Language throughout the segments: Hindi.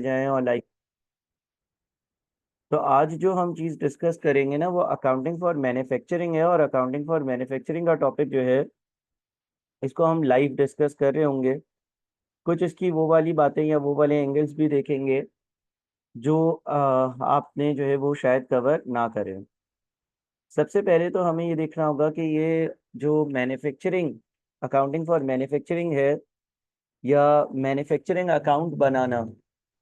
जाएं और लाइक। तो आज जो हम चीज़ डिस्कस करेंगे ना वो अकाउंटिंग फॉर मैन्युफैक्चरिंग है, और अकाउंटिंग फॉर मैन्युफैक्चरिंग का टॉपिक जो है इसको हम लाइव डिस्कस कर रहे होंगे। कुछ इसकी वो वाली बातें या वो वाले एंगल्स भी देखेंगे जो आपने जो है वो शायद कवर ना करें। सबसे पहले तो हमें ये देखना होगा कि ये जो मैन्युफैक्चरिंग अकाउंटिंग फॉर मैन्युफैक्चरिंग है या मैन्युफैक्चरिंग अकाउंट बनाना,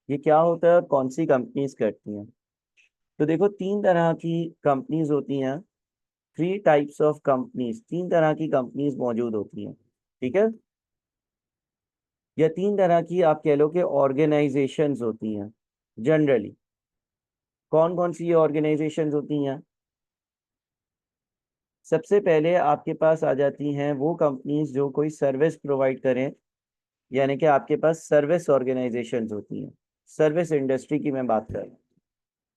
ये क्या होता है और कौन सी कंपनीज करती हैं। तो देखो, तीन तरह की कंपनीज होती हैं। थ्री टाइप्स ऑफ कंपनीज, तीन तरह की कंपनीज मौजूद होती हैं। ठीक है, या तीन तरह की आप कह लो कि ऑर्गेनाइजेशंस होती हैं जनरली। कौन कौन सी ये ऑर्गेनाइजेशंस होती हैं? सबसे पहले आपके पास आ जाती हैं वो कंपनीज जो कोई सर्विस प्रोवाइड करें, यानी कि आपके पास सर्विस ऑर्गेनाइजेशंस होती हैं। सर्विस इंडस्ट्री की मैं बात कर रहा हूँ।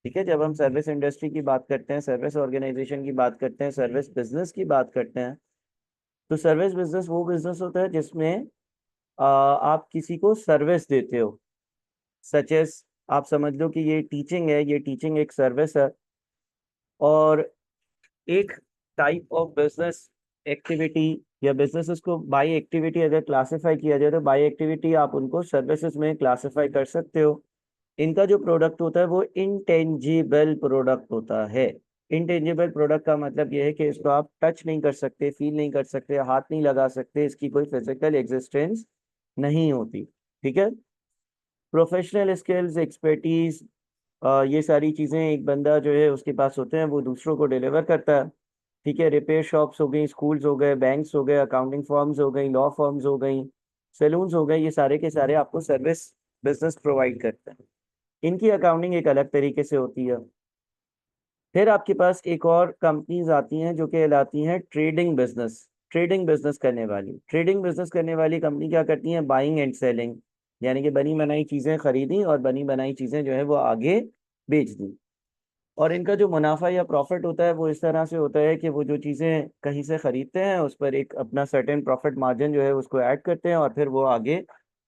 ठीक है, जब हम सर्विस इंडस्ट्री की बात करते हैं, सर्विस ऑर्गेनाइजेशन की बात करते हैं, सर्विस बिजनेस की बात करते हैं, तो सर्विस बिजनेस वो बिजनेस होता है जिसमें आप किसी को सर्विस देते हो। सच एस, आप समझ लो कि ये टीचिंग है, ये टीचिंग एक सर्विस है। और एक टाइप ऑफ बिजनेस एक्टिविटी या बिजनेसेस को बाय एक्टिविटी अगर क्लासिफाई किया जाए तो बाय एक्टिविटी आप उनको सर्विसेज में क्लासिफाई कर सकते हो। इनका जो प्रोडक्ट होता है वो इंटेंजिबल प्रोडक्ट होता है। इंटेंजिबल प्रोडक्ट का मतलब ये है कि इसको आप टच नहीं कर सकते, फील नहीं कर सकते, हाथ नहीं लगा सकते, इसकी कोई फिजिकल एग्जिस्टेंस नहीं होती। ठीक है, प्रोफेशनल स्किल्स, एक्सपर्टीज, ये सारी चीज़ें एक बंदा जो है उसके पास होते हैं, वो दूसरों को डिलीवर करता है। ठीक है, रिपेयर शॉप्स हो गई, स्कूल्स हो गए, बैंक्स हो गए, अकाउंटिंग फर्म्स हो गई, लॉ फर्म्स हो गई, सैलून्स हो गए, ये सारे के सारे आपको सर्विस बिजनेस प्रोवाइड करते हैं। इनकी अकाउंटिंग एक अलग तरीके से होती है। फिर आपके पास एक और कंपनीज आती हैं जो कहलाती हैं ट्रेडिंग बिजनेस। ट्रेडिंग बिजनेस करने वाली, ट्रेडिंग बिजनेस करने वाली कंपनी क्या करती हैं? बाइंग एंड सेलिंग, यानी कि बनी बनाई चीजें खरीदी और बनी बनाई चीजें जो है वो आगे बेच दी। और इनका जो मुनाफा या प्रॉफिट होता है वो इस तरह से होता है कि वो जो चीजें कहीं से खरीदते हैं उस पर एक अपना सर्टेन प्रॉफिट मार्जिन जो है उसको ऐड करते हैं और फिर वो आगे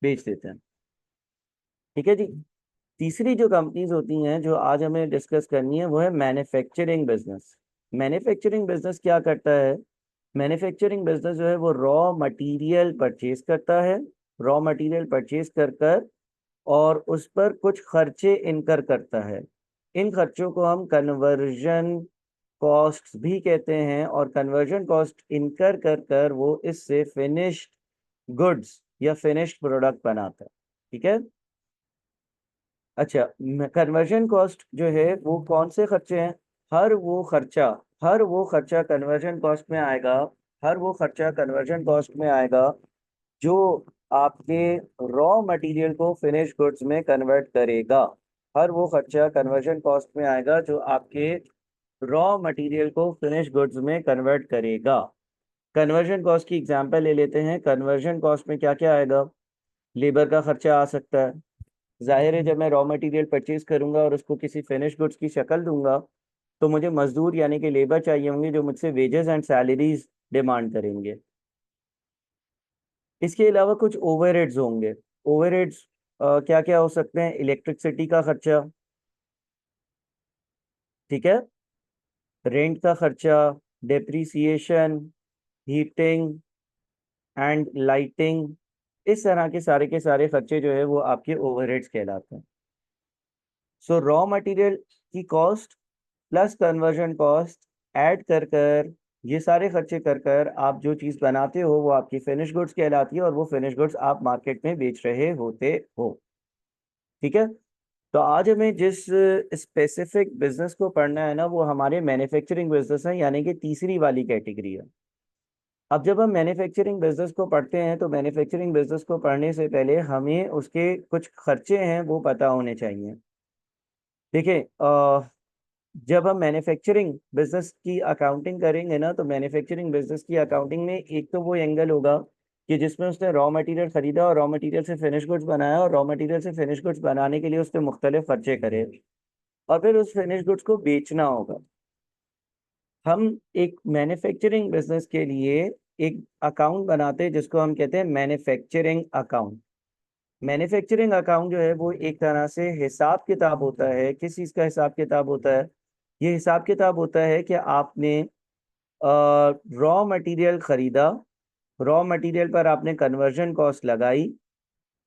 बेच देते हैं। ठीक है जी। तीसरी जो कंपनीज होती हैं जो आज हमें डिस्कस करनी है वो है मैन्युफैक्चरिंग बिजनेस। मैन्युफैक्चरिंग बिजनेस क्या करता है? मैन्युफैक्चरिंग बिजनेस जो है वो रॉ मटेरियल परचेज करता है। रॉ मटेरियल परचेज कर कर और उस पर कुछ खर्चे इनकर करता है। इन खर्चों को हम कन्वर्जन कॉस्ट भी कहते हैं, और कन्वर्जन कॉस्ट इनकर कर कर वो इससे फिनिश्ड गुड्स या फिनिश्ड प्रोडक्ट बनाता है। ठीक है। अच्छा, कन्वर्जन कॉस्ट जो है वो कौन से खर्चे हैं? हर वो खर्चा हर वो खर्चा कन्वर्जन कॉस्ट में आएगा। हर वो खर्चा कन्वर्जन कॉस्ट में आएगा जो आपके रॉ मटेरियल को फिनिश गुड्स में कन्वर्ट करेगा। हर वो खर्चा कन्वर्जन कॉस्ट में आएगा जो आपके रॉ मटेरियल को फिनिश गुड्स में कन्वर्ट करेगा। कन्वर्जन कॉस्ट की एग्जांपल ले लेते हैं। कन्वर्जन कॉस्ट में क्या क्या आएगा? लेबर का खर्चा आ सकता है। जाहिर है, जब मैं रॉ मटेरियल परचेज करूंगा और उसको किसी फिनिश गुड्स की शक्ल दूंगा तो मुझे मजदूर यानी कि लेबर चाहिए होंगे जो मुझसे वेजेस एंड सैलरीज डिमांड करेंगे। इसके अलावा कुछ ओवरहेड्स होंगे। ओवरहेड्स क्या क्या हो सकते हैं? इलेक्ट्रिसिटी का खर्चा, ठीक है, रेंट का खर्चा, डेप्रीसिएशन, हीटिंग एंड लाइटिंग, इस तरह के सारे खर्चे जो है वो आपके ओवरहेड्स कहलाते हैं। सो रॉ मटेरियल की cost plus conversion cost add कर कर, ये सारे खर्चे कर कर आप जो चीज़ बनाते हो वो आपकी फिनिश गुड्स कहलाती है, और वो फिनिश गुड्स आप मार्केट में बेच रहे होते हो। ठीक है। तो आज हमें जिस स्पेसिफिक बिजनेस को पढ़ना है ना वो हमारे मैन्युफैक्चरिंग बिजनेस है, यानी कि तीसरी वाली कैटेगरी है। अब जब हम मैन्युफैक्चरिंग बिजनेस को पढ़ते हैं तो मैन्युफैक्चरिंग बिजनेस को पढ़ने से पहले हमें उसके कुछ खर्चे हैं वो पता होने चाहिए। देखिए, जब हम मैन्युफैक्चरिंग बिजनेस की अकाउंटिंग करेंगे ना तो मैन्युफैक्चरिंग बिजनेस की अकाउंटिंग में एक तो वो एंगल होगा कि जिसमें उसने रॉ मटेरियल खरीदा और रॉ मटेरियल से फिनिश गुड्स बनाया, और रॉ मटेरियल से फिनिश गुड्स बनाने के लिए उसने मुख्तलिफ खर्चे करे और फिर उस फिनिश गुड्स को बेचना होगा। हम एक मैन्युफैक्चरिंग बिजनेस के लिए एक अकाउंट बनाते हैं जिसको हम कहते हैं मैन्युफैक्चरिंग अकाउंट। मैन्युफैक्चरिंग अकाउंट जो है वो एक तरह से हिसाब किताब होता है। किस चीज़ का हिसाब किताब होता है? ये हिसाब किताब होता है कि आपने रॉ मटेरियल खरीदा, रॉ मटेरियल पर आपने कन्वर्जन कॉस्ट लगाई,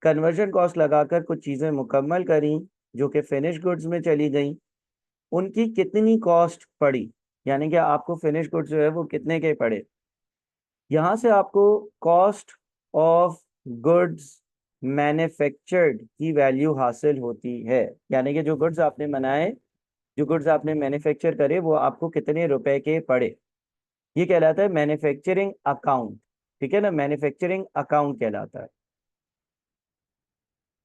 कन्वर्जन कॉस्ट लगाकर कुछ चीज़ें मुकम्मल करी जो कि फिनिश गुड्स में चली गई, उनकी कितनी कॉस्ट पड़ी, यानी कि आपको फिनिश गुड्स जो है वो कितने के पड़े। यहाँ से आपको कॉस्ट ऑफ गुड्स मैन्युफैक्चर्ड की वैल्यू हासिल होती है, यानी कि जो गुड्स आपने बनाए, जो गुड्स आपने मैन्युफैक्चर करे वो आपको कितने रुपए के पड़े, ये कहलाता है मैन्युफैक्चरिंग अकाउंट। ठीक है ना, मैन्युफैक्चरिंग अकाउंट कहलाता है।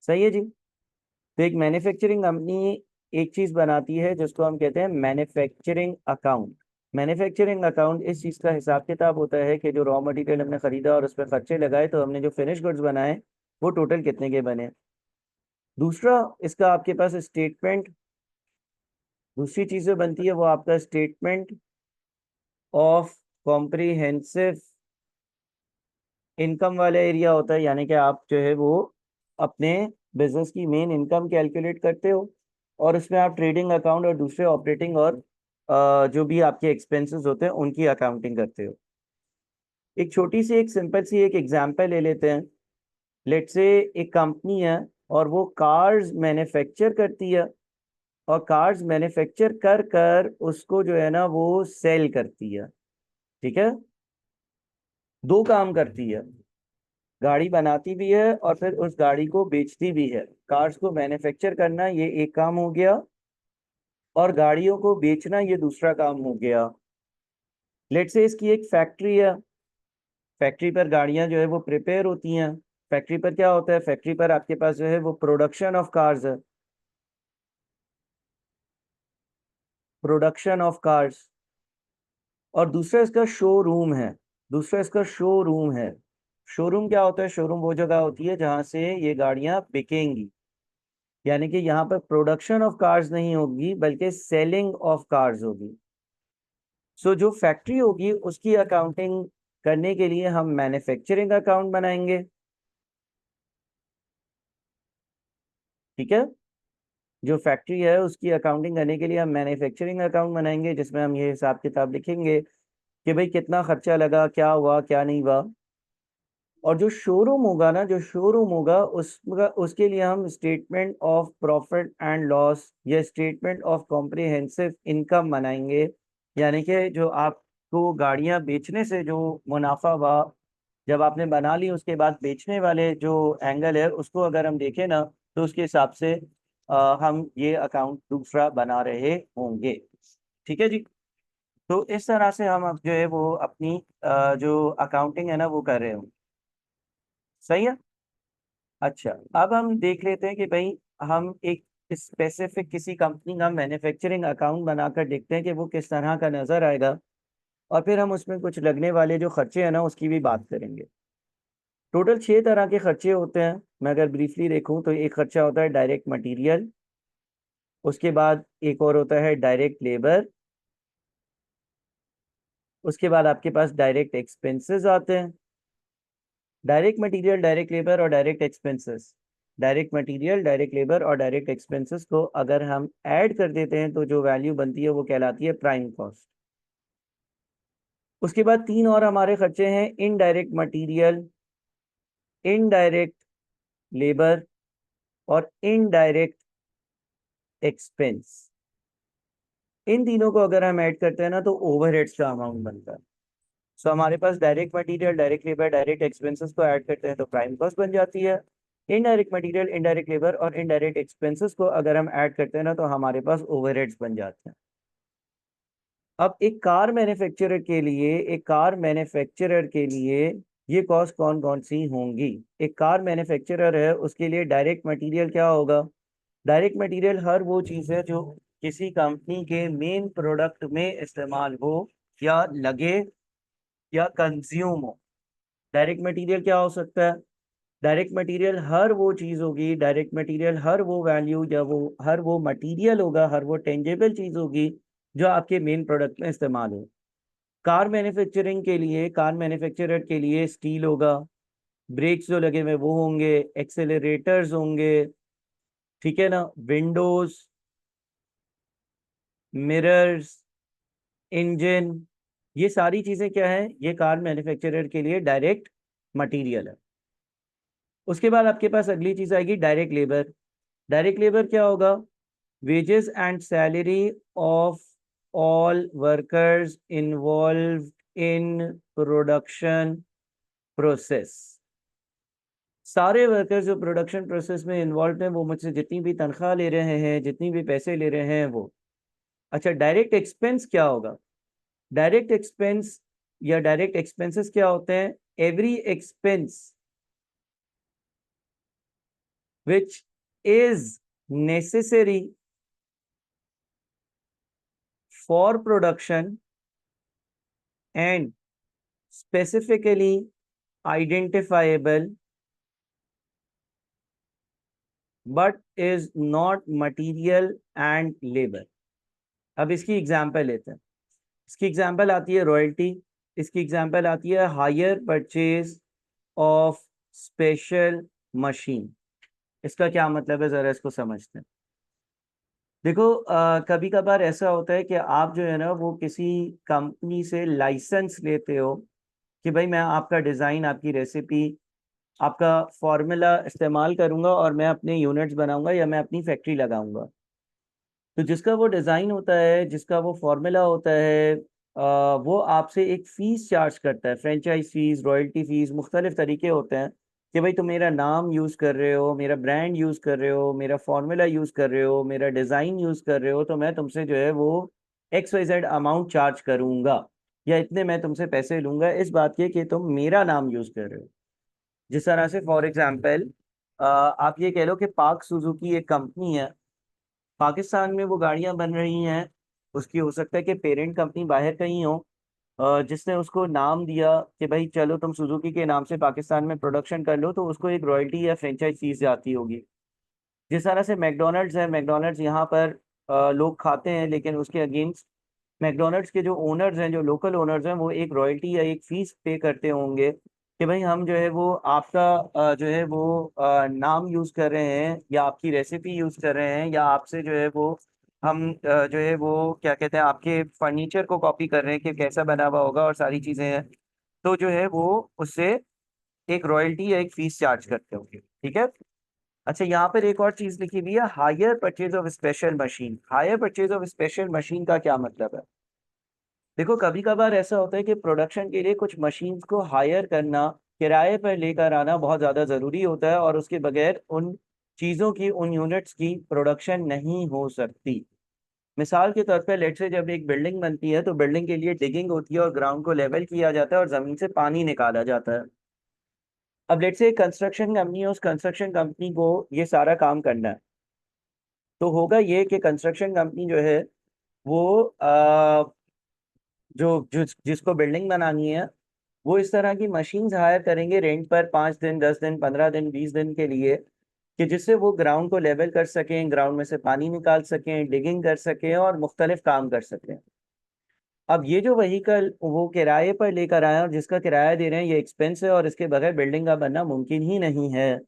सही है जी। तो एक मैन्युफैक्चरिंग कंपनी एक चीज बनाती है जिसको हम कहते हैं मैन्युफैक्चरिंग अकाउंट। मैन्युफैक्चरिंग अकाउंट इस चीज का हिसाब किताब होता है कि जो रॉ मटेरियल हमने खरीदा और उस पर खर्चे लगाए तो हमने जो फिनिश गुड्स बनाए वो टोटल कितने के बने। दूसरा इसका आपके पास स्टेटमेंट, दूसरी चीज जो बनती है वो आपका स्टेटमेंट ऑफ कॉम्प्रिहेंसिव इनकम वाला एरिया होता है, यानी कि आप जो है वो अपने बिजनेस की मेन इनकम कैलकुलेट करते हो और उसमें आप ट्रेडिंग अकाउंट और दूसरे ऑपरेटिंग और जो भी आपके एक्सपेंसेस होते हैं उनकी अकाउंटिंग करते हो। एक छोटी सी एक सिंपल सी एक एग्जांपल ले लेते हैं। लेट्स से एक कंपनी है और वो कार्स मैन्युफैक्चर करती है और कार्स मैन्युफैक्चर कर कर उसको जो है ना वो सेल करती है। ठीक है, दो काम करती है, गाड़ी बनाती भी है और फिर उस गाड़ी को बेचती भी है। कार्स को मैन्युफैक्चर करना ये एक काम हो गया और गाड़ियों को बेचना ये दूसरा काम हो गया। लेट्स से इसकी एक फैक्ट्री है, फैक्ट्री पर गाड़ियां जो है वो प्रिपेयर होती हैं। फैक्ट्री पर क्या होता है, फैक्ट्री पर आपके पास जो है वो प्रोडक्शन ऑफ कार्स है, प्रोडक्शन ऑफ कार्स। और दूसरा इसका शोरूम है, दूसरा इसका शोरूम है। शोरूम क्या होता है, शोरूम वो जगह होती है जहां से ये गाड़ियां बिकेंगी, यानी कि यहाँ पर प्रोडक्शन ऑफ कार्स नहीं होगी बल्कि सेलिंग ऑफ कार्स होगी। सो जो फैक्ट्री होगी उसकी अकाउंटिंग करने के लिए हम मैन्युफैक्चरिंग अकाउंट बनाएंगे। ठीक है, जो फैक्ट्री है उसकी अकाउंटिंग करने के लिए हम मैन्युफैक्चरिंग अकाउंट बनाएंगे जिसमें हम ये हिसाब किताब लिखेंगे कि भाई कितना खर्चा लगा, क्या हुआ क्या नहीं हुआ। और जो शोरूम होगा ना, जो शोरूम होगा उसका उसके लिए हम statement of profit and loss या स्टेटमेंट ऑफ कॉम्प्रिहेंसिव इनकम बनाएंगे, यानी कि जो आपको गाड़ियां बेचने से जो मुनाफा हुआ, जब आपने बना ली उसके बाद बेचने वाले जो एंगल है उसको अगर हम देखें ना तो उसके हिसाब से हम ये अकाउंट दूसरा बना रहे होंगे। ठीक है जी। तो इस तरह से हम अब जो है वो अपनी जो अकाउंटिंग है ना वो कर रहे होंगे। सही है। अच्छा, अब हम देख लेते हैं कि भाई हम एक स्पेसिफिक किसी कंपनी का मैन्युफैक्चरिंग अकाउंट बनाकर देखते हैं कि वो किस तरह का नजर आएगा और फिर हम उसमें कुछ लगने वाले जो खर्चे हैं ना उसकी भी बात करेंगे। टोटल 6 तरह के खर्चे होते हैं। मैं अगर ब्रीफली देखूं तो एक खर्चा होता है डायरेक्ट मटेरियल, उसके बाद एक और होता है डायरेक्ट लेबर, उसके बाद आपके पास डायरेक्ट एक्सपेंसेस आते हैं। डायरेक्ट मटेरियल, डायरेक्ट लेबर और direct expenses, direct material, direct labour और डायरेक्ट एक्सपेंसेस को अगर हम ऐड कर देते हैं तो जो वैल्यू बनती है वो कहलाती है प्राइम कॉस्ट। उसके बाद 3 और हमारे खर्चे हैं, इनडायरेक्ट मटेरियल, इनडायरेक्ट लेबर और इनडायरेक्ट एक्सपेंस। इन तीनों को अगर हम ऐड करते हैं ना तो ओवरहेड्स का अमाउंट बनता है। सो हमारे पास direct material, direct labour, direct expenses को ऐड करते हैं तो प्राइम कॉस्ट बन जाती है। इनडायरेक्ट मटेरियल, इनडायरेक्ट लेबर और इनडायरेक्ट एक्सपेंसेस को अगर हम ऐड करते हैं ना तो हमारे पास ओवरहेड्स बन जाते हैं। अब एक कार मैन्युफैक्चरर के लिए, एक कार मैन्युफैक्चरर के लिए ये कॉस्ट कौन कौन सी होंगी। एक कार मैन्युफैक्चरर है उसके लिए डायरेक्ट मटेरियल क्या होगा, डायरेक्ट मटेरियल हर वो चीज़ है जो किसी कंपनी के मेन प्रोडक्ट में इस्तेमाल हो या लगे या कंज्यूम हो। डायरेक्ट मटेरियल क्या हो सकता है, डायरेक्ट मटेरियल हर वो चीज़ होगी, डायरेक्ट मटेरियल हर वो वैल्यू या वो हर वो मटेरियल होगा, हर वो टेंजेबल चीज़ होगी जो आपके मेन प्रोडक्ट में इस्तेमाल हो। कार मैन्युफैक्चरिंग के लिए, कार मैन्युफैक्चरर के लिए स्टील होगा, ब्रेक्स जो लगे हुए वो होंगे, एक्सेलरेटर्स होंगे, ठीक है ना, विंडोज, मिरर्स, इंजन, ये सारी चीजें क्या है, ये कार मैन्युफैक्चरर के लिए डायरेक्ट मटेरियल है। उसके बाद आपके पास अगली चीज आएगी डायरेक्ट लेबर। डायरेक्ट लेबर क्या होगा? wages and salary of all workers involved in production process। सारे वर्कर्स जो प्रोडक्शन प्रोसेस में इन्वॉल्व हैं वो मुझसे जितनी भी तनख्वाह ले रहे हैं, जितनी भी पैसे ले रहे हैं वो। अच्छा, डायरेक्ट एक्सपेंस क्या होगा? डायरेक्ट एक्सपेंस या डायरेक्ट एक्सपेंसेस क्या होते हैं? Every expense which is necessary for production and specifically identifiable but is not material and labor। अब इसकी एग्जांपल लेते हैं। इसकी एग्जांपल आती है रॉयल्टी, इसकी एग्जांपल आती है hire purchase of special machine. इसका क्या मतलब है, जरा इसको समझते हैं। देखो, कभी कभार ऐसा होता है कि आप जो है ना वो किसी कंपनी से लाइसेंस लेते हो कि भाई मैं आपका डिज़ाइन, आपकी रेसिपी, आपका फॉर्मूला इस्तेमाल करूंगा और मैं अपने यूनिट्स बनाऊंगा या मैं अपनी फैक्ट्री लगाऊंगा। तो जिसका वो डिज़ाइन होता है, जिसका वो फॉर्मूला होता है, वो आपसे एक फ़ीस चार्ज करता है, फ्रेंचाइज फीस, रॉयल्टी फीस, मुख्तलिफ तरीके होते हैं कि भाई तुम मेरा नाम यूज़ कर रहे हो, मेरा ब्रांड यूज़ कर रहे हो, मेरा फॉर्मूला यूज़ कर रहे हो, मेरा डिज़ाइन यूज़ कर रहे हो, तो मैं तुमसे जो है वो XYZ अमाउंट चार्ज करूंगा या इतने मैं तुमसे पैसे लूंगा इस बात के कि तुम मेरा नाम यूज़ कर रहे हो। जिस तरह से फॉर एग्जांपल आप ये कह लो कि पाक सुजुकी एक कंपनी है, पाकिस्तान में वो गाड़ियां बन रही हैं, उसकी हो सकता है कि पेरेंट कंपनी बाहर कहीं हो, जिसने उसको नाम दिया कि भाई चलो तुम सुजुकी के नाम से पाकिस्तान में प्रोडक्शन कर लो, तो उसको एक रॉयल्टी या फ्रेंचाइज फीस जाती होगी। जिस तरह से मैकडोनल्ड्स है, मैकडोनल्ड्स यहाँ पर लोग खाते हैं, लेकिन उसके अगेंस्ट मैकडोनल्ड्स के जो ओनर्स हैं, जो लोकल ओनर्स हैं, वो एक रॉयल्टी या एक फीस पे करते होंगे कि भाई हम जो है वो आपका जो है वो नाम यूज़ कर रहे हैं या आपकी रेसिपी यूज़ कर रहे हैं या आपसे जो है वो हम जो है वो क्या कहते हैं आपके फर्नीचर को कॉपी कर रहे हैं कि कैसा बना हुआ होगा और सारी चीज़ें हैं। तो जो है वो उससे एक रॉयल्टी या एक फीस चार्ज करते होंगे, ठीक है। अच्छा, यहाँ पर एक और चीज़ लिखी हुई है, hire purchase of special machine. Hire purchase of special machine का क्या मतलब है? देखो, कभी कभार ऐसा होता है कि प्रोडक्शन के लिए कुछ मशीन्स को हायर करना, किराए पर लेकर आना बहुत ज़्यादा ज़रूरी होता है और उसके बगैर उन चीज़ों की, उन यूनिट्स की प्रोडक्शन नहीं हो सकती। मिसाल के तौर पर लेट से जब एक बिल्डिंग बनती है तो बिल्डिंग के लिए डिगिंग होती है और ग्राउंड को लेवल किया जाता है और ज़मीन से पानी निकाला जाता है। अब लेट से एक कंस्ट्रक्शन कंपनी है, उस कंस्ट्रक्शन कंपनी को ये सारा काम करना है। तो होगा ये कि कंस्ट्रक्शन कंपनी जो है वो जिसको बिल्डिंग बनानी है वो इस तरह की मशीन्स हायर करेंगे रेंट पर 5 दिन, 10 दिन, 15 दिन, 20 दिन के लिए, कि जिससे वो ग्राउंड को लेवल कर सकें, ग्राउंड में से पानी निकाल सकें, डिगिंग कर सकें और मुख्तलिफ काम कर सकें। अब ये जो व्हीकल वो किराए पर लेकर आए हैं और जिसका किराया दे रहे हैं, ये एक्सपेंस है और इसके बगैर बिल्डिंग का बनना मुमकिन ही नहीं है।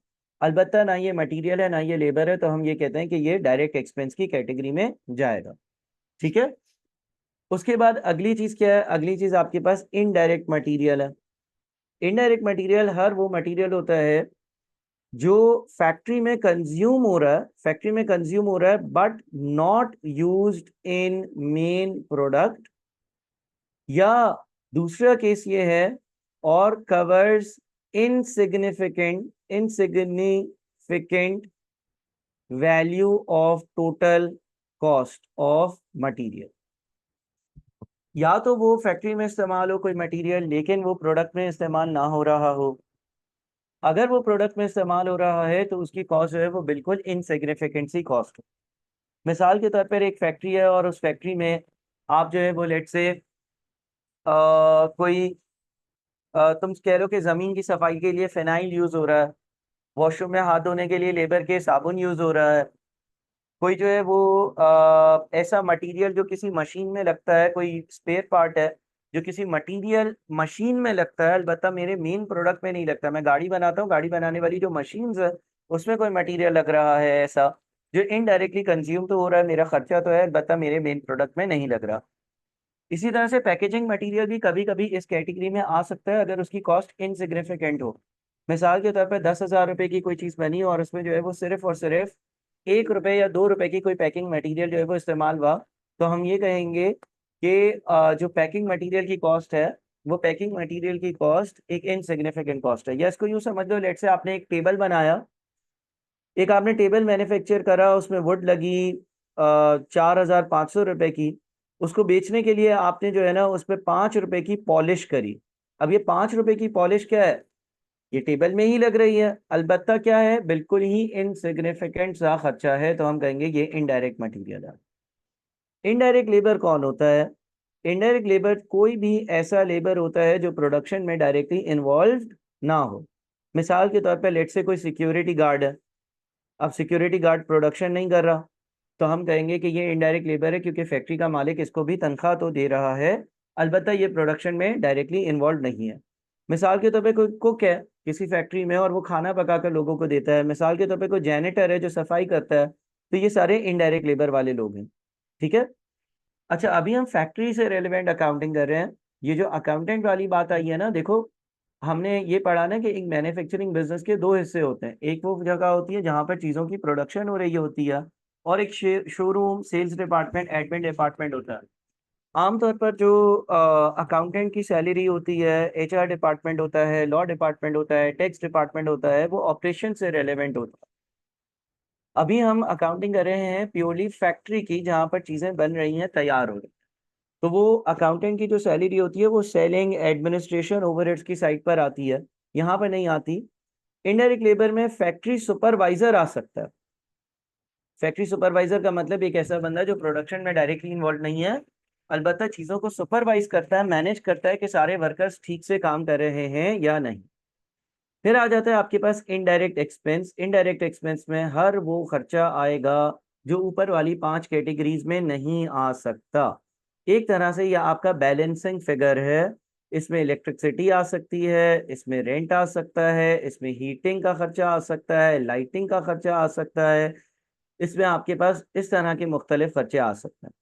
अलबत्ता ना ये मटेरियल है ना ये लेबर है, तो हम ये कहते हैं कि ये डायरेक्ट एक्सपेंस की कैटेगरी में जाएगा, ठीक है। उसके बाद अगली चीज क्या है? अगली चीज आपके पास इनडायरेक्ट मटेरियल है। इनडायरेक्ट मटेरियल हर वो मटेरियल होता है जो फैक्ट्री में कंज्यूम हो रहा है, फैक्ट्री में कंज्यूम हो रहा है but not used in main product, या दूसरा केस ये है, और covers insignificant value of total cost of material. या तो वो फैक्ट्री में इस्तेमाल हो कोई मटेरियल लेकिन वो प्रोडक्ट में इस्तेमाल ना हो रहा हो। अगर वो प्रोडक्ट में इस्तेमाल हो रहा है तो उसकी कॉस्ट जो है वो बिल्कुल इनसिग्निफिकेंट सी कॉस्ट हो। मिसाल के तौर पर एक फैक्ट्री है और उस फैक्ट्री में आप जो है वो लेट से कोई तुम कह रहे हो कि ज़मीन की सफाई के लिए फिनाइल यूज़ हो रहा है, वॉशरूम में हाथ धोने के लिए लेबर के साबुन यूज़ हो रहा है, कोई जो है वो ऐसा मटेरियल जो किसी मशीन में लगता है, कोई स्पेयर पार्ट है जो किसी मटेरियल मशीन में लगता है, अलबत्ता मेरे मेन प्रोडक्ट में नहीं लगता। मैं गाड़ी बनाता हूँ, गाड़ी बनाने वाली जो मशीन्स है उसमें कोई मटेरियल लग रहा है ऐसा, जो इनडायरेक्टली कंज्यूम तो हो रहा है, मेरा खर्चा तो है, अलबत्ता मेरे मेन प्रोडक्ट में नहीं लग रहा। इसी तरह से पैकेजिंग मटेरियल भी कभी कभी इस कैटेगरी में आ सकता है अगर उसकी कॉस्ट इनसिग्निफिकेंट हो। मिसाल के तौर पर 10,000 रुपए की कोई चीज़ बनी और उसमें जो है वो सिर्फ और सिर्फ 1 रुपए या 2 रुपए की कोई पैकिंग मटेरियल जो है वो इस्तेमाल हुआ, तो हम ये कहेंगे कि जो पैकिंग मटेरियल की कॉस्ट है वो पैकिंग मटेरियल की कॉस्ट एक इनसिग्निफिकेंट कॉस्ट है। या इसको यूँ समझ लो, लेट से आपने एक टेबल बनाया, एक आपने टेबल मैन्युफैक्चर करा, उसमें वुड लगी 4,500 रुपए की, उसको बेचने के लिए आपने जो है ना उस पर 5 रुपए की पॉलिश करी। अब ये 5 रुपए की पॉलिश क्या है, ये टेबल में ही लग रही है, अलबत्ता क्या है, बिल्कुल ही इनसिग्निफिकेंट सा खर्चा है, तो हम कहेंगे ये इनडायरेक्ट मटेरियल है। इनडायरेक्ट लेबर कौन होता है? इनडायरेक्ट लेबर कोई भी ऐसा लेबर होता है जो प्रोडक्शन में डायरेक्टली इन्वॉल्व ना हो। मिसाल के तौर पर लेट से कोई सिक्योरिटी गार्ड है, अब सिक्योरिटी गार्ड प्रोडक्शन नहीं कर रहा, तो हम कहेंगे कि ये इनडायरेक्ट लेबर है, क्योंकि फैक्ट्री का मालिक इसको भी तनख्वाह तो दे रहा है, अलबत्ता ये प्रोडक्शन में डायरेक्टली इन्वॉल्व नहीं है। मिसाल के तौर पे कोई कुक है किसी फैक्ट्री में और वो खाना पकाकर लोगों को देता है, मिसाल के तौर पे कोई जैनिटर है जो सफाई करता है, तो ये सारे इनडायरेक्ट लेबर वाले लोग हैं। ठीक है। अच्छा, अभी हम फैक्ट्री से रेलिवेंट अकाउंटिंग कर रहे हैं। ये जो अकाउंटेंट वाली बात आई है ना, देखो हमने ये पढ़ा ना कि एक मैन्युफैक्चरिंग बिजनेस के दो हिस्से होते हैं। एक वो जगह होती है जहाँ पर चीज़ों की प्रोडक्शन हो रही होती है, और एक showroom, sales department, admin department होता है। आमतौर पर जो अकाउंटेंट की सैलरी होती है, एचआर डिपार्टमेंट होता है, लॉ डिपार्टमेंट होता है, टैक्स डिपार्टमेंट होता है, वो ऑपरेशन से रेलेवेंट होता है। अभी हम अकाउंटिंग कर रहे हैं प्योरली फैक्ट्री की, जहाँ पर चीज़ें बन रही हैं, तैयार हो रही हैं। तो वो अकाउंटेंट की जो सैलरी होती है वो सेलिंग, एडमिनिस्ट्रेशन, ओवरहेड्स की साइड पर आती है, यहाँ पर नहीं आती। इनडायरेक्ट लेबर में फैक्ट्री सुपरवाइजर आ सकता है। फैक्ट्री सुपरवाइजर का मतलब एक ऐसा बंदा जो प्रोडक्शन में डायरेक्टली इन्वॉल्व नहीं है, अलबत्ता चीज़ों को सुपरवाइज करता है, मैनेज करता है कि सारे वर्कर्स ठीक से काम कर रहे हैं या नहीं। फिर आ जाता है आपके पास इनडायरेक्ट एक्सपेंस। इनडायरेक्ट एक्सपेंस में हर वो खर्चा आएगा जो ऊपर वाली 5 कैटेगरीज में नहीं आ सकता। एक तरह से यह आपका बैलेंसिंग फिगर है। इसमें इलेक्ट्रिसिटी आ सकती है, इसमें रेंट आ सकता है, इसमें हीटिंग का खर्चा आ सकता है, लाइटिंग का खर्चा आ सकता है, इसमें आपके पास इस तरह के मुख्तलिफ खर्चे आ सकते हैं।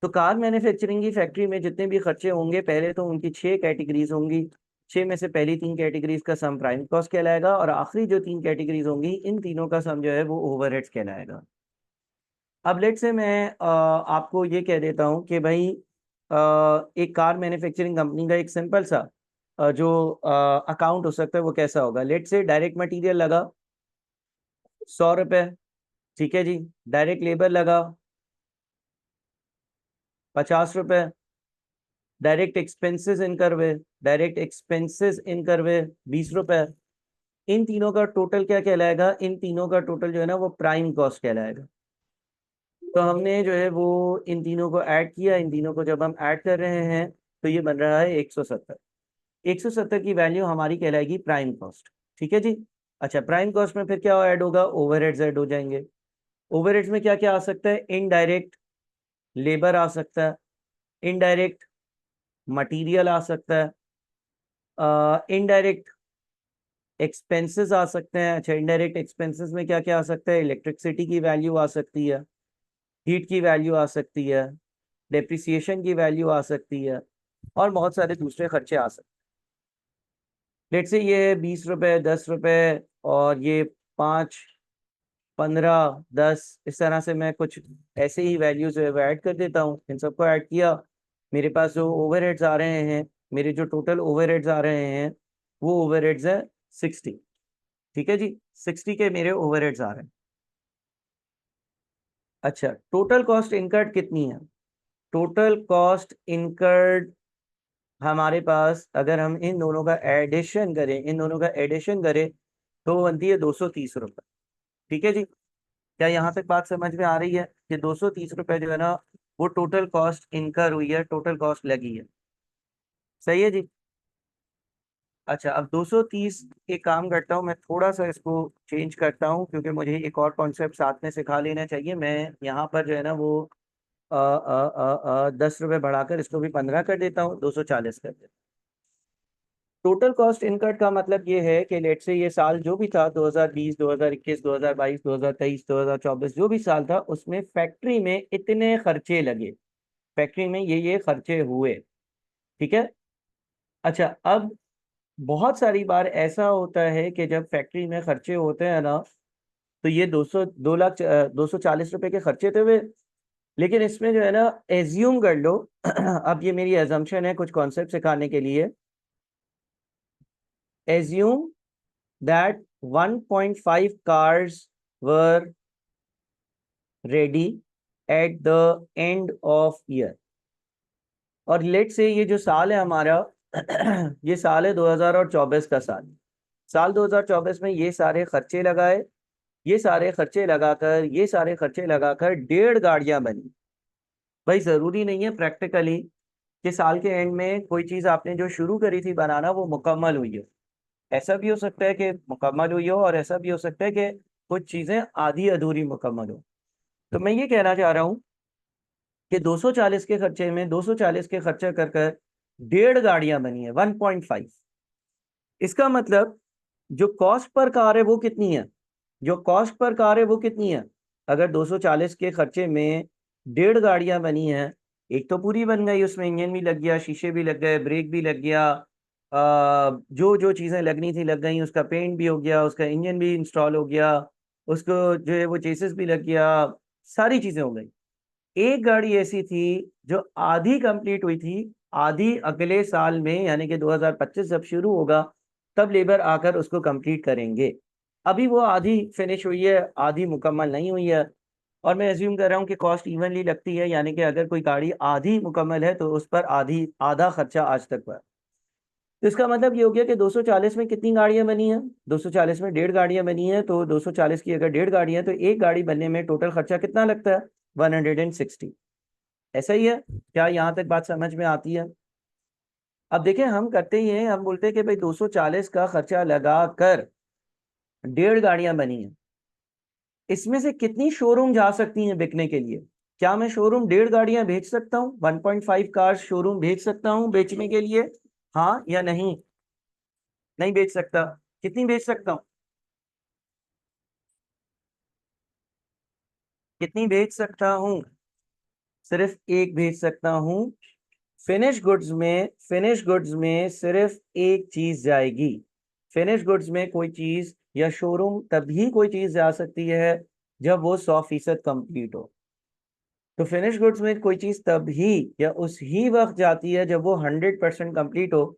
तो कार मैन्युफैक्चरिंग की फैक्ट्री में जितने भी खर्चे होंगे, पहले तो उनकी 6 कैटेगरीज होंगी। 6 में से पहली 3 कैटेगरीज का सम प्राइम कॉस्ट कहलाएगा, और आखिरी जो 3 कैटेगरीज होंगी, इन तीनों का सम जो है वो ओवरहेड्स कहलाएगा। अब लेट से मैं आपको ये कह देता हूँ कि भाई एक कार मैन्युफैक्चरिंग कंपनी का एक सिंपल सा जो अकाउंट हो सकता है वो कैसा होगा। लेट से डायरेक्ट मटेरियल लगा 100 रुपये, ठीक है जी। डायरेक्ट लेबर लगा 50 रुपये, डायरेक्ट एक्सपेंसेस इनकर हुए, डायरेक्ट एक्सपेंसेस इनकर हुए 20 रुपये। इन तीनों का टोटल क्या कहलाएगा? इन तीनों का टोटल जो है ना वो प्राइम कॉस्ट कहलाएगा। तो हमने जो है वो इन तीनों को ऐड किया। इन तीनों को जब हम ऐड कर रहे हैं तो ये बन रहा है 170। 170 की वैल्यू हमारी कहलाएगी प्राइम कॉस्ट। ठीक है जी। अच्छा, प्राइम कॉस्ट में फिर क्या ऐड होगा? ओवरहेड्स ऐड हो जाएंगे। ओवरहेड्स में क्या क्या आ सकता है? इनडायरेक्ट लेबर आ सकता है, इनडायरेक्ट मटीरियल आ सकता है, इनडायरेक्ट एक्सपेंसेस आ सकते हैं। अच्छा, इनडायरेक्ट एक्सपेंसेस में क्या क्या आ सकता है? इलेक्ट्रिसिटी की वैल्यू आ सकती है, हीट की वैल्यू आ सकती है, डेप्रिसिएशन की वैल्यू आ सकती है, और बहुत सारे दूसरे खर्चे आ सकते हैं। लेट से ये 20 रुपये, 10 रुपये, और ये 5, 15, 10, इस तरह से मैं कुछ ऐसे ही वैल्यूज जो है वो ऐड कर देता हूँ। इन सबको ऐड किया, मेरे पास जो ओवरहेड्स आ रहे हैं, मेरे जो टोटल ओवरहेड्स आ रहे हैं वो ओवरहेड्स है 60। ठीक है जी, 60 के मेरे ओवरहेड्स आ रहे हैं। अच्छा, टोटल कॉस्ट इनकर्ड कितनी है? टोटल कॉस्ट इनकर्ड हमारे पास, अगर हम इन दोनों का एडिशन करें, इन दोनों का एडिशन करें तो वो बनती है 230 रुपये। ठीक है जी। क्या यहाँ तक बात समझ में आ रही है कि 230 रुपये जो है ना वो टोटल कॉस्ट इनकर हुई है, टोटल कॉस्ट लगी है। सही है जी। अच्छा, अब 230, एक काम करता हूँ मैं, थोड़ा सा इसको चेंज करता हूँ, क्योंकि मुझे एक और कॉन्सेप्ट साथ में सिखा लेना चाहिए। मैं यहाँ पर जो है ना वो ₹10 बढ़ाकर इसको भी 15 कर देता हूँ, 240 कर देता हूँ। टोटल कॉस्ट इनकर्ड का मतलब ये है कि लेट से ये साल जो भी था 2020, 2021, 2022, 2023, 2024 जो भी साल था उसमें फैक्ट्री में इतने खर्चे लगे, फैक्ट्री में ये खर्चे हुए। ठीक है। अच्छा, अब बहुत सारी बार ऐसा होता है कि जब फैक्ट्री में खर्चे होते हैं ना, तो ये 240 रुपए के खर्चे थे वे, लेकिन इसमें जो है ना, एज्यूम कर लो अब ये मेरी एजम्पशन है कुछ कॉन्सेप्ट सिखाने के लिए। Assume that 1.5 cars were ready at the end of year, और लेट से ये जो साल है हमारा ये साल है 2024 का साल। साल 2024 में ये सारे खर्चे लगाए, ये सारे खर्चे लगाकर, ये सारे खर्चे लगाकर 1.5 गाड़ियां बनी। भाई जरूरी नहीं है प्रैक्टिकली कि साल के एंड में कोई चीज आपने जो शुरू करी थी बनाना वो मुकम्मल हुई हो। ऐसा भी हो सकता है कि मुकम्मल हुई हो, और ऐसा भी हो सकता है कि कुछ चीजें आधी अधूरी मुकम्मल हो। तो मैं ये कहना चाह रहा हूँ कि 240 के खर्चे में 240 के खर्चा कर कर 1.5 गाड़ियां बनी है, 1.5। इसका मतलब जो कॉस्ट पर कार है वो कितनी है, जो कॉस्ट पर कार है वो कितनी है। अगर 240 के खर्चे में 1.5 गाड़ियां बनी हैं, एक तो पूरी बन गई, उसमें इंजन भी लग गया, शीशे भी लग गए, ब्रेक भी लग गया, जो जो चीज़ें लगनी थी लग गई, उसका पेंट भी हो गया, उसका इंजन भी इंस्टॉल हो गया, उसको जो है वो चेसिस भी लग गया, सारी चीज़ें हो गई। एक गाड़ी ऐसी थी जो आधी कंप्लीट हुई थी, आधी अगले साल में यानी कि 2025 जब शुरू होगा तब लेबर आकर उसको कंप्लीट करेंगे। अभी वो आधी फिनिश हुई है, आधी मुकम्मल नहीं हुई है, और मैं एज्यूम कर रहा हूँ कि कॉस्ट इवनली लगती है, यानी कि अगर कोई गाड़ी आधी मुकम्मल है तो उस पर आधा खर्चा आज तक हुआ। तो इसका मतलब ये हो गया कि 240 में कितनी गाड़ियां बनी हैं, 240 में 1.5 गाड़ियां बनी हैं, तो 240 की अगर 1.5 गाड़ियां तो एक गाड़ी बनने में टोटल खर्चा कितना लगता है, 160। ऐसा ही है क्या, यहाँ तक बात समझ में आती है। अब देखें, हम करते ही हैं, हम बोलते हैं कि भाई 240 का खर्चा लगाकर 1.5 गाड़ियां बनी हैं, इसमें से कितनी शोरूम जा सकती हैं बिकने के लिए। क्या मैं शोरूम 1.5 गाड़ियां भेज सकता हूँ, 1.5 कार शोरूम भेज सकता हूँ बेचने के लिए, हाँ या नहीं। नहीं बेच सकता। कितनी बेच सकता हूँ, कितनी बेच सकता हूँ, सिर्फ एक भेज सकता हूँ। फिनिश गुड्स में सिर्फ एक चीज जाएगी। फिनिश गुड्स में कोई चीज या शोरूम तभी कोई चीज जा सकती है जब वो 100% कंप्लीट हो। तो फिनिश गुड्स में कोई चीज तभी या उस ही वक्त जाती है जब वो 100% कंप्लीट हो।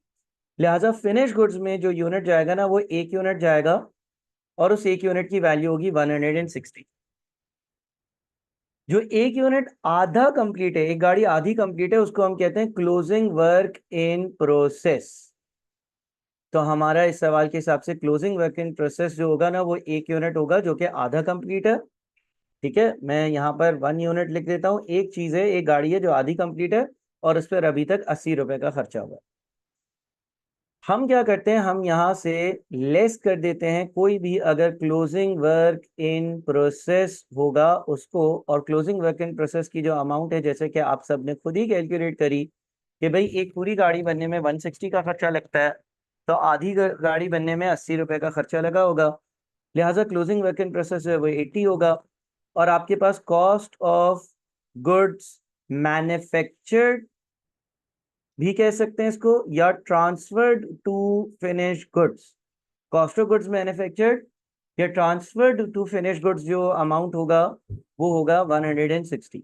लिहाजा फिनिश गुड्स में जो यूनिट जाएगा ना, वो एक यूनिट जाएगा, और उस एक यूनिट की वैल्यू होगी 160। जो एक यूनिट आधा कंप्लीट है, एक गाड़ी आधी कंप्लीट है, उसको हम कहते हैं क्लोजिंग वर्क इन प्रोसेस। तो हमारा इस सवाल के हिसाब से क्लोजिंग वर्क इन प्रोसेस जो होगा ना, वो एक यूनिट होगा जो कि आधा कंप्लीट है। ठीक है, मैं यहाँ पर 1 यूनिट लिख देता हूँ। एक चीज है, एक गाड़ी है जो आधी कंप्लीट है, और उस पर अभी तक 80 रुपए का खर्चा हुआ। हम क्या करते हैं, हम यहाँ से लेस कर देते हैं कोई भी अगर क्लोजिंग वर्क इन प्रोसेस होगा उसको, और क्लोजिंग वर्क इन प्रोसेस की जो अमाउंट है, जैसे कि आप सब ने खुद ही कैलकुलेट करी कि भाई एक पूरी गाड़ी बनने में 160 का खर्चा लगता है, तो आधी गाड़ी बनने में 80 रुपए का खर्चा लगा होगा। लिहाजा क्लोजिंग वर्क इन प्रोसेस जो है वो 80 होगा। और आपके पास कॉस्ट ऑफ गुड्स मैन्युफैक्चर्ड भी कह सकते हैं इसको, या transferred to finish goods. Cost of goods manufactured या ट्रांसफर्ड टू फिनिश गुड्स जो अमाउंट होगा वो होगा 160।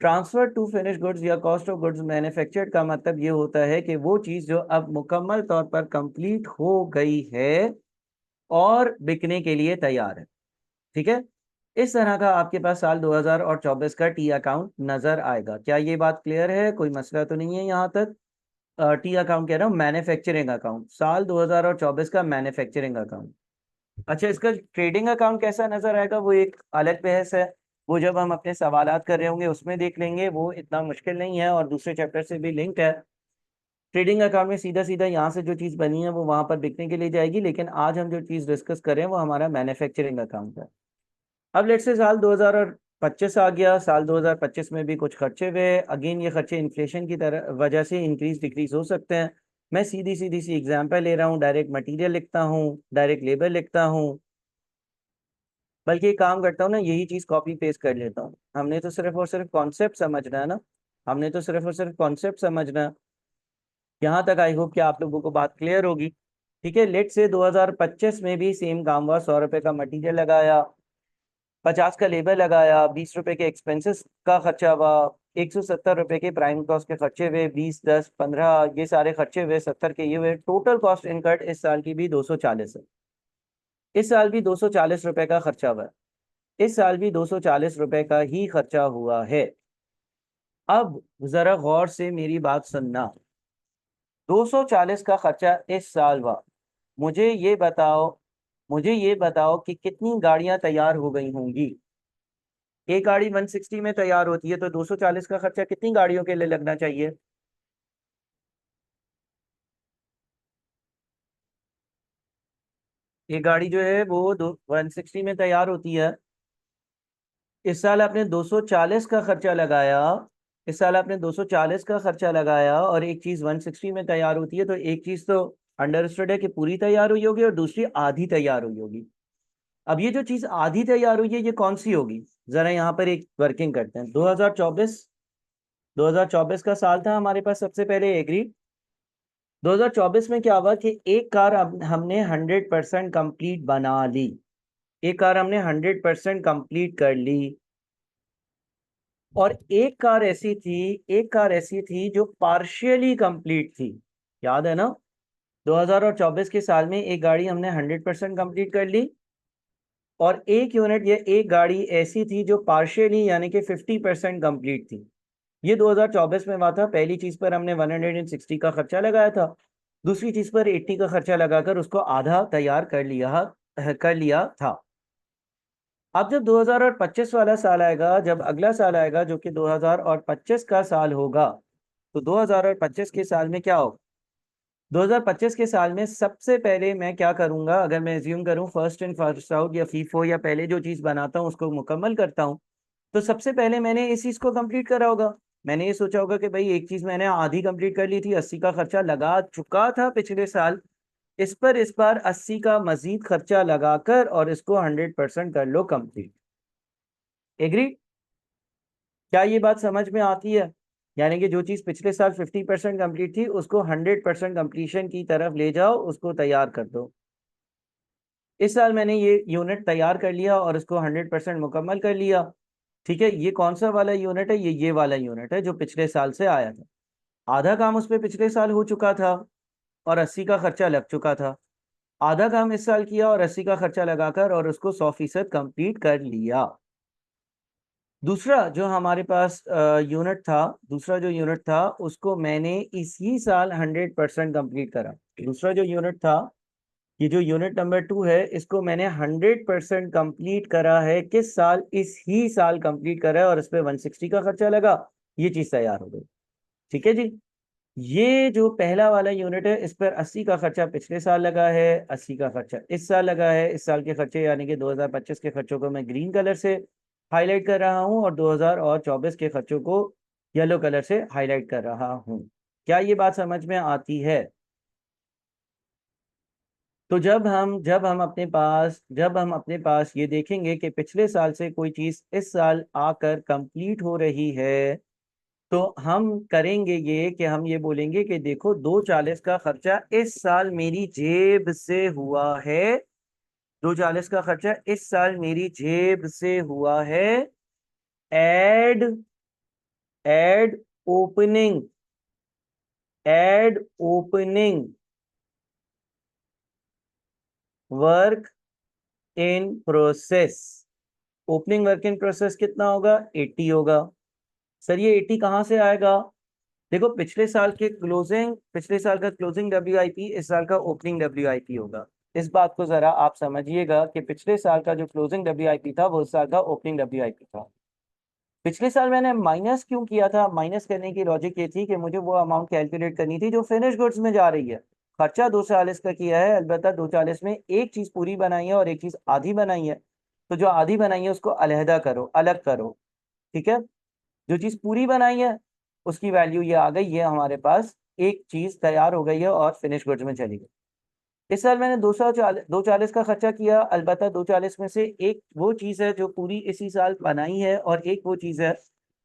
ट्रांसफर टू फिनिश गुड्स या कॉस्ट ऑफ गुड्स मैन्युफैक्चर्ड का मतलब ये होता है कि वो चीज जो अब मुकम्मल तौर पर कंप्लीट हो गई है और बिकने के लिए तैयार है। ठीक है, इस तरह का आपके पास साल 2024 का टी अकाउंट नजर आएगा। क्या ये बात क्लियर है, कोई मसला तो नहीं है यहाँ तक। टी अकाउंट कह रहा हूँ, मैन्युफैक्चरिंग अकाउंट, साल 2024 का मैन्युफैक्चरिंग अकाउंट। अच्छा, इसका ट्रेडिंग अकाउंट कैसा नजर आएगा वो एक अलग बहस है, वो जब हम अपने सवालात कर रहे होंगे उसमें देख लेंगे, वो इतना मुश्किल नहीं है और दूसरे चैप्टर से भी लिंक है। ट्रेडिंग अकाउंट में सीधा सीधा यहाँ से जो चीज़ बनी है वो वहां पर बिकने के लिए जाएगी, लेकिन आज हम जो चीज़ डिस्कस कर रहे हैं वो हमारा मैन्युफैक्चरिंग अकाउंट है। अब लेट्स से साल 2025 आ गया, साल 2025 में भी कुछ खर्चे हुए। अगेन ये खर्चे इन्फ्लेशन की तरह वजह से इंक्रीज डिक्रीज हो सकते हैं। मैं सीधी सीधी सी एग्जांपल ले रहा हूँ, डायरेक्ट मटेरियल लिखता हूँ, डायरेक्ट लेबर लिखता हूँ, बल्कि एक काम करता हूँ ना, यही चीज कॉपी पेस्ट कर लेता हूँ। हमने तो सिर्फ और सिर्फ कॉन्सेप्ट समझना है ना, हमने तो सिर्फ और सिर्फ कॉन्सेप्ट समझना है। यहाँ तक आई होप कि आप लोगों को बात क्लियर होगी। ठीक है, लेट से 2025 में भी सेम काम हुआ। 100 रुपए का मटेरियल लगाया, 50 का लेबर लगाया, 20 रुपए के एक्सपेंसेस का खर्चा हुआ, 170 रुपए के प्राइम कॉस्ट के खर्चे हुए, 20, 10, 15 ये सारे खर्चे हुए, 70 के ये हुए। टोटल कॉस्ट इनकर्ड इस साल की भी 240 है। इस साल भी 240 रुपए का खर्चा हुआ है। इस साल भी 240 रुपए का ही खर्चा हुआ है। अब जरा गौर से मेरी बात सुनना। 240 का खर्चा इस साल हुआ। मुझे ये बताओ, मुझे ये बताओ कि कितनी गाड़ियां तैयार हो गई होंगी। एक गाड़ी 160 में तैयार होती है, तो 240 का खर्चा कितनी गाड़ियों के लिए लगना चाहिए? एक गाड़ी जो है वो 160 में तैयार होती है। इस साल आपने 240 का खर्चा लगाया। इस साल आपने 240 का खर्चा लगाया और एक चीज 160 में तैयार होती है, तो एक चीज तो अंडरस्टूड है कि पूरी तैयार हुई होगी और दूसरी आधी तैयार हुई होगी। अब ये जो चीज आधी तैयार हुई है, ये कौन सी होगी? जरा यहाँ पर एक वर्किंग करते हैं। 2024 का साल था हमारे पास। सबसे पहले एग्री, 2024 में क्या हुआ कि एक कार हमने 100% कंप्लीट बना ली। एक कार हमने 100% कंप्लीट कर ली। और एक कार ऐसी थी, एक कार ऐसी थी जो पार्शियली कंप्लीट थी। याद है ना? 2024 के साल में एक गाड़ी हमने 100% कंप्लीट कर ली, और एक यूनिट या एक गाड़ी ऐसी थी जो पार्शियली यानी कि 50% कंप्लीट थी। ये 2024 में हुआ था। पहली चीज पर हमने 160 का खर्चा लगाया था, दूसरी चीज पर 80 का खर्चा लगाकर उसको आधा तैयार कर लिया था। अब जब 2025 वाला साल आएगा, जब अगला साल आएगा जो कि 2025 का साल होगा, तो 2025 के साल में क्या होगा? 2025 के साल में सबसे पहले मैं क्या करूंगा, अगर मैं एज्यूम करूं फर्स्ट इन फर्स्ट आउट या फीफो, या पहले जो चीज बनाता हूं उसको मुकम्मल करता हूं, तो सबसे पहले मैंने इस चीज को कंप्लीट करा होगा। मैंने ये सोचा होगा कि भाई एक चीज मैंने आधी कंप्लीट कर ली थी, 80 का खर्चा लगा चुका था पिछले साल, इस बार 80 का मजीद खर्चा लगाकर और इसको 100% कर लो कंप्लीट। एग्री? क्या ये बात समझ में आती है? यानी कि जो चीज पिछले साल 50% कंप्लीट थी, उसको 100% कंप्लीशन की तरफ ले जाओ, उसको तैयार कर दो। इस साल मैंने ये यूनिट तैयार कर लिया और इसको 100% मुकम्मल कर लिया। ठीक है, ये कौन सा वाला यूनिट है? ये वाला यूनिट है जो पिछले साल से आया था। आधा काम उस पर पिछले साल हो चुका था और 80 का खर्चा लग चुका था। आधा काम इस साल किया और 80 का खर्चा लगाकर और उसको 100% कंप्लीट कर लिया। दूसरा जो हमारे पास यूनिट था, दूसरा जो यूनिट था उसको मैंने इसी साल 100% कंप्लीट करा। दूसरा जो यूनिट था, ये जो यूनिट नंबर 2 है, इसको मैंने 100% कंप्लीट करा है। किस साल? इस ही साल कंप्लीट करा है और इस पे 160 का खर्चा लगा, ये चीज तैयार हो गई। ठीक है जी। ये जो पहला वाला यूनिट है, इस पर 80 का खर्चा पिछले साल लगा है, 80 का खर्चा इस साल लगा है। इस साल के खर्चे यानी कि 2025 के खर्चों को मैं ग्रीन कलर से हाईलाइट कर रहा हूँ और 2024 के खर्चों को येलो कलर से हाईलाइट कर रहा हूँ। क्या ये बात समझ में आती है? तो जब हम अपने पास ये देखेंगे कि पिछले साल से कोई चीज इस साल आकर कंप्लीट हो रही है, तो हम करेंगे ये कि हम ये बोलेंगे कि देखो 240 का खर्चा इस साल मेरी जेब से हुआ है। 240 का खर्चा इस साल मेरी जेब से हुआ है। Add add opening add opening work in process. Opening work in process कितना होगा? 80 होगा। सर ये 80 कहाँ से आएगा? देखो पिछले साल का क्लोजिंग WIP इस साल का ओपनिंग WIP होगा। इस बात को जरा आप समझिएगा कि पिछले साल का जो क्लोजिंग WIP था वो इस साल का ओपनिंग WIP था। पिछले साल मैंने माइनस क्यों किया था? माइनस करने की लॉजिक ये थी कि मुझे वो अमाउंट कैलकुलेट करनी थी जो फिनिश गुड्स में जा रही है। खर्चा 240 का किया है, अलबत्ता 240 में एक चीज पूरी बनाई है और एक चीज आधी बनाई है। तो जो आधी बनाई है उसको अलहदा करो, अलग करो, ठीक है। जो चीज पूरी बनाई है उसकी वैल्यू ये आ गई, ये हमारे पास एक चीज तैयार हो गई है और फिनिश गुड्स में चली गई। इस साल मैंने 240 का खर्चा किया, अलबत्ता 240 में से एक वो चीज है जो पूरी इसी साल बनाई है, और एक वो चीज है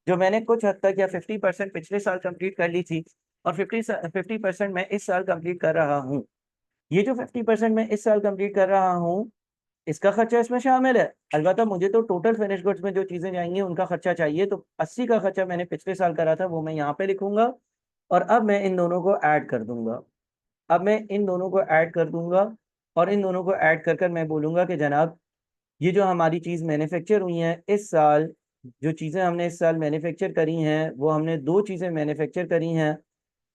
जो मैंने कुछ हद तक या 50% पिछले साल कंप्लीट कर ली थी, और 50% मैं इस साल कंप्लीट कर रहा हूँ। ये जो 50% मैं इस साल कंप्लीट कर रहा हूँ, इसका खर्चा इसमें शामिल है। अलबत्ता मुझे तो टोटल फिनिश गुड्स में जो चीजें जाएंगी उनका खर्चा चाहिए, तो 80 का खर्चा मैंने पिछले साल करा था वो मैं यहाँ पे लिखूंगा, और अब मैं इन दोनों को ऐड कर दूंगा। अब मैं इन दोनों को ऐड कर दूंगा, और इन दोनों को ऐड कर कर मैं बोलूंगा कि जनाब ये जो हमारी चीज़ मैन्युफैक्चर हुई है इस साल, जो चीज़ें हमने इस साल मैन्युफैक्चर करी हैं वो हमने दो चीज़ें मैन्युफैक्चर करी हैं,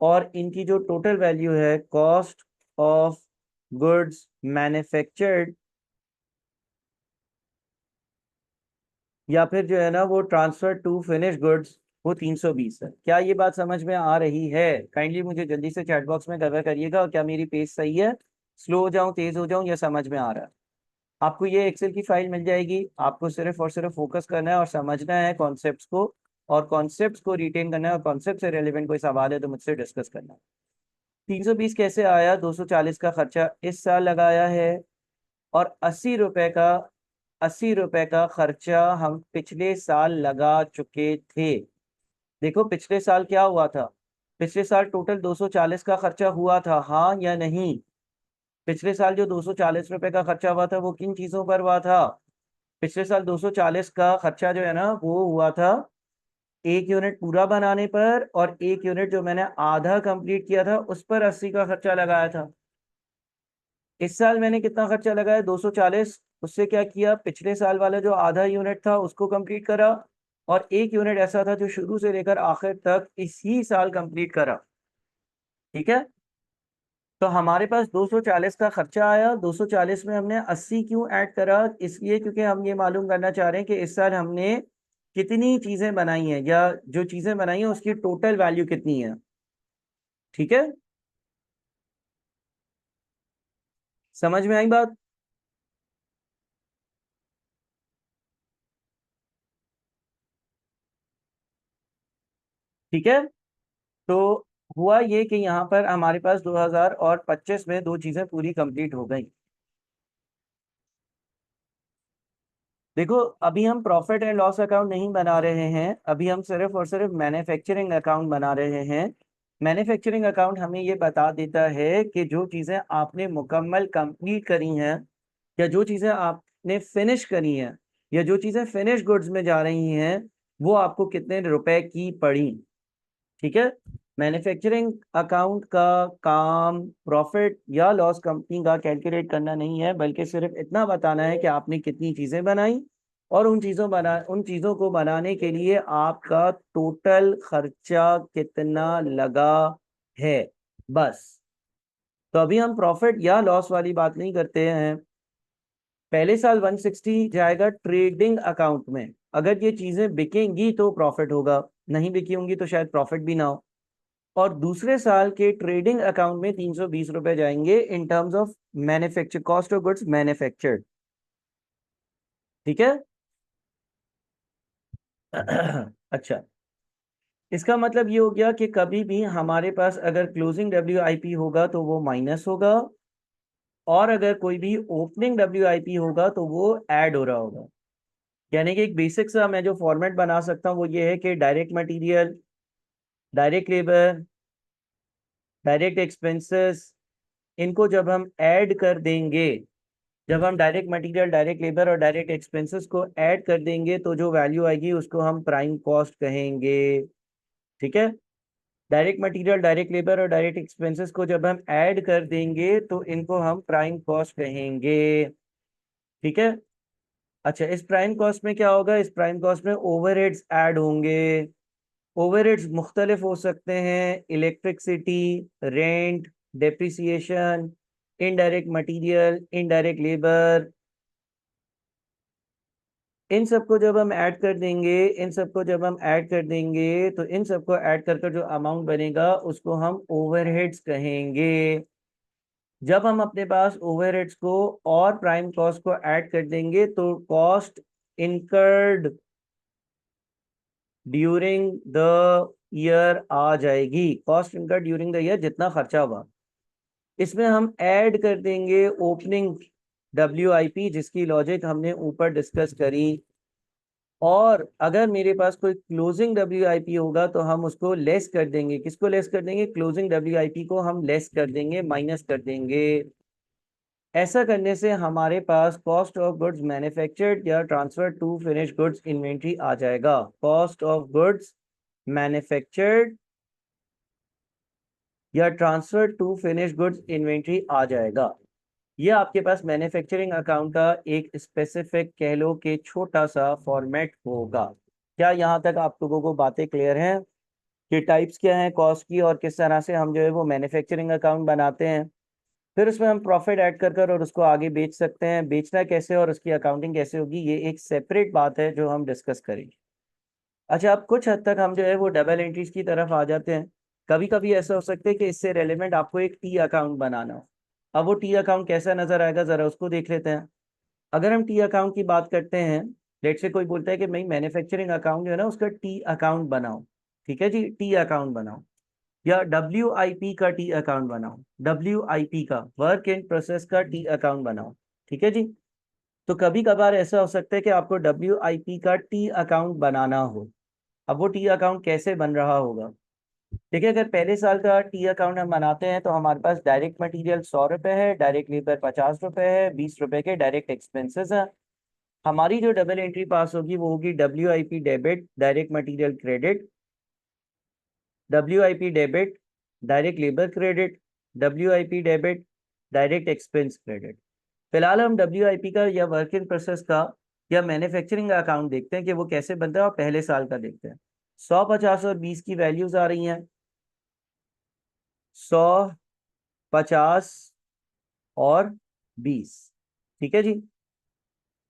और इनकी जो टोटल वैल्यू है कॉस्ट ऑफ गुड्स मैन्युफैक्चर्ड, या फिर जो है ना वो ट्रांसफर टू फिनिश गुड्स, वो 320 है। क्या ये बात समझ में आ रही है? काइंडली मुझे जल्दी से चैट बॉक्स में कवर करिएगा, और क्या मेरी पेज सही है, स्लो हो जाऊं, तेज हो जाऊं, या समझ में आ रहा है? आपको ये एक्सेल की फाइल मिल जाएगी, आपको सिर्फ और सिर्फ फोकस करना है और समझना है कॉन्सेप्ट्स को, और कॉन्सेप्ट्स को रिटेन करना है, और कॉन्सेप्ट से रेलिवेंट कोई सवाल है तो मुझसे डिस्कस करना है। 320 कैसे आया? 240 का खर्चा इस साल लगाया है, और 80 रुपए का खर्चा हम पिछले साल लगा चुके थे। देखो पिछले साल क्या हुआ था, पिछले साल टोटल 240 का खर्चा हुआ था, हाँ या नहीं? पिछले साल जो 240 रुपए का खर्चा हुआ था वो किन चीजों पर हुआ था? पिछले साल 240 का खर्चा जो है ना वो हुआ था एक यूनिट पूरा बनाने पर, और एक यूनिट जो मैंने आधा कंप्लीट किया था उस पर 80 का खर्चा लगाया था। इस साल मैंने कितना खर्चा लगाया? 240। उससे क्या किया, पिछले साल वाला जो आधा यूनिट था उसको कंप्लीट करा, और एक यूनिट ऐसा था जो शुरू से लेकर आखिर तक इसी साल कंप्लीट करा, ठीक है। तो हमारे पास 240 का खर्चा आया, 240 में हमने 80 क्यों ऐड करा? इसलिए क्योंकि हम ये मालूम करना चाह रहे हैं कि इस साल हमने कितनी चीजें बनाई हैं, या जो चीजें बनाई हैं उसकी टोटल वैल्यू कितनी है, ठीक है। समझ में आई बात? ठीक है। तो हुआ ये कि यहाँ पर हमारे पास 2025 में दो चीजें पूरी कंप्लीट हो गई। देखो अभी हम प्रॉफिट एंड लॉस अकाउंट नहीं बना रहे हैं, अभी हम सिर्फ और सिर्फ मैन्युफैक्चरिंग अकाउंट बना रहे हैं। मैन्युफैक्चरिंग अकाउंट हमें ये बता देता है कि जो चीज़ें आपने मुकम्मल कंप्लीट करी हैं, या जो चीज़ें आपने फिनिश करी हैं, या जो चीज़ें फिनिश गुड्स में जा रही हैं, वो आपको कितने रुपए की पड़ी, ठीक है। मैन्युफैक्चरिंग अकाउंट का काम प्रॉफिट या लॉस कंपनी का कैलकुलेट करना नहीं है, बल्कि सिर्फ इतना बताना है कि आपने कितनी चीजें बनाई, और उन चीजों को बनाने के लिए आपका टोटल खर्चा कितना लगा है, बस। तो अभी हम प्रॉफिट या लॉस वाली बात नहीं करते हैं। पहले साल 160 जाएगा ट्रेडिंग अकाउंट में, अगर ये चीजें बिकेंगी तो प्रॉफिट होगा, नहीं बिकी होंगी तो शायद प्रॉफिट भी ना हो। और दूसरे साल के ट्रेडिंग अकाउंट में 320 रुपए जाएंगे in terms of manufacture cost of goods manufactured, ठीक है। अच्छा, इसका मतलब ये हो गया कि कभी भी हमारे पास अगर क्लोजिंग WIP होगा तो वो माइनस होगा, और अगर कोई भी ओपनिंग WIP होगा तो वो ऐड हो रहा होगा। यानी कि एक बेसिक सा मैं जो फॉर्मेट बना सकता हूँ वो ये है कि direct material, direct labour, direct expenses, इनको जब हम ऐड कर देंगे, जब हम डायरेक्ट मटेरियल, डायरेक्ट लेबर और डायरेक्ट एक्सपेंसेस को ऐड कर देंगे तो जो वैल्यू आएगी उसको हम प्राइम कॉस्ट कहेंगे, ठीक है। डायरेक्ट मटेरियल, डायरेक्ट लेबर और डायरेक्ट एक्सपेंसेस को जब हम ऐड कर देंगे तो इनको हम प्राइम कॉस्ट कहेंगे, ठीक है। अच्छा, इस प्राइम कॉस्ट में क्या होगा? इस प्राइम कॉस्ट में ओवरहेड्स ऐड होंगे। ओवरहेड्स मुख्तलिफ हो सकते हैं, electricity, rent, depreciation, indirect material, indirect labour, इन सबको जब हम ऐड कर देंगे, इन सबको जब हम ऐड कर देंगे तो इन सबको ऐड कर कर जो अमाउंट बनेगा उसको हम ओवरहेड्स कहेंगे, जब हम अपने पास ओवरहेड्स को और प्राइम कॉस्ट को ऐड कर देंगे तो cost incurred during the year आ जाएगी। Cost incurred during the year, जितना खर्चा हुआ इसमें हम ऐड कर देंगे ओपनिंग WIP, जिसकी लॉजिक हमने ऊपर डिस्कस करी। और अगर मेरे पास कोई क्लोजिंग WIP होगा तो हम उसको लेस कर देंगे। किसको लेस कर देंगे? क्लोजिंग WIP को हम लेस कर देंगे, माइनस कर देंगे। ऐसा करने से हमारे पास कॉस्ट ऑफ गुड्स मैन्युफैक्चर्ड या transfer to finish goods inventory आ जाएगा। कॉस्ट ऑफ गुड्स मैन्युफैक्चर्ड या transfer to finish goods inventory आ जाएगा। ये आपके पास मैन्युफैक्चरिंग अकाउंट का एक स्पेसिफिक, कह लो कि छोटा सा फॉर्मेट होगा। क्या यहाँ तक आप लोगों को बातें क्लियर हैं कि टाइप्स क्या हैं कॉस्ट की और किस तरह से हम जो है वो मैन्युफैक्चरिंग अकाउंट बनाते हैं? फिर उसमें हम प्रॉफिट ऐड कर और उसको आगे बेच सकते हैं। बेचना कैसे और उसकी अकाउंटिंग कैसे होगी, ये एक सेपरेट बात है जो हम डिस्कस करेंगे। अच्छा, अब कुछ हद तक हम जो है वो डबल एंट्रीज की तरफ आ जाते हैं। कभी कभी ऐसा हो सकता है कि इससे रेलेवेंट आपको एक टी अकाउंट बनाना हो। अब वो टी अकाउंट कैसा नजर आएगा, जरा उसको देख लेते हैं। अगर हम टी अकाउंट की बात करते हैं, लेट से कोई बोलता है कि भाई मैन्युफैक्चरिंग अकाउंट जो है ना उसका टी अकाउंट बनाओ। ठीक है जी, टी अकाउंट बनाओ। या WIP का टी अकाउंट बनाओ। WIP का, वर्क इन प्रोसेस का टी अकाउंट बनाओ। ठीक है जी। तो कभी कभार ऐसा हो सकता है कि आपको WIP का टी अकाउंट बनाना हो। अब वो टी अकाउंट कैसे बन रहा होगा? देखिए, अगर पहले साल का टी अकाउंट हम बनाते हैं तो हमारे पास डायरेक्ट मटेरियल 100 रुपये है, डायरेक्ट लेबर 50 रुपये है, 20 रुपये के डायरेक्ट एक्सपेंसेस हैं। हमारी जो डबल एंट्री पास होगी वो होगी WIP debit, direct material credit, WIP debit, direct labour credit, WIP debit, direct expense credit. फिलहाल हम WIP का या वर्क इन प्रोसेस का या मैन्युफैक्चरिंग का अकाउंट देखते हैं कि वो कैसे बनता है और पहले साल का देखते हैं। 100, 50 और 20 की वैल्यूज आ रही हैं। 100, 50 और 20। ठीक है जी।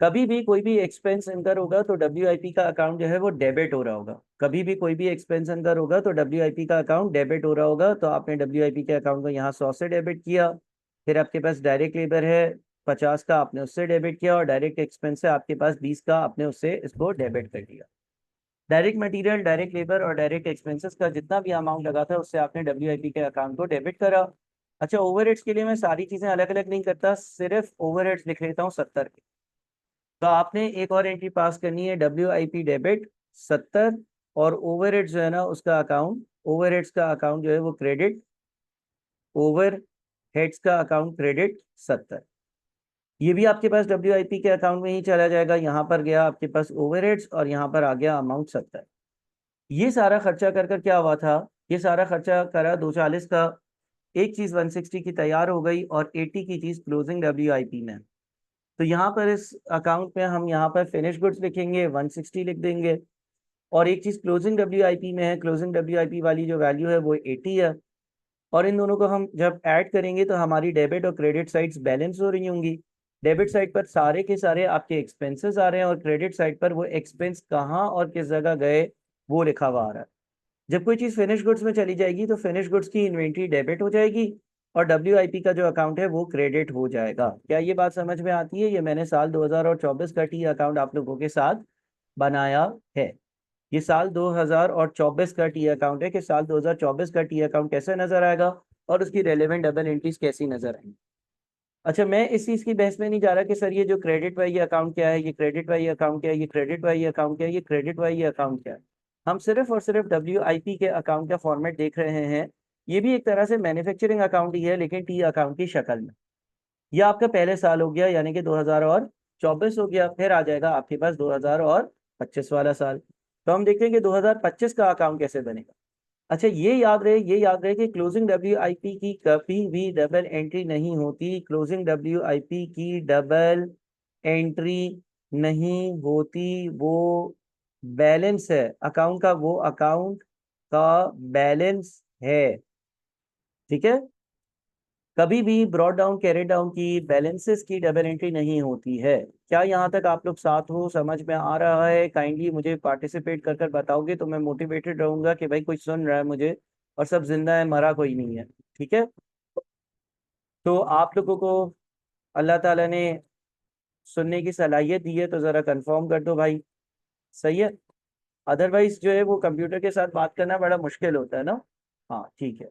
कभी भी कोई भी एक्सपेंस इनकर होगा तो WIP का अकाउंट जो है वो डेबिट हो रहा होगा। कभी भी कोई भी एक्सपेंस इनकर होगा तो WIP का अकाउंट डेबिट हो रहा होगा। तो आपने WIP के अकाउंट को यहाँ 100 से डेबिट किया। फिर आपके पास डायरेक्ट लेबर है 50 का, आपने उससे डेबिट किया। और डायरेक्ट एक्सपेंस है आपके पास 20 का, आपने उससे इसको डेबिट कर दिया। डायरेक्ट मटेरियल, डायरेक्ट लेबर और डायरेक्ट एक्सपेंसेस का जितना भी अमाउंट लगा था उससे आपने WIP के अकाउंट को डेबिट करा। अच्छा, ओवरहेड्स के लिए मैं सारी चीजें अलग अलग नहीं करता, सिर्फ ओवरहेड्स लिख लेता हूँ 70 के। तो आपने एक और एंट्री पास करनी है, WIP डेबिट 70। और ओवरहेड्स जो है ना उसका अकाउंट, ओवरहेड्स का अकाउंट जो है वो क्रेडिट, ओवर हेड्स का अकाउंट क्रेडिट 70। ये भी आपके पास WIP के अकाउंट में ही चला जाएगा। यहाँ पर गया आपके पास ओवरहेड्स और यहाँ पर आ गया अमाउंट 70। ये सारा खर्चा कर कर क्या हुआ था, ये सारा खर्चा करा 240 का। एक चीज 160 की तैयार हो गई और 80 की चीज क्लोजिंग WIP में। तो यहाँ पर इस अकाउंट में हम यहाँ पर फिनिश गुड्स लिखेंगे, 160 लिख देंगे। और एक चीज क्लोजिंग WIP में है, क्लोजिंग WIP वाली जो वैल्यू है वो 80 है। और इन दोनों को हम जब ऐड करेंगे तो हमारी डेबिट और क्रेडिट साइड्स बैलेंस हो रही होंगी। डेबिट साइड पर सारे के सारे आपके एक्सपेंसेस आ रहे हैं और क्रेडिट साइड पर वो एक्सपेंस कहाँ और किस जगह गए वो लिखा हुआ आ रहा है। जब कोई चीज फिनिश गुड्स में चली जाएगी तो फिनिश गुड्स की इन्वेंट्री डेबिट हो जाएगी और WIP का जो अकाउंट है वो क्रेडिट हो जाएगा। क्या ये बात समझ में आती है? ये मैंने साल 2024 का टी अकाउंट आप लोगों के साथ बनाया है। ये साल 2024 का टी अकाउंट है कि साल 2024 का टी अकाउंट कैसे नजर आएगा और उसकी रेलेवेंट डबल एंट्रीज कैसी नजर आएंगी। अच्छा, मैं इस चीज की बहस में नहीं जा रहा कि सर ये जो क्रेडिट वाई अकाउंट क्या है, ये क्रेडिट वाई अकाउंट क्या है, ये क्रेडिट वाई अकाउंट क्या है, ये क्रेडिट वाई अकाउंट क्या है। हम सिर्फ और सिर्फ WIP के अकाउंट का फॉर्मेट देख रहे हैं। ये भी एक तरह से मैन्युफैक्चरिंग अकाउंट ही है लेकिन टी अकाउंट की शक्ल में। यह आपका पहले साल हो गया यानी कि 2024 हो गया। फिर आ जाएगा आपके पास 2025 वाला साल। तो हम देखेंगे 2025 का अकाउंट कैसे बनेगा। अच्छा, ये याद रहे कि क्लोजिंग WIP की कभी भी डबल एंट्री नहीं होती। क्लोजिंग WIP की डबल एंट्री नहीं होती। वो बैलेंस है अकाउंट का, वो अकाउंट का बैलेंस है। ठीक है। कभी भी ब्रॉड डाउन कैरेट डाउन की बैलेंसेस की डबल एंट्री नहीं होती है। क्या यहाँ तक आप लोग साथ हो, समझ में आ रहा है? काइंडली मुझे पार्टिसिपेट कर कर बताओगे तो मैं मोटिवेटेड रहूंगा कि भाई कोई सुन रहा है मुझे और सब जिंदा है, मरा कोई नहीं है। ठीक है। तो आप लोगों को अल्लाह ताला ने सुनने की सलाहियत दी है, तो ज़रा कंफर्म कर दो भाई, सही है। अदरवाइज जो है वो कंप्यूटर के साथ बात करना बड़ा मुश्किल होता है ना। हाँ ठीक है।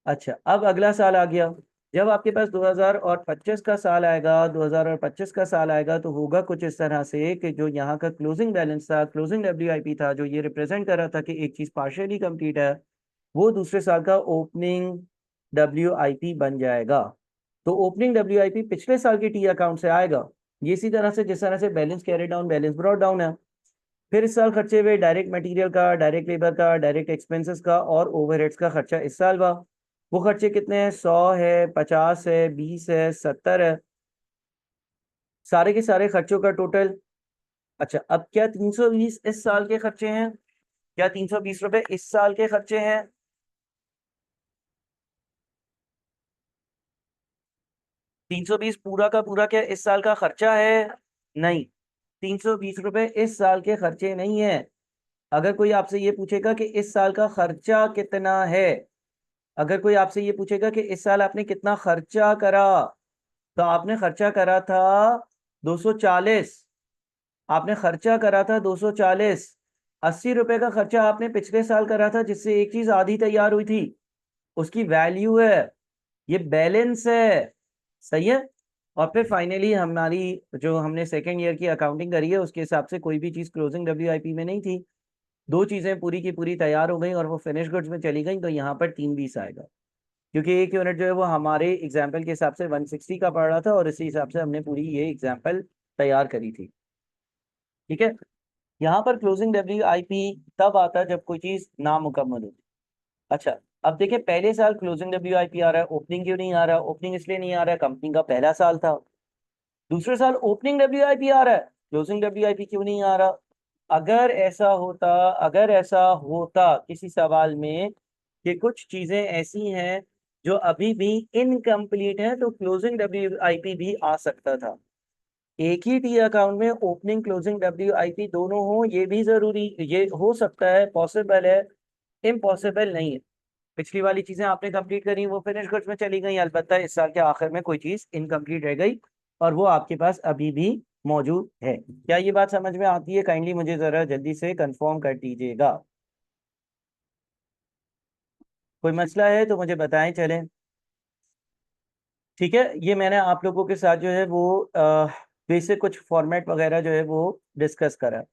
अच्छा, अब अगला साल आ गया। जब आपके पास 2025 का साल आएगा, 2025 का साल आएगा, तो होगा कुछ इस तरह से कि जो यहाँ का क्लोजिंग बैलेंस था, क्लोजिंग डब्ल्यूआईपी था, जो ये रिप्रेजेंट कर रहा था कि एक चीज पार्शियली कंप्लीट है, वो दूसरे साल का ओपनिंग डब्ल्यूआईपी बन जाएगा। तो ओपनिंग डब्ल्यूआईपी पिछले साल के टी अकाउंट से आएगा। ये इसी तरह से जिस तरह से balance carry down, balance brought down है। फिर इस साल खर्चे हुए डायरेक्ट मटेरियल का, डायरेक्ट लेबर का, डायरेक्ट एक्सपेंसेस का और ओवरहेड्स का खर्चा इस साल हुआ। वो खर्चे कितने हैं? 100 है, 50 है, 20 है, 70 है, सारे के सारे खर्चों का टोटल। अच्छा, अब क्या 320 इस साल के खर्चे हैं? क्या 320 रुपए इस साल के खर्चे हैं? 320 पूरा का पूरा क्या इस साल का खर्चा है? नहीं, 320 रुपए इस साल के खर्चे नहीं है। अगर कोई आपसे ये पूछेगा कि इस साल का खर्चा कितना है, अगर कोई आपसे ये पूछेगा कि इस साल आपने कितना खर्चा करा, तो आपने खर्चा करा था 240। आपने खर्चा करा था 240। 80 रुपए का खर्चा आपने पिछले साल करा था, जिससे एक चीज आधी तैयार हुई थी, उसकी वैल्यू है, ये बैलेंस है, सही है। और फिर फाइनली हमारी जो हमने सेकेंड ईयर की अकाउंटिंग करी है, उसके हिसाब से कोई भी चीज क्लोजिंग डब्ल्यूआईपी में नहीं थी। दो चीजें पूरी की पूरी तैयार हो गई और वो फिनिश गुड्स में चली गई, तो यहाँ पर 320 आएगा। क्योंकि एक यूनिट जो है वो हमारे एग्जाम्पल के हिसाब से 160 का पड़ रहा था, और इसी हिसाब से हमने पूरी ये एग्जाम्पल तैयार करी थी। ठीक है। यहाँ पर क्लोजिंग डब्ल्यू आई पी तब आता है जब कोई चीज नामुकम्मल होती। अच्छा, अब देखिए पहले साल क्लोजिंग डब्ल्यू आई पी आ रहा है, ओपनिंग क्यों नहीं आ रहा? ओपनिंग इसलिए नहीं आ रहा है, कंपनी का पहला साल था। दूसरे साल ओपनिंग डब्ल्यू आई पी आ रहा है, क्लोजिंग डब्ल्यू आई पी क्यों नहीं आ रहा? अगर ऐसा होता, अगर ऐसा होता किसी सवाल में कि कुछ चीजें ऐसी हैं जो अभी भी इनकम्प्लीट हैं, तो क्लोजिंग डब्ल्यू आई पी भी आ सकता था। एक ही टी अकाउंट में opening closing W I P दोनों हो, ये भी जरूरी, ये हो सकता है, पॉसिबल है, इम्पॉसिबल नहीं है। पिछली वाली चीजें आपने कंप्लीट करी, वो फिनिश गुड्स में चली गई, अलबत्ता इस साल के आखिर में कोई चीज इनकम्प्लीट रह गई, और वो आपके पास अभी भी मौजूद है। क्या ये बात समझ में आती है? काइंडली मुझे जरा जल्दी से कंफर्म कर दीजिएगा। कोई मसला है तो मुझे बताएं, चलें। ठीक है, ये मैंने आप लोगों के साथ जो है वो बेसिक कुछ फॉर्मेट वगैरह जो है वो डिस्कस करा।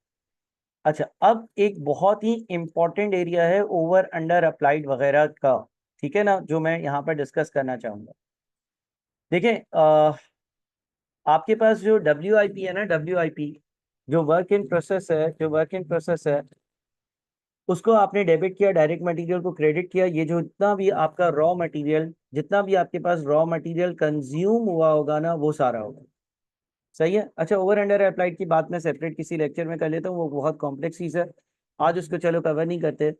अच्छा, अब एक बहुत ही इंपॉर्टेंट एरिया है ओवर अंडर अप्लाइड वगैरह का, ठीक है ना, जो मैं यहाँ पर डिस्कस करना चाहूंगा। देखें, आपके पास जो डब्ल्यू आई पी है ना, डब्ल्यू आई पी जो वर्क इन प्रोसेस है, जो वर्क इन प्रोसेस है, उसको आपने डेबिट किया, डायरेक्ट मटेरियल को क्रेडिट किया। ये जो जितना भी आपका रॉ मटेरियल, जितना भी आपके पास रॉ मटेरियल कंज्यूम हुआ होगा ना, वो सारा होगा, सही है। अच्छा, ओवर अंडर अप्लाइड की बात मैं सेपरेट किसी लेक्चर में कर लेता हूँ, वो बहुत कॉम्प्लेक्स चीज़ है, आज उसको चलो कवर नहीं करते।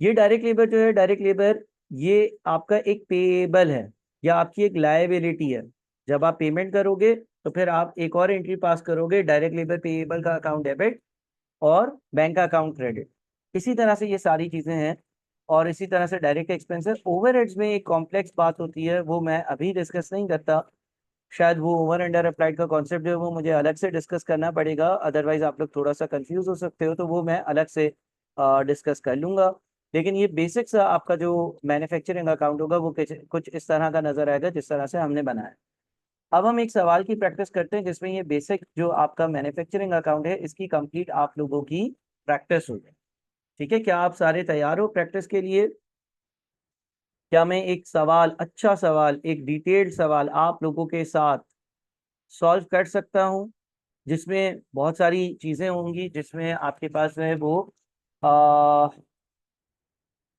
ये डायरेक्ट लेबर जो है, डायरेक्ट लेबर ये आपका एक पेएबल है, या आपकी एक लायबिलिटी है। जब आप पेमेंट करोगे तो फिर आप एक और एंट्री पास करोगे, डायरेक्ट लेबर पेएबल का अकाउंट डेबिट और बैंक का अकाउंट क्रेडिट। इसी तरह से ये सारी चीजें हैं। और इसी तरह से डायरेक्ट एक्सपेंसेस, ओवरहेड्स में एक कॉम्प्लेक्स बात होती है, वो मैं अभी डिस्कस नहीं करता। शायद वो ओवर अंडर अप्लाइड का कॉन्सेप्ट जो है वो मुझे अलग से डिस्कस करना पड़ेगा, अदरवाइज आप लोग थोड़ा सा कंफ्यूज हो सकते हो, तो वो मैं अलग से डिस्कस कर लूंगा। लेकिन ये बेसिक्स आपका जो मैन्युफैक्चरिंग अकाउंट होगा वो कुछ इस तरह का नजर आएगा जिस तरह से हमने बनाया। अब हम एक सवाल की प्रैक्टिस करते हैं जिसमें ये बेसिक जो आपका मैन्युफैक्चरिंग अकाउंट है, इसकी कंप्लीट आप लोगों की प्रैक्टिस होगी। ठीक है, क्या आप सारे तैयार हो प्रैक्टिस के लिए? क्या मैं एक सवाल, अच्छा सवाल, एक डिटेल्ड सवाल आप लोगों के साथ सॉल्व कर सकता हूं, जिसमें बहुत सारी चीजें होंगी, जिसमें आपके पास जो है वो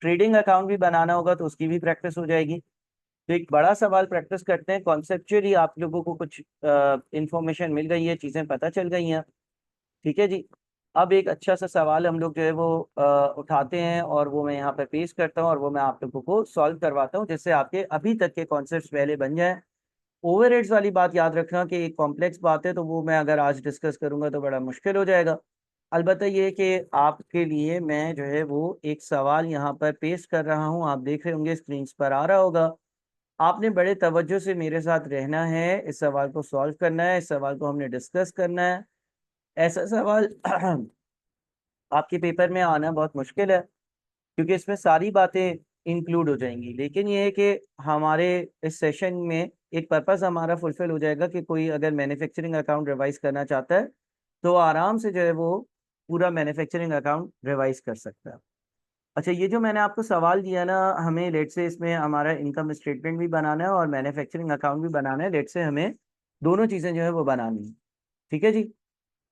ट्रेडिंग अकाउंट भी बनाना होगा, तो उसकी भी प्रैक्टिस हो जाएगी। तो एक बड़ा सवाल प्रैक्टिस करते हैं, कॉन्सेप्चुअली आप लोगों को कुछ इंफॉर्मेशन मिल गई है, चीजें पता चल गई हैं। ठीक है जी। अब एक अच्छा सा सवाल हम लोग जो है वो उठाते हैं, और वो मैं यहाँ पे पेश करता हूँ, और वो मैं आप लोगों को सॉल्व करवाता हूँ, जिससे आपके अभी तक के कॉन्सेप्ट्स पहले बन जाए। ओवरहेड्स वाली बात याद रखना कि एक कॉम्प्लेक्स बात है, तो वो मैं अगर आज डिस्कस करूंगा तो बड़ा मुश्किल हो जाएगा। अलबत्ता ये है कि आपके लिए मैं जो है वो एक सवाल यहाँ पर पेश कर रहा हूँ, आप देख रहे होंगे, स्क्रीन पर आ रहा होगा। आपने बड़े तवज्जो से मेरे साथ रहना है, इस सवाल को सॉल्व करना है, इस सवाल को हमने डिस्कस करना है। ऐसा सवाल आपके पेपर में आना बहुत मुश्किल है, क्योंकि इसमें सारी बातें इंक्लूड हो जाएंगी, लेकिन ये है कि हमारे इस सेशन में एक पर्पस हमारा फुलफिल हो जाएगा कि कोई अगर मैन्युफैक्चरिंग अकाउंट रिवाइज करना चाहता है तो आराम से जो है वो पूरा मैन्युफैक्चरिंग अकाउंट रिवाइज कर सकता है। अच्छा, ये जो मैंने आपको सवाल दिया ना, हमें लेट से इसमें हमारा इनकम स्टेटमेंट भी बनाना है और मैन्युफैक्चरिंग अकाउंट भी बनाना है। लेट से हमें दोनों चीज़ें जो है वो बनानी है। ठीक है जी,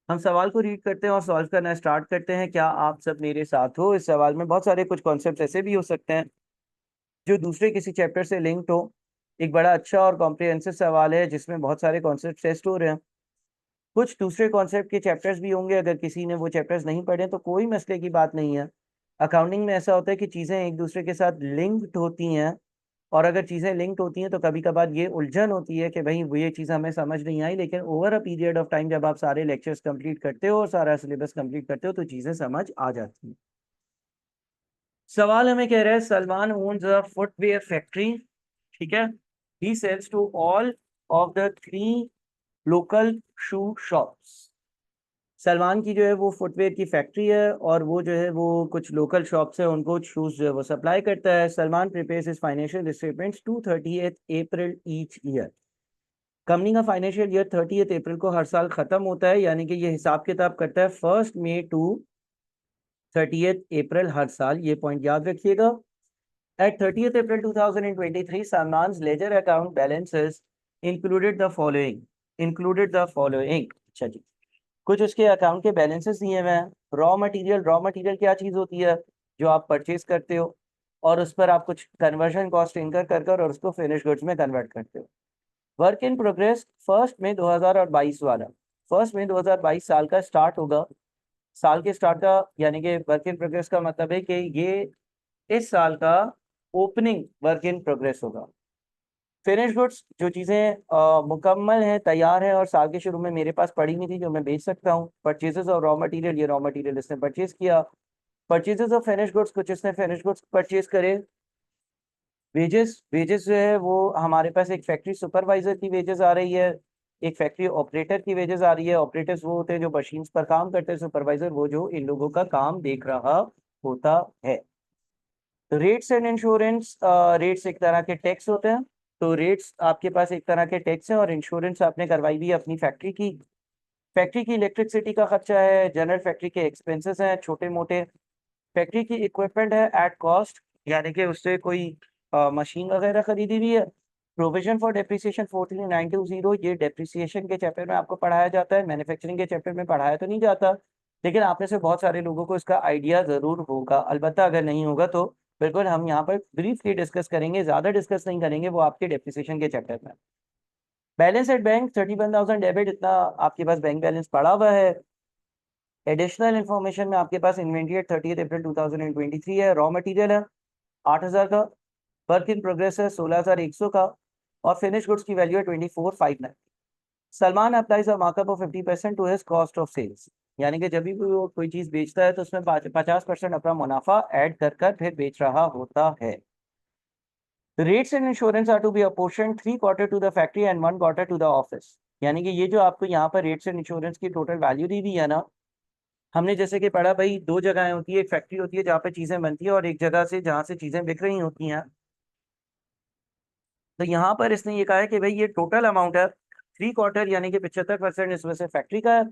हम सवाल को रीड करते हैं और सॉल्व करना स्टार्ट करते हैं। क्या आप सब मेरे साथ हो? इस सवाल में बहुत सारे कुछ कॉन्सेप्ट ऐसे भी हो सकते हैं जो दूसरे किसी चैप्टर से लिंक्ड हो। एक बड़ा अच्छा और कॉम्प्रिहेंसिव सवाल है जिसमें बहुत सारे कॉन्सेप्ट टेस्ट हो रहे हैं। कुछ दूसरे कॉन्सेप्ट के चैप्टर्स भी होंगे, अगर किसी ने वो चैप्टर्स नहीं पढ़े तो कोई मसले की बात नहीं है। अकाउंटिंग में ऐसा होता है कि चीज़ें एक दूसरे के साथ लिंक्ड होती हैं, और अगर चीज़ें लिंक्ड होती हैं तो कभी कभार ये उलझन होती है कि भाई वो ये चीज़ हमें समझ नहीं आई, लेकिन over a period of time जब आप सारे लेक्चर्स कंप्लीट करते हो और सारा सिलेबस कंप्लीट करते हो तो चीज़ें समझ आ जाती हैं। सवाल हमें कह रहा है Salman owns a footwear factory. ठीक है, he sells to all of the 3 local shoe shops. Salman की जो है वो फुटवेयर की फैक्ट्री है और वो जो है वो कुछ लोकल शॉप्स है उनको शूज जो है वो सप्लाई करता है। Salman prepares his financial statements to 30th April each year. Company का फाइनेंशियल ईयर 30th अप्रैल को हर साल खत्म होता है, यानी कि ये हिसाब किताब करता है 1 मई टू 30th अप्रैल हर साल। ये पॉइंट याद रखिएगा। At 30th April 2023, Salman's ledger account balances included the following. Included the following. अच्छा जी, कुछ उसके अकाउंट के बैलेंसेस दिए हुए हैं। रॉ मटेरियल, रॉ मटेरियल क्या चीज़ होती है? जो आप परचेज करते हो और उस पर आप कुछ कन्वर्जन कॉस्ट इनकर कर और उसको फिनिश गुड्स में कन्वर्ट करते हो। वर्क इन प्रोग्रेस 1 मई 2022 वाला, 1 मई 2022 साल का स्टार्ट होगा। साल के स्टार्ट का यानी कि वर्क इन प्रोग्रेस का मतलब है कि ये इस साल का ओपनिंग वर्क इन प्रोग्रेस होगा। फिनिश गुड्स जो चीज़ें मुकम्मल हैं, तैयार हैं और साल के शुरू में मेरे पास पड़ी हुई थी जो मैं बेच सकता हूँ। परचेजेस ऑफ रॉ मटेरियल, ये रॉ मटेरियल इसने परचेज किया। परचेजेस ऑफ फिनिश गुड्स, कुछ इसने फिनिश गुड्स परचेज करे। वेजेस, वेजेस जो है वो हमारे पास एक फैक्ट्री सुपरवाइजर की वेजेस आ रही है, एक फैक्ट्री ऑपरेटर की वेजेस आ रही है। ऑपरेटर्स वो होते हैं जो मशीन्स पर काम करते हैं, सुपरवाइजर वो जो इन लोगों का काम देख रहा होता है। रेट्स एंड इंश्योरेंस, रेट्स एक तरह के टैक्स होते हैं। तो रेट्स आपके पास एक तरह के टैक्स हैं और इंश्योरेंस आपने करवाई भी है अपनी फैक्ट्री की। फैक्ट्री की इलेक्ट्रिसिटी का खर्चा है, जनरल फैक्ट्री के एक्सपेंसेस हैं छोटे मोटे। फैक्ट्री की इक्विपमेंट है एट कॉस्ट, यानी कि उससे कोई मशीन वगैरह खरीदी हुई है। प्रोविजन फॉर डेप्रिसिएशन 14920, ये डेप्रिसिएशन के चैप्टर में आपको पढ़ाया जाता है, मैन्युफैक्चरिंग के चैप्टर में पढ़ाया तो नहीं जाता, लेकिन आप में से बहुत सारे लोगों को इसका आइडिया ज़रूर होगा। अलबत्ता अगर नहीं होगा तो बिल्कुल हम यहाँ पर ब्रीफली डिस्कस करेंगे, ज़्यादा डिस्कस नहीं करेंगे, वो आपके डेप्रिसिएशन के चैप्टर में। बैलेंस एट बैंक 31,000 डेबिट, इतना आपके पास बैंक बैलेंस पड़ा हुआ है। एडिशनल इन्फॉर्मेशन में आपके पास इन्वेंट्री एट 30th अप्रैल 2023 है। रॉ मटेरियल है 8,000 का, वर्क इन प्रोग्रेस है 16,100 का और फिनिश गुड्स की वैल्यू है 24,590। Salman applies a markup of 50% to his cost of sales, यानी कि जब भी वो कोई चीज़ बेचता है तो उसमें 50% अपना मुनाफा ऐड कर फिर बेच रहा होता है। Rates and insurance are to be apportion 3 quarter to the factory and 1 quarter to the office, यानी कि ये जो आपको यहाँ पर रेट्स एंड इंश्योरेंस की टोटल वैल्यू दी हुई है ना, हमने जैसे कि पढ़ा भाई, दो जगहें होती है, एक फैक्ट्री होती है जहाँ पे चीज़ें बनती है और एक जगह से जहाँ से चीज़ें बिक रही होती हैं। तो यहाँ पर इसने ये कहा है कि भाई ये टोटल अमाउंट है 3 क्वार्टर, यानी कि 75% इसमें से फैक्ट्री का है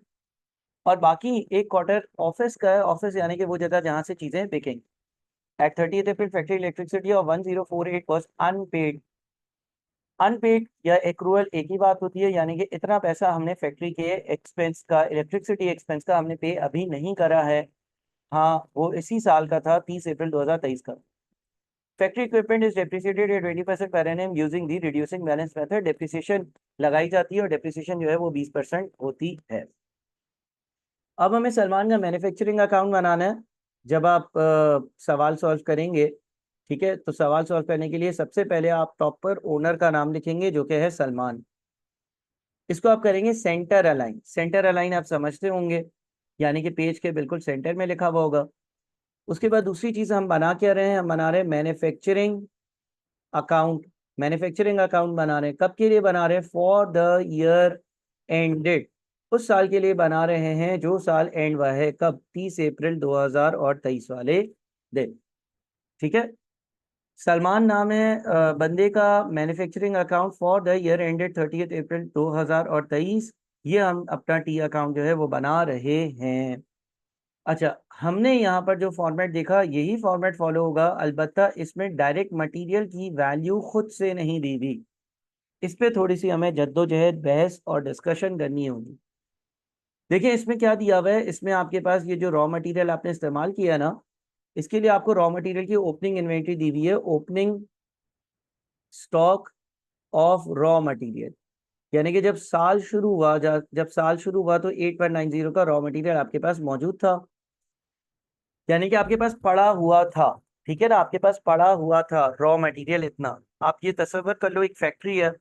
और बाकी 1 क्वार्टर ऑफिस का है। ऑफिस यानी कि वो जगह जहाँ से चीज़ें बिकेंगी। At 30th April factory electricity of 1048 was unpaid. Unpaid या एक्रूअल एक ही बात होती है, यानी कि इतना पैसा हमने फैक्ट्री के एक्सपेंस का, इलेक्ट्रिसिटी एक्सपेंस का हमने पे अभी नहीं करा है। हाँ, वो इसी साल का था, 30 अप्रैल 2023 का। Factory equipment is depreciated at 20% per annum using the reducing balance method. Depreciation लगाई जाती है और डेप्रिसिएशन जो है वो 20% होती है। अब हमें सलमान का मैन्युफैक्चरिंग अकाउंट बनाना है। जब आप सवाल सॉल्व करेंगे, ठीक है, तो सवाल सॉल्व करने के लिए सबसे पहले आप टॉप पर ओनर का नाम लिखेंगे जो कि है सलमान। इसको आप करेंगे सेंटर अलाइन। सेंटर अलाइन आप समझते होंगे, यानी कि पेज के बिल्कुल सेंटर में लिखा हुआ होगा। उसके बाद दूसरी चीज़ हम बना क्या रहे हैं, हम बना रहे हैं मैन्युफैक्चरिंग अकाउंट। मैन्युफैक्चरिंग अकाउंट बना रहे हैं, कब के लिए बना रहे हैं? फॉर द ईयर एंडेड, उस साल के लिए बना रहे हैं जो साल एंड हुआ है, कब? 30 अप्रैल 2023 वाले दिन। ठीक है, सलमान नाम है बंदे का, manufacturing account for the year ended 30 April 2023, ये हम अपना टी अकाउंट जो है वो बना रहे हैं। अच्छा, हमने यहाँ पर जो फॉर्मेट देखा यही फॉर्मेट फॉलो होगा, अलबत्ता इसमें डायरेक्ट मटेरियल की वैल्यू खुद से नहीं दी हुई, इस पे थोड़ी सी हमें जद्दोजहद, बहस और डिस्कशन करनी होगी। देखिए इसमें क्या दिया हुआ है, इसमें आपके पास ये जो रॉ मटेरियल आपने इस्तेमाल किया ना, इसके लिए आपको रॉ मटेरियल की ओपनिंग इन्वेंटरी दी हुई है, opening stock of raw material, यानी कि जब साल शुरू हुआ, जब साल शुरू हुआ तो 8.90 का रॉ मटेरियल आपके पास मौजूद था, यानी कि आपके पास पड़ा हुआ था। ठीक है ना, आपके पास पड़ा हुआ था रॉ मटेरियल इतना। आप ये तस्वीर कर लो, एक फैक्ट्री है,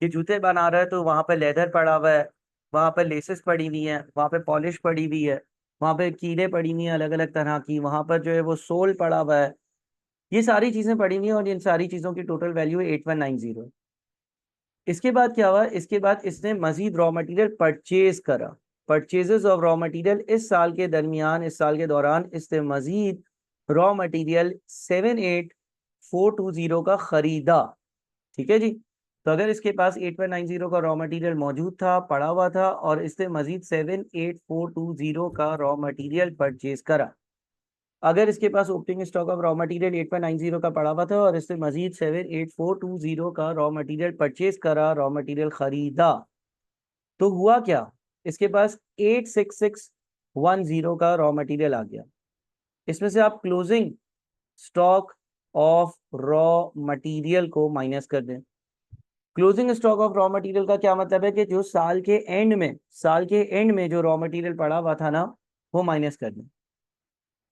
ये जूते बना रहा है, तो वहां पर लेदर पड़ा हुआ है, वहां पर लेसेस पड़ी हुई हैं, वहां पर पॉलिश पड़ी हुई है, वहां पर कीलें पड़ी हुई हैं अलग अलग तरह की, वहां पर जो है वो सोल पड़ा हुआ है, ये सारी चीजें पड़ी हुई हैं, और इन सारी चीजों की टोटल वैल्यू 8190। इसके बाद क्या हुआ, इसके बाद इसने मजीद रॉ मटेरियल परचेज करा, परचेजेस ऑफ रॉ मटेरियल, इस साल के दरमियान, इस साल के दौरान इसने मजीद रॉ मटेरियल 78420 का खरीदा। ठीक है जी, तो अगर इसके पास 8190 का रॉ मटेरियल मौजूद था, पड़ा हुआ था, और इसने मजीद 78420 का रॉ मटेरियल परचेज करा, अगर इसके पास opening stock of raw material 8.90 का पड़ा हुआ था और इसने मजीद 78420 का रॉ मटेरियल परचेज करा, रॉ मटेरियल खरीदा, तो हुआ क्या, इसके पास 86610 का रॉ मटेरियल आ गया। इसमें से आप closing stock of raw material को माइनस कर दें। Closing stock of raw material का क्या मतलब है कि जो साल के एंड में, साल के एंड में जो रॉ मटेरियल पड़ा हुआ था ना, वो माइनस कर दें।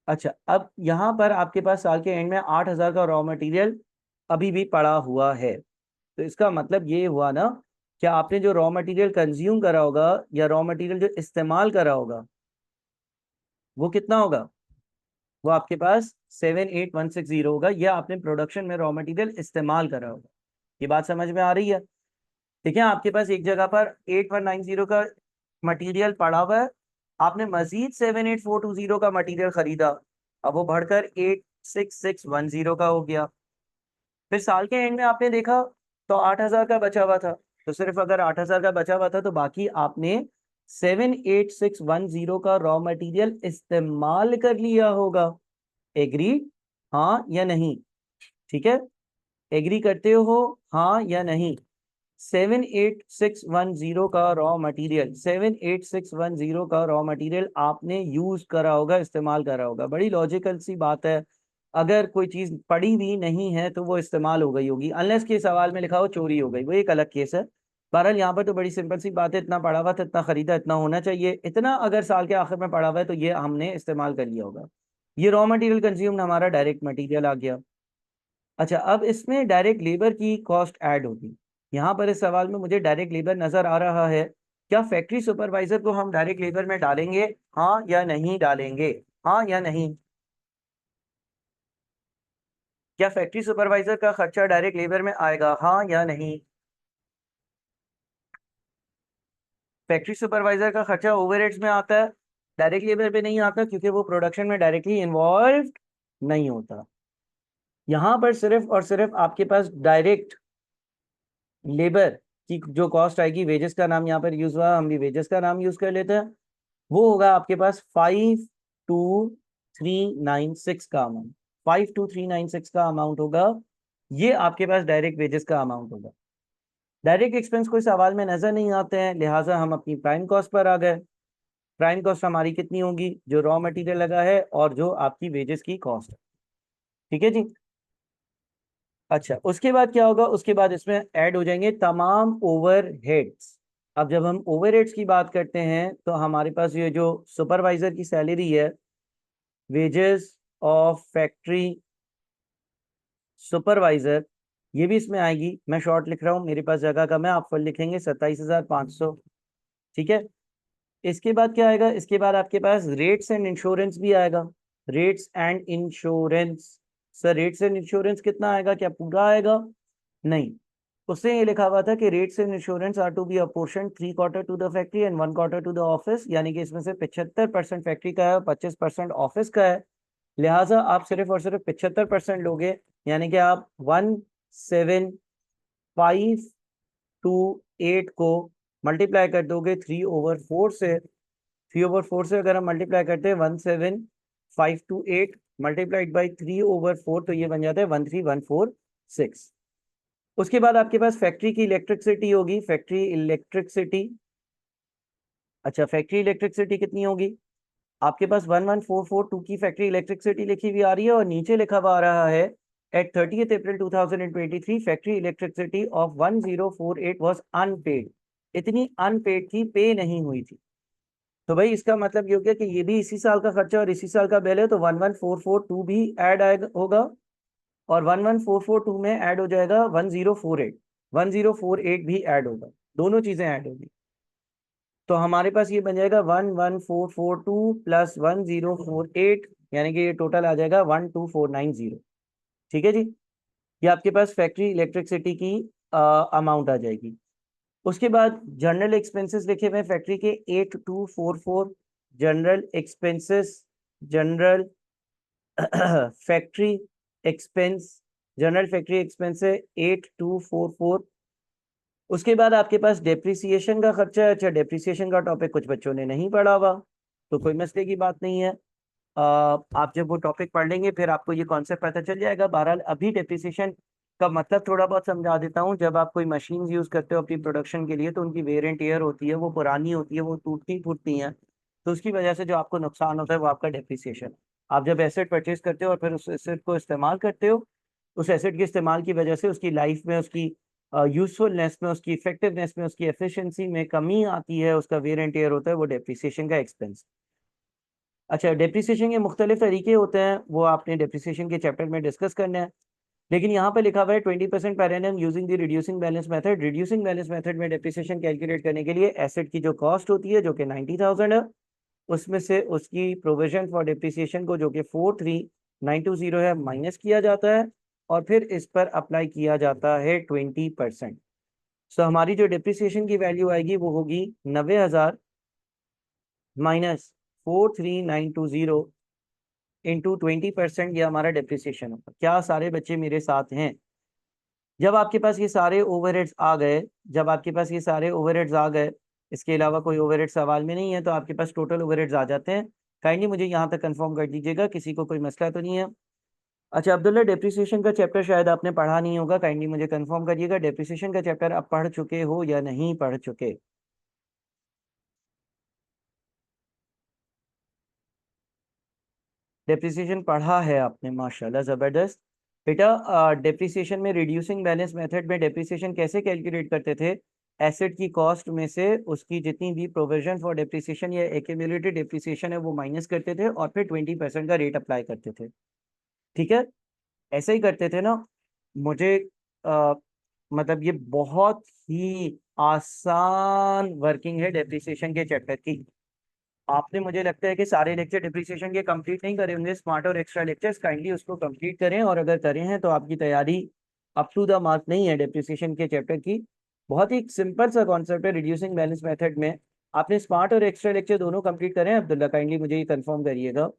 अच्छा, अब यहाँ पर आपके पास साल के एंड में 8000 का रॉ मटेरियल अभी भी पड़ा हुआ है, तो इसका मतलब ये हुआ ना, कि आपने जो रॉ मटेरियल कंज्यूम करा होगा या रॉ मटेरियल जो इस्तेमाल करा होगा, वो कितना होगा? वो आपके पास 78160 होगा, यह आपने प्रोडक्शन में रॉ मटेरियल इस्तेमाल करा होगा। ये बात समझ में आ रही है? ठीक है, आपके पास एक जगह पर 8190 का मटेरियल पड़ा हुआ है, आपने मजीद 78420 का मटेरियल खरीदा, अब वो बढ़कर 86610 का हो गया। फिर साल के एंड में आपने देखा तो 8000 का बचा हुआ था, तो सिर्फ अगर 8000 का बचा हुआ था तो बाकी आपने 78610 का रॉ मटेरियल इस्तेमाल कर लिया होगा। एग्री? हाँ या नहीं? ठीक है, एग्री करते हो हाँ या नहीं? 78610 का रॉ मटेरियल, 78610 का रॉ मटेरियल आपने यूज करा होगा, इस्तेमाल करा होगा। बड़ी लॉजिकल सी बात है, अगर कोई चीज पड़ी भी नहीं है तो वो इस्तेमाल हो गई होगी, अनलेस के सवाल में लिखा हो चोरी हो गई, वो एक अलग केस है। बहरहाल यहाँ पर तो बड़ी सिंपल सी बात है, इतना पड़ा हुआ था, इतना खरीदा, इतना होना चाहिए, इतना अगर साल के आखिर में पड़ा हुआ है तो ये हमने इस्तेमाल कर लिया होगा। ये रॉ मटेरियल कंज्यूम्ड हमारा डायरेक्ट मटेरियल आ गया। अच्छा, अब इसमें डायरेक्ट लेबर की कॉस्ट ऐड होगी। यहाँ पर इस सवाल में मुझे डायरेक्ट लेबर नजर आ रहा है, क्या फैक्ट्री सुपरवाइजर को हम डायरेक्ट लेबर में डालेंगे, हाँ या नहीं डालेंगे? हाँ या नहीं? क्या फैक्ट्री सुपरवाइजर का खर्चा डायरेक्ट लेबर में आएगा, हाँ या नहीं? फैक्ट्री सुपरवाइजर का खर्चा ओवरहेड्स में आता है, डायरेक्ट लेबर पे नहीं आता, क्योंकि वो प्रोडक्शन में डायरेक्टली इन्वॉल्व नहीं होता। यहाँ पर सिर्फ और सिर्फ आपके पास डायरेक्ट लेबर की जो कॉस्ट आएगी, वेजेस का नाम यहाँ पर यूज हुआ, हम भी वेजेस का नाम यूज कर लेते हैं, वो होगा आपके पास 52396 का अमाउंट, 52396 का अमाउंट होगा, ये आपके पास डायरेक्ट वेजेस का अमाउंट होगा। डायरेक्ट एक्सपेंस कोई सवाल में नजर नहीं आते हैं, लिहाजा हम अपनी प्राइम कॉस्ट पर आ गए। प्राइम कॉस्ट हमारी कितनी होगी? जो रॉ मटेरियल लगा है और जो आपकी वेजेस की कॉस्ट है। ठीक है जी। अच्छा, उसके बाद क्या होगा, उसके बाद इसमें ऐड हो जाएंगे तमाम ओवरहेड्स। अब जब हम ओवरहेड्स की बात करते हैं तो हमारे पास ये जो सुपरवाइजर की सैलरी है, वेजेस ऑफ फैक्ट्री सुपरवाइजर, ये भी इसमें आएगी। मैं शॉर्ट लिख रहा हूँ, मेरे पास जगह कम है, आप फुल लिखेंगे 27,500। ठीक है, इसके बाद क्या आएगा, इसके बाद आपके पास रेट्स एंड इंश्योरेंस भी आएगा। Rates and insurance, sir rates and insurance कितना आएगा, क्या पूरा आएगा? नहीं, उससे ये लिखा हुआ था कि rates in insurance are to be apportion 3/4 to the factory and 1/4 to the office, यानी कि इसमें से 75% फैक्ट्री का है और 25% ऑफिस का है। लिहाजा आप सिर्फ और सिर्फ 75% लोगे, यानी कि आप 17528 को मल्टीप्लाई कर दोगे 3/4 से। 3/4 से अगर हम मल्टीप्लाई करते हैं 17528 मल्टीप्लाइड बाई 3/4, तो ये बन जाता है 13146। उसके बाद आपके पास फैक्ट्री की इलेक्ट्रिसिटी होगी, फैक्ट्री इलेक्ट्रिसिटी। अच्छा, फैक्ट्री इलेक्ट्रिसिटी कितनी होगी? आपके पास 11442 की फैक्ट्री इलेक्ट्रिसिटी लिखी हुई आ रही है और नीचे लिखा हुआ आ रहा है at 30th April 2023 factory electricity of 1048 was unpaid. इतनी अनपेड थी, पे नहीं हुई थी। तो भाई इसका मतलब ये हो गया कि ये भी इसी साल का खर्चा और इसी साल का बिल है, तो 11442 भी ऐड आएगा होगा और 11442 में ऐड हो जाएगा 1048। 1048 भी ऐड होगा, दोनों चीजें ऐड होगी। तो हमारे पास ये बन जाएगा 11442 प्लस 1048, यानी कि ये टोटल आ जाएगा 12490। ठीक है जी, ये आपके पास फैक्ट्री इलेक्ट्रिसिटी की अमाउंट आ जाएगी। उसके बाद जनरल एक्सपेंसेस लिखे हुए फैक्ट्री के 8244 general expenses, general factory expense, general factory expense है 8244। उसके बाद आपके पास डेप्रिसिएशन का खर्चा है। अच्छा, डेप्रिसिएशन का टॉपिक कुछ बच्चों ने नहीं पढ़ा हुआ, तो कोई मसले की बात नहीं है। आप जब वो टॉपिक पढ़ लेंगे फिर आपको ये कॉन्सेप्ट पता चल जाएगा। बहरहाल अभी डेप्रिसिएशन का मतलब थोड़ा बहुत समझा देता हूँ। जब आप कोई मशीन यूज करते हो अपनी प्रोडक्शन के लिए, तो उनकी वेयर एंड टेयर होती है, वो पुरानी होती है, वो टूटती फूटती हैं, तो उसकी वजह से जो आपको नुकसान होता है वो आपका डेप्रिसिएशन। आप जब एसेट परचेज करते हो और फिर उस एसेट को इस्तेमाल करते हो, उस एसेट के इस्तेमाल की वजह से उसकी लाइफ में, उसकी यूजफुलनेस में, उसकी इफेक्टिवनेस में, उसकी एफिशिएंसी में कमी आती है, उसका वेयर एंड टेयर होता है, वो डेप्रिसिएशन का एक्सपेंस। अच्छा, डेप्रिसिएशन के मुख्तलिफ तरीके होते हैं, वो आपने डेप्रिसिएशन के चैप्टर में डिस्कस करना है। लेकिन यहाँ पे लिखा हुआ है 20% per annum using the reducing balance method. Reducing balance method में डेप्रिसिएशन कैलकुलेट करने के लिए एसेट की जो कॉस्ट होती है, जो कि 90,000 है, उसमें से उसकी प्रोविजन फॉर डेप्रिसिएशन को, जो कि 43920 है, माइनस किया जाता है और फिर इस पर अप्लाई किया जाता है 20%। सो हमारी जो डेप्रिसिएशन की वैल्यू आएगी वो होगी 90,000 माइनस 43920 इंटू 20%। ये हमारा डेप्रिसिएशन होगा। क्या सारे बच्चे मेरे साथ हैं? जब आपके पास ये सारे ओवरहेड्स आ गए, जब आपके पास ये सारे ओवरहेड्स आ गए, इसके अलावा कोई ओवरहेड सवाल में नहीं है, तो आपके पास टोटल ओवरहेड्स आ जाते हैं। काइंडली मुझे यहाँ तक कंफर्म कर दीजिएगा, किसी को कोई मसला तो नहीं है? अच्छा अब्दुल्ला, डेप्रिसिएशन का चैप्टर शायद आपने पढ़ा नहीं होगा, काइंडली मुझे कंफर्म करिएगा डेप्रिसिएशन का चैप्टर आप पढ़ चुके हो या नहीं पढ़ चुके? डेप्रिसिएशन पढ़ा है आपने, माशाल्लाह ज़बरदस्त। बेटा, डेप्रिसिएशन में रिड्यूसिंग बैलेंस मेथड में डेप्रिसिएशन कैसे कैलकुलेट करते थे? एसेट की कॉस्ट में से उसकी जितनी भी प्रोविजन फॉर डेप्रिसिएशन या एक्यूमुलेटेड डेप्रिसिएशन है वो माइनस करते थे और फिर 20% का रेट अप्लाई करते थे। ठीक है, ऐसे ही करते थे ना। मुझे आ, मतलब ये बहुत ही आसान वर्किंग है डेप्रिसिएशन के चैप्टर की। आपने, मुझे लगता है कि सारे लेक्चर डिप्रिसिएशन के कंप्लीट नहीं करे होंगे, स्मार्ट और एक्स्ट्रा लेक्चर्स, काइंडली उसको कंप्लीट करें, और अगर करें हैं तो आपकी तैयारी अप टू द मार्क नहीं है डिप्रिसिएशन के चैप्टर की। बहुत ही सिंपल सा कॉन्सेप्ट है रिड्यूसिंग बैलेंस मेथड में। आपने स्मार्ट और एक्स्ट्रा लेक्चर दोनों कंप्लीट करें अब्दुल्ला? काइंडली मुझे ये कंफर्म करिएगा।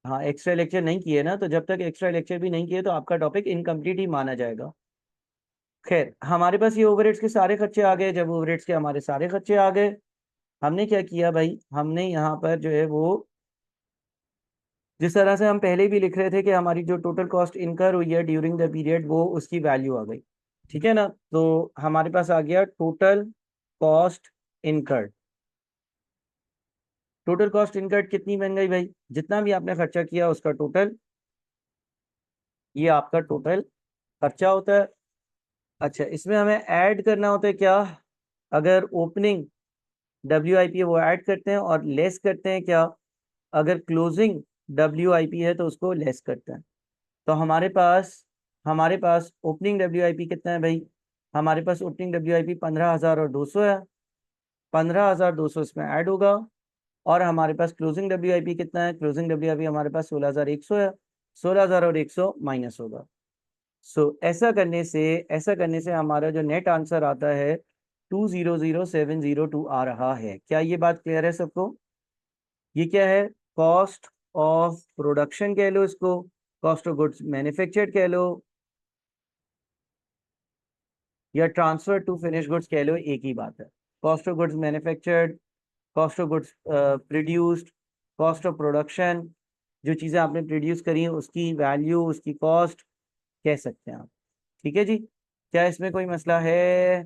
हाँ, एक्स्ट्रा लेक्चर नहीं किए ना, तो जब तक एक्स्ट्रा लेक्चर भी नहीं किए तो आपका टॉपिक इनकम्प्लीट ही माना जाएगा। खैर, हमारे पास ये ओवरहेड्स के सारे खर्चे आ गए। जब ओवरहेड्स के हमारे सारे खर्चे आ गए, हमने क्या किया भाई, हमने यहाँ पर जो है वो, जिस तरह से हम पहले भी लिख रहे थे कि हमारी जो टोटल कॉस्ट इनकर हुई है ड्यूरिंग द पीरियड, वो उसकी वैल्यू आ गई। ठीक है ना, तो हमारे पास आ गया total cost incurred. Total cost incurred कितनी बन गई भाई? जितना भी आपने खर्चा किया उसका टोटल, ये आपका टोटल खर्चा होता है। अच्छा, इसमें हमें ऐड करना होता है क्या? अगर ओपनिंग WIP है वो ऐड करते हैं, और लेस करते हैं क्या? अगर क्लोजिंग WIP है तो उसको लेस करते हैं। तो हमारे पास ओपनिंग WIP कितना है भाई? हमारे पास ओपनिंग WIP 15,200 है। 15,200 इसमें ऐड होगा, और हमारे पास क्लोजिंग WIP कितना है? क्लोजिंग WIP हमारे पास 16,100 है, 16,000 और 100 माइनस होगा। सो ऐसा करने से हमारा जो नेट आंसर आता है 200,702 आ रहा है। क्या ये बात क्लियर है सबको? ये क्या है? कॉस्ट ऑफ प्रोडक्शन कह लो इसको, कॉस्ट ऑफ गुड्स मैन्युफैक्चर्ड कह लो, या ट्रांसफर टू फिनिश गुड्स कह लो, एक ही बात है। Cost of goods manufactured, cost of goods produced, cost of production, जो चीज़ें आपने प्रोड्यूस करी हैं उसकी वैल्यू, उसकी कॉस्ट कह सकते हैं आप। ठीक है जी, क्या इसमें कोई मसला है?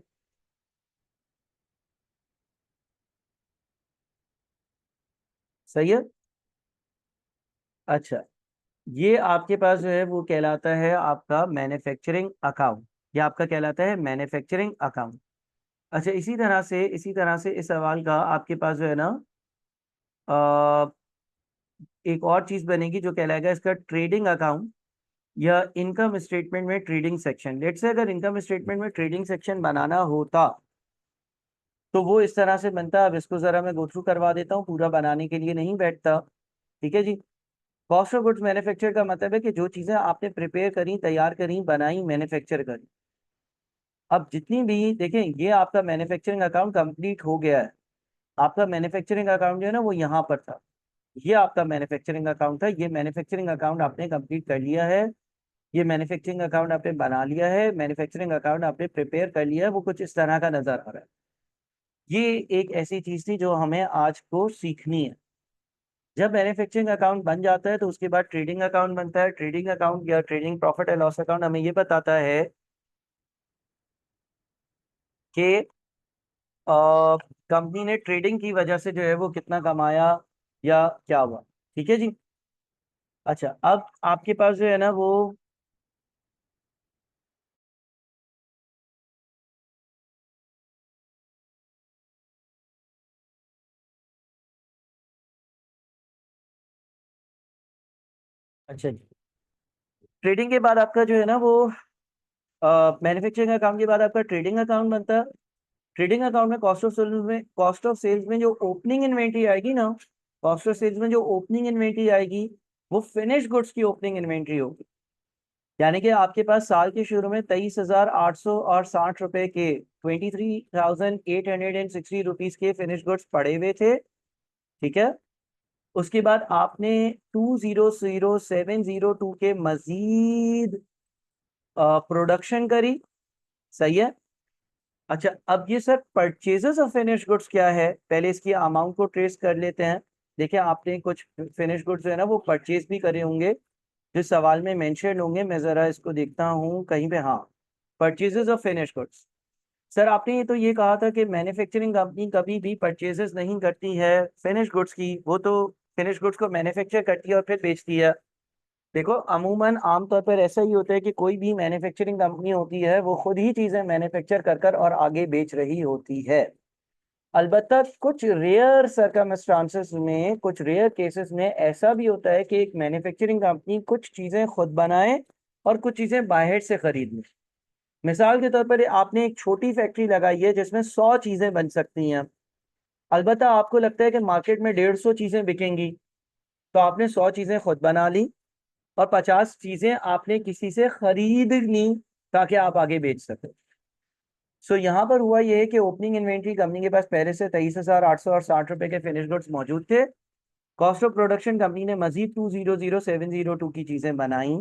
सही है। अच्छा, ये आपके पास जो है वो कहलाता है आपका मैन्युफैक्चरिंग अकाउंट, ये आपका कहलाता है मैन्युफैक्चरिंग अकाउंट। अच्छा, इसी तरह से इस सवाल का आपके पास जो है ना एक और चीज बनेगी जो कहलाएगा इसका ट्रेडिंग अकाउंट या इनकम स्टेटमेंट में ट्रेडिंग सेक्शन। लेट्स से अगर इनकम स्टेटमेंट में ट्रेडिंग सेक्शन बनाना होता तो वो इस तरह से बनता। अब इसको जरा मैं गो थ्रू करवा देता हूँ, पूरा बनाने के लिए नहीं बैठता। ठीक है जी। कॉस्ट ऑफ गुड्स मैन्युफैक्चर का मतलब है कि जो चीजें आपने प्रिपेयर करी, तैयार करी, बनाई, मैन्युफैक्चर करी। अब जितनी भी देखें, ये आपका मैन्युफैक्चरिंग अकाउंट कंप्लीट हो गया है। आपका मैन्युफैक्चरिंग अकाउंट जो है ना वो यहाँ पर था, ये आपका मैन्युफैक्चरिंग अकाउंट था। ये मैन्युफैक्चरिंग अकाउंट आपने कंप्लीट कर लिया है, ये मैन्युफैक्चरिंग अकाउंट आपने बना लिया है, मैन्युफैक्चरिंग अकाउंट आपने प्रिपेयर कर लिया है। वो कुछ इस तरह का नजर आ रहा है। ये एक ऐसी चीज थी जो हमें आज को सीखनी है। जब मैन्युफैक्चरिंग अकाउंट बन जाता है तो उसके बाद ट्रेडिंग अकाउंट बनता है। ट्रेडिंग अकाउंट या trading profit and loss account हमें ये बताता है कि कंपनी ने ट्रेडिंग की वजह से जो है वो कितना कमाया या क्या हुआ। ठीक है जी। अच्छा, अब आपके पास जो है ना वो अच्छा जी, ट्रेडिंग के बाद आपका जो है ना वो मैन्युफैक्चरिंग अकाउंट के बाद आपका ट्रेडिंग अकाउंट बनता है। ट्रेडिंग अकाउंट में कॉस्ट ऑफ सेल्स में जो ओपनिंग इन्वेंट्री आएगी ना, कॉस्ट ऑफ सेल्स में जो ओपनिंग इन्वेंट्री आएगी वो फिनिश गुड्स की ओपनिंग इन्वेंट्री होगी। यानी कि आपके पास साल के शुरू में 23,860 के 23,860 के फिनिश गुड्स पड़े हुए थे। ठीक है। उसके बाद आपने 200,702 के मजीद प्रोडक्शन करी। सही है। अच्छा, अब ये sir purchases of finish goods क्या है? पहले इसकी अमाउंट को ट्रेस कर लेते हैं। देखिए, आपने कुछ फिनिश गुड्स जो है ना वो परचेज भी करे होंगे जो सवाल में मेंशन होंगे। मैं जरा इसको देखता हूँ कहीं पे। हाँ, purchases of finish goods. Sir आपने ये तो ये कहा था कि मैन्युफैक्चरिंग कंपनी कभी भी परचेजेस नहीं करती है फिनिश गुड्स की, वो तो फिनिश गुड्स को मैन्युफैक्चर करती है और फिर बेचती है। देखो, अमूमन आमतौर पर ऐसा ही होता है कि कोई भी मैन्युफैक्चरिंग कंपनी होती है वो खुद ही चीजें मैन्युफैक्चर कर कर और आगे बेच रही होती है। अलबत्ता कुछ रेयर सर्कमस्टांसेस में, कुछ रेयर केसेस में ऐसा भी होता है कि एक मैन्युफैक्चरिंग कंपनी कुछ चीजें खुद बनाए और कुछ चीजें बाहर से खरीद ले। मिसाल के तौर पर आपने एक छोटी फैक्ट्री लगाई है जिसमें 100 चीजें बन सकती हैं। अलबत्ता आपको लगता है कि मार्केट में 150 चीजें बिकेंगी, तो आपने 100 चीजें खुद बना ली और 50 चीजें आपने किसी से खरीद ली ताकि आप आगे बेच सके। सो यहाँ पर हुआ ये है कि ओपनिंग इन्वेंट्री कंपनी के पास पहले से 23,860 के फिनिश गुड्स मौजूद थे। कॉस्ट ऑफ प्रोडक्शन कंपनी ने मजीद 200,702 की चीजें बनाई।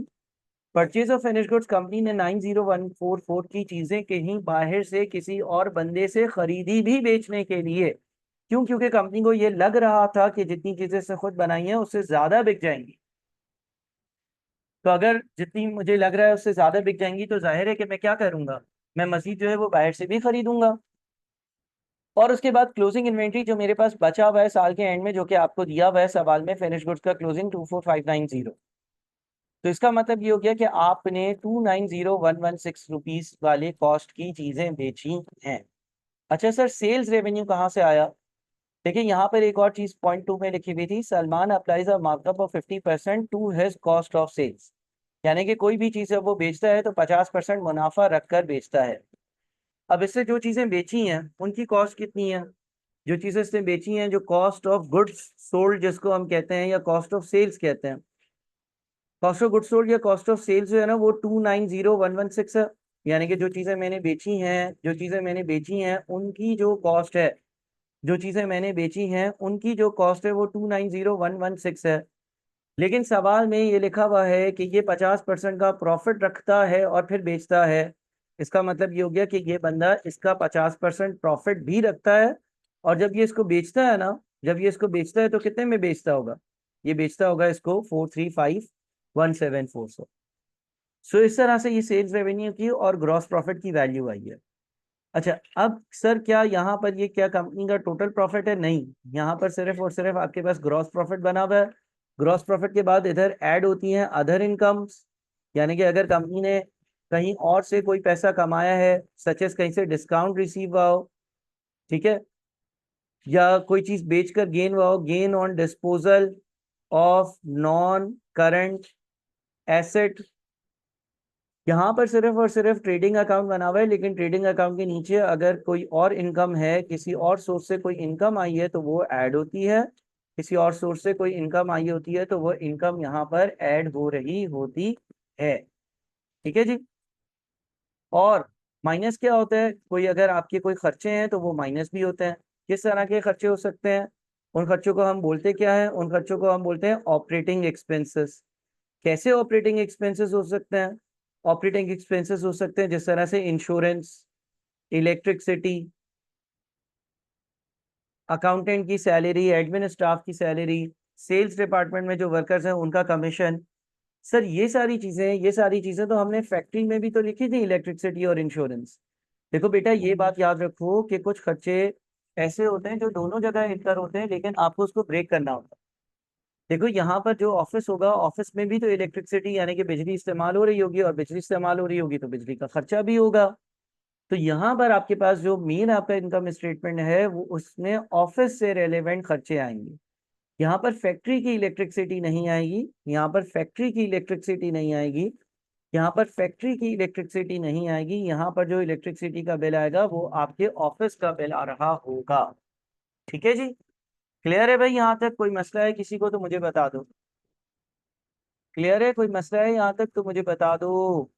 Purchase of finish goods company ने 90,144 की चीजें कहीं बाहर से किसी और बंदे से खरीदी भी बेचने के लिए। क्यों? क्योंकि कंपनी को ये लग रहा था कि जितनी चीजें से खुद बनाई हैं उससे ज्यादा बिक जाएंगी। तो अगर जितनी मुझे लग रहा है उससे ज्यादा बिक जाएंगी तो जाहिर है कि मैं क्या करूंगा, मैं मजीद जो है वो बाहर से भी खरीदूंगा। और उसके बाद क्लोजिंग इन्वेंट्री जो मेरे पास बचा हुआ है साल के एंड में, जो कि आपको दिया हुआ है सवाल में, फिनिश गुड्स का क्लोजिंग 24,590। तो इसका मतलब ये हो गया कि आपने 290,116 वाले कॉस्ट की चीजें बेची हैं। अच्छा सर, सेल्स रेवेन्यू कहाँ से आया? देखिए, यहाँ पर एक और चीज पॉइंट 2 में लिखी हुई थी, Salman applies a markup of 50% to his cost of sales. यानी कि कोई भी चीज जब वो बेचता है तो 50% मुनाफा रखकर बेचता है। अब इससे जो चीजें बेची हैं उनकी कॉस्ट कितनी है? जो चीजें इसने बेची हैं, जो कॉस्ट ऑफ गुड्स सोल्ड जिसको हम कहते हैं या कॉस्ट ऑफ सेल्स कहते हैं, कॉस्ट ऑफ गुड्स सोल्ड या कॉस्ट ऑफ सेल्स जो है ना वो 290116 है। यानी कि जो चीजें मैंने बेची हैं, जो चीजें मैंने बेची हैं उनकी जो कॉस्ट है, जो चीजें मैंने बेची हैं उनकी जो कॉस्ट है वो 290116 है। लेकिन सवाल में ये लिखा हुआ है कि ये 50% का प्रॉफिट रखता है और फिर बेचता है। इसका मतलब ये हो गया कि ये बंदा इसका 50% प्रॉफिट भी रखता है, और जब ये इसको बेचता है ना, जब ये इसको बेचता है तो कितने में बेचता होगा? ये बेचता होगा इसको 435174 से। सो इस तरह से ये सेल्स रेवेन्यू की और ग्रॉस प्रॉफिट की वैल्यू आई है। अच्छा, अब सर क्या यहाँ पर ये क्या कंपनी का टोटल प्रॉफिट है? नहीं, यहाँ पर सिर्फ और सिर्फ आपके पास ग्रॉस प्रॉफिट बना हुआ है। ग्रॉस प्रॉफिट के बाद इधर ऐड होती हैं अदर इनकम्स। यानी कि अगर कंपनी ने कहीं और से कोई पैसा कमाया है, सच एस कहीं से डिस्काउंट रिसीव हुआ हो, ठीक है, या कोई चीज बेचकर गेन हुआ हो, gain on disposal of non current asset. यहाँ पर सिर्फ और सिर्फ ट्रेडिंग अकाउंट बना हुआ है, लेकिन ट्रेडिंग अकाउंट के नीचे अगर कोई और इनकम है, किसी और सोर्स से कोई इनकम आई है तो वो ऐड होती है। किसी और सोर्स से कोई इनकम आई होती है तो वो इनकम यहाँ पर ऐड हो रही होती है। ठीक है जी। और माइनस क्या होता है? कोई अगर आपके कोई खर्चे हैं तो वो माइनस भी होते हैं। किस तरह के खर्चे हो सकते हैं? उन खर्चों को हम बोलते क्या है? उन खर्चों को हम बोलते हैं ऑपरेटिंग एक्सपेंसेस। कैसे ऑपरेटिंग एक्सपेंसेस हो सकते हैं? ऑपरेटिंग एक्सपेंसेस हो सकते हैं जिस तरह से इंश्योरेंस, इलेक्ट्रिसिटी, अकाउंटेंट की सैलरी, एडमिन स्टाफ की सैलरी, सेल्स डिपार्टमेंट में जो वर्कर्स हैं उनका कमीशन। सर ये सारी चीजें तो हमने फैक्ट्री में भी तो लिखी थी, इलेक्ट्रिसिटी और इंश्योरेंस। देखो बेटा, ये बात याद रखो कि कुछ खर्चे ऐसे होते हैं जो दोनों जगह इनकर होते हैं, लेकिन आपको उसको ब्रेक करना होता है। देखो यहाँ पर जो ऑफिस होगा, ऑफिस में भी तो इलेक्ट्रिसिटी यानी कि बिजली इस्तेमाल हो रही होगी, और बिजली इस्तेमाल हो रही होगी तो बिजली का खर्चा भी होगा। तो यहाँ पर आपके पास जो मेन आपका इनकम स्टेटमेंट है वो उसमें ऑफिस से रेलेवेंट खर्चे आएंगे। यहाँ पर फैक्ट्री की इलेक्ट्रिसिटी नहीं आएगी, यहाँ पर फैक्ट्री की इलेक्ट्रिसिटी नहीं आएगी, यहाँ पर फैक्ट्री की इलेक्ट्रिसिटी नहीं आएगी। यहाँ पर जो इलेक्ट्रिसिटी का बिल आएगा वो आपके ऑफिस का बिल आ रहा होगा। ठीक है जी। क्लियर है भाई? यहाँ तक कोई मसला है किसी को तो मुझे बता दो। क्लियर है? कोई मसला है यहाँ तक तो मुझे बता दो।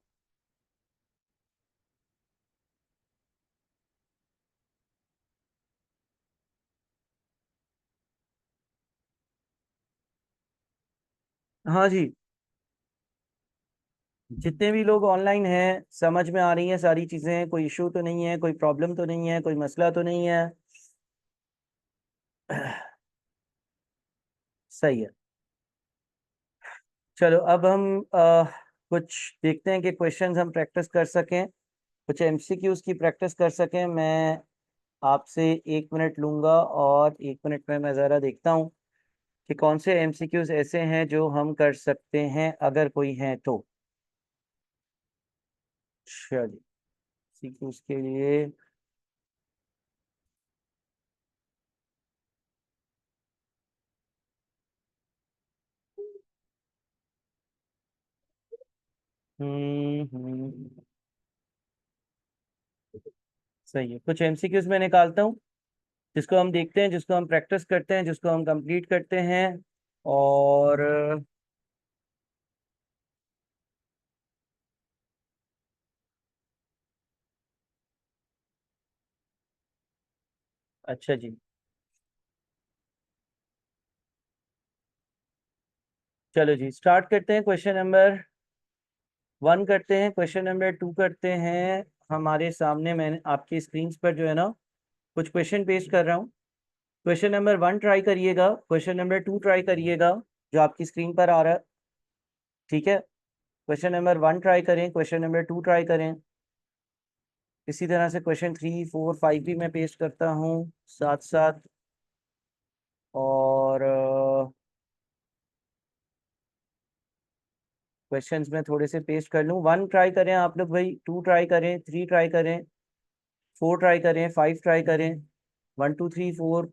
हाँ जी। जितने भी लोग ऑनलाइन हैं, समझ में आ रही हैं सारी चीजें? कोई इशू तो नहीं है? कोई प्रॉब्लम तो नहीं है? कोई मसला तो नहीं है? सही है। चलो अब हम कुछ देखते हैं कि क्वेश्चंस हम प्रैक्टिस कर सकें, कुछ एमसीक्यूज की प्रैक्टिस कर सकें। मैं आपसे 1 मिनट लूंगा और 1 मिनट में मैं ज़रा देखता हूँ कि कौन से एमसीक्यूज ऐसे हैं जो हम कर सकते हैं, अगर कोई हैं तो। चलिए, एमसीक्यूज के लिए सही है, कुछ एमसीक्यूज मैं निकालता हूँ जिसको हम देखते हैं, जिसको हम प्रैक्टिस करते हैं, जिसको हम कंप्लीट करते हैं। और अच्छा जी, चलो जी स्टार्ट करते हैं। क्वेश्चन नंबर 1 करते हैं, क्वेश्चन नंबर 2 करते हैं। हमारे सामने मैंने आपकी स्क्रीन पर जो है ना कुछ क्वेश्चन पेस्ट कर रहा हूँ। क्वेश्चन नंबर 1 ट्राई करिएगा, क्वेश्चन नंबर 2 ट्राई करिएगा जो आपकी स्क्रीन पर आ रहा है। ठीक है, क्वेश्चन नंबर 1 ट्राई करें, क्वेश्चन नंबर 2 ट्राई करें। इसी तरह से क्वेश्चन 3, 4, 5 भी मैं पेस्ट करता हूँ साथ साथ। और क्वेश्चंस में थोड़े से पेस्ट कर लूँ। 1 ट्राई करें आप लोग भाई, 2 ट्राई करें, 3 ट्राई करें, 4 ट्राई करें, 5 ट्राई करें। 1 2 3 4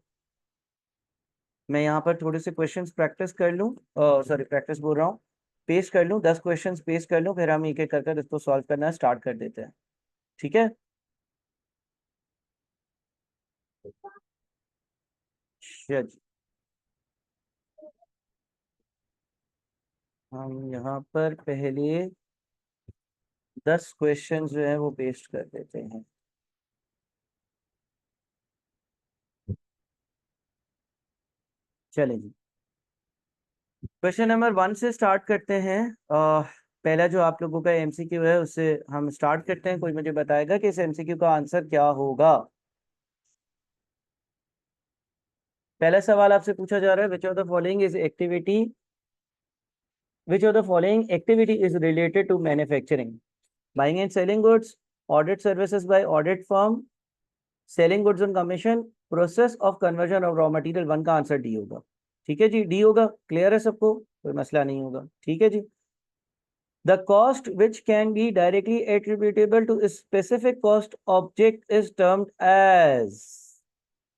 मैं यहाँ पर थोड़े से क्वेश्चंस प्रैक्टिस कर लूँ, सॉरी प्रैक्टिस बोल रहा हूँ, पेस्ट कर लूँ। 10 क्वेश्चंस पेस्ट कर लूँ, फिर हम एक एक कर कर इसको सॉल्व करना स्टार्ट कर देते हैं। ठीक है। अच्छा जी, हम यहाँ पर पहले 10 क्वेश्चन जो है वो पेस्ट कर देते हैं। चलें जी, क्वेश्चन नंबर 1 से स्टार्ट करते हैं। पहला जो आप लोगों का एमसीक्यू है उससे हम स्टार्ट करते हैं। कोई मुझे बताएगा कि इस एमसीक्यू का आंसर क्या होगा। पहला सवाल आपसे पूछा जा रहा है, which of the following activity is related to manufacturing? Buying and selling goods, audit services by audit firm, selling goods on commission, process of conversion of raw material. 1 का आंसर डी होगा। ठीक है जी, डी होगा। क्लियर है सबको, कोई मसला नहीं होगा। ठीक है जी। The cost which can be directly attributable to a specific cost object is termed as,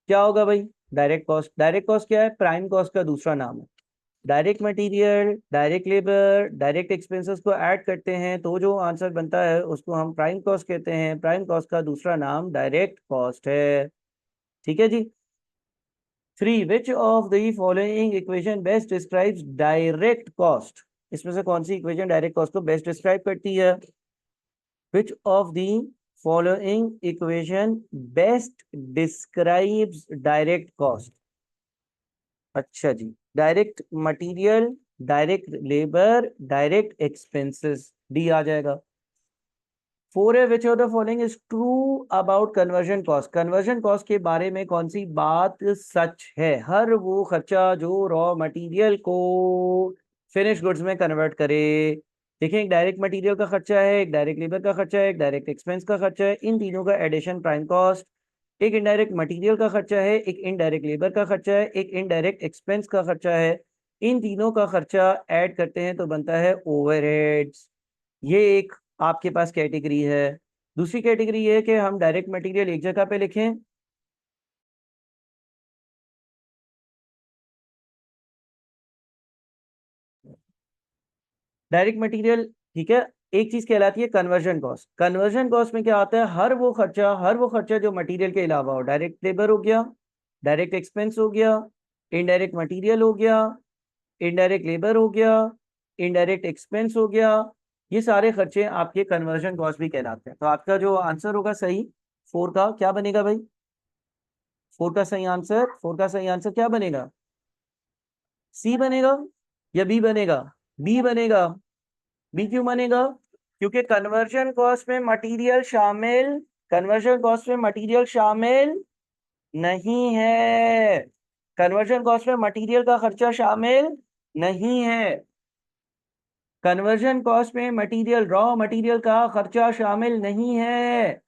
क्या होगा भाई? Direct cost. डायरेक्ट कॉस्ट क्या है? प्राइम कॉस्ट का दूसरा नाम है। Direct material, direct labour, direct expenses को ऐड करते हैं तो जो आंसर बनता है उसको हम प्राइम कॉस्ट कहते हैं। प्राइम कॉस्ट का दूसरा नाम डायरेक्ट कॉस्ट है। ठीक है जी। 3, which of the following equation best describes direct cost? इसमें से कौन सी इक्वेशन डायरेक्ट कॉस्ट को बेस्ट डिस्क्राइब करती है? Which of the following equation best describes direct cost? अच्छा जी, direct material, direct labour, direct expenses, D आ जाएगा। 4 है, which of the following is true about conversion cost? Conversion cost के बारे में कौन सी बात सच है? हर वो खर्चा जो रॉ मटेरियल को फिनिश गुड्स में कन्वर्ट करे। देखिए, एक डायरेक्ट मटेरियल का खर्चा है, एक डायरेक्ट लेबर का खर्चा है, एक डायरेक्ट एक्सपेंस का खर्चा है। इन तीनों का एडिशन प्राइम कॉस्ट। एक इनडायरेक्ट मटेरियल का खर्चा है, एक इनडायरेक्ट लेबर का खर्चा है, एक इनडायरेक्ट एक्सपेंस का खर्चा है। इन तीनों का खर्चा ऐड करते हैं तो बनता है ओवरहेड्स। ये एक आपके पास कैटेगरी है। दूसरी कैटेगरी ये है कि हम डायरेक्ट मटेरियल एक जगह पे लिखें, डायरेक्ट मटेरियल, ठीक है। एक चीज कहलाती है कन्वर्जन कॉस्ट। कन्वर्जन कॉस्ट में क्या आता है? हर वो खर्चा जो मटेरियल के अलावा हो। डायरेक्ट लेबर हो गया, डायरेक्ट एक्सपेंस हो गया, इनडायरेक्ट मटेरियल हो गया, इनडायरेक्ट लेबर हो गया, इनडायरेक्ट एक्सपेंस हो गया। ये सारे खर्चे आपके कन्वर्जन कॉस्ट भी कहलाते हैं। तो आपका जो आंसर होगा सही 4 का क्या बनेगा भाई? 4 का सही आंसर क्या बनेगा? सी बनेगा या बी बनेगा? बी बनेगा। बी क्यों बनेगा? क्योंकि कन्वर्जन कॉस्ट में मटेरियल शामिल नहीं है। कन्वर्जन कॉस्ट में मटेरियल का खर्चा शामिल नहीं है। कन्वर्जन कॉस्ट में मटेरियल, रॉ मटेरियल का खर्चा शामिल नहीं है।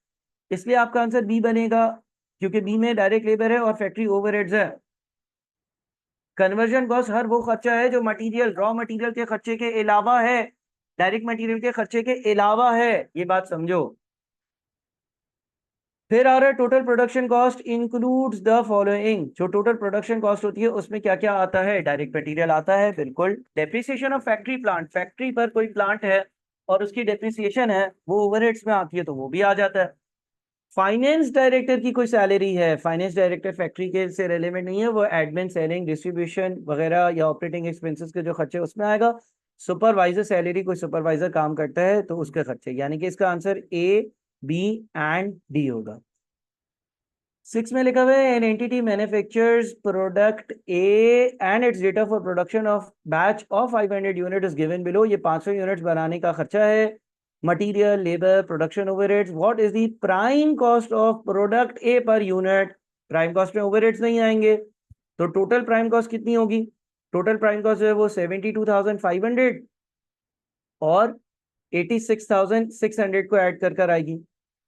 इसलिए आपका आंसर बी बनेगा, क्योंकि बी में डायरेक्ट लेबर है और फैक्ट्री ओवरहेड्स है। कन्वर्जन कॉस्ट हर वो खर्चा है जो मटेरियल, रॉ मटेरियल के खर्चे के अलावा है, डायरेक्ट मटेरियल के खर्चे के अलावा है। ये बात समझो। फिर आ रहा है total production cost includes the following. जो टोटल प्रोडक्शन कॉस्ट होती है उसमें क्या क्या आता है? डायरेक्ट मटेरियल आता है, बिल्कुल। Depreciation of factory plant, factory पर कोई प्लांट है और उसकी डेप्रिसिएशन है, वो ओवरहेड्स में आती है तो वो भी आ जाता है। फाइनेंस डायरेक्टर की कोई सैलरी है, फाइनेंस डायरेक्टर फैक्ट्री के से रेलेवेंट नहीं है, वो एडमिन, सेलिंग, डिस्ट्रीब्यूशन वगैरह या ऑपरेटिंग एक्सपेंसेस के जो खर्चे उसमें आएगा। सुपरवाइजर सैलरी, कोई सुपरवाइजर काम करता है तो उसके खर्चे, यानी कि इसका answer A, B and D होगा। 6 में लिखा हुआ है an entity manufactures product A and its data for production of batch of 500 unit is given below. ये 500 यूनिट्स बनाने का खर्चा है। Material, labour, production overheads. What is the prime cost of product A per unit? Prime cost में ओवरहेड्स नहीं आएंगे, तो टोटल प्राइम कॉस्ट कितनी होगी? टोटल प्राइम कॉस्ट जो है वो 72,500 और 86,600 को ऐड कर कर आएगी।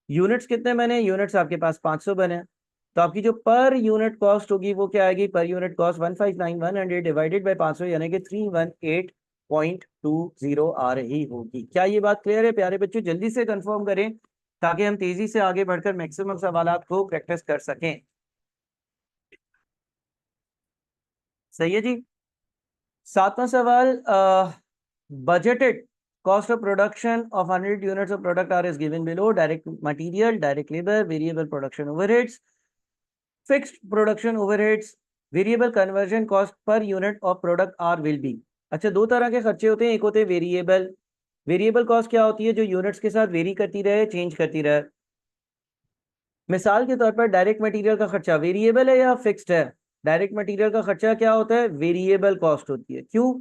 यूनिट्स कितने बने? यूनिट्स आपके पास 500 बने, तो आपकी जो पर यूनिट कॉस्ट होगी वो क्या आएगी? Per unit cost 159,100 divided by 500 यानी कि 318.20 आ रही होगी। क्या ये बात क्लियर है प्यारे बच्चों? जल्दी से कंफर्म करें ताकि हम तेजी से आगे बढ़कर मैक्सिमम सवालात को प्रैक्टिस कर सकें। सही है जी। 7वां सवाल, budgeted cost of production of 100 units of product are is given below. Direct material, direct labor, variable production overheads, fixed production overheads, variable conversion cost per unit of product are will be. अच्छा, दो तरह के खर्चे होते हैं, एक होते हैं वेरिएबल। वेरिएबल कॉस्ट क्या होती है? जो यूनिट्स के साथ वेरी करती रहे, चेंज करती रहे। मिसाल के तौर पर डायरेक्ट मटेरियल का खर्चा वेरिएबल है या फिक्स्ड है? डायरेक्ट मटेरियल का खर्चा क्या होता है? वेरिएबल कॉस्ट होती है। क्यों?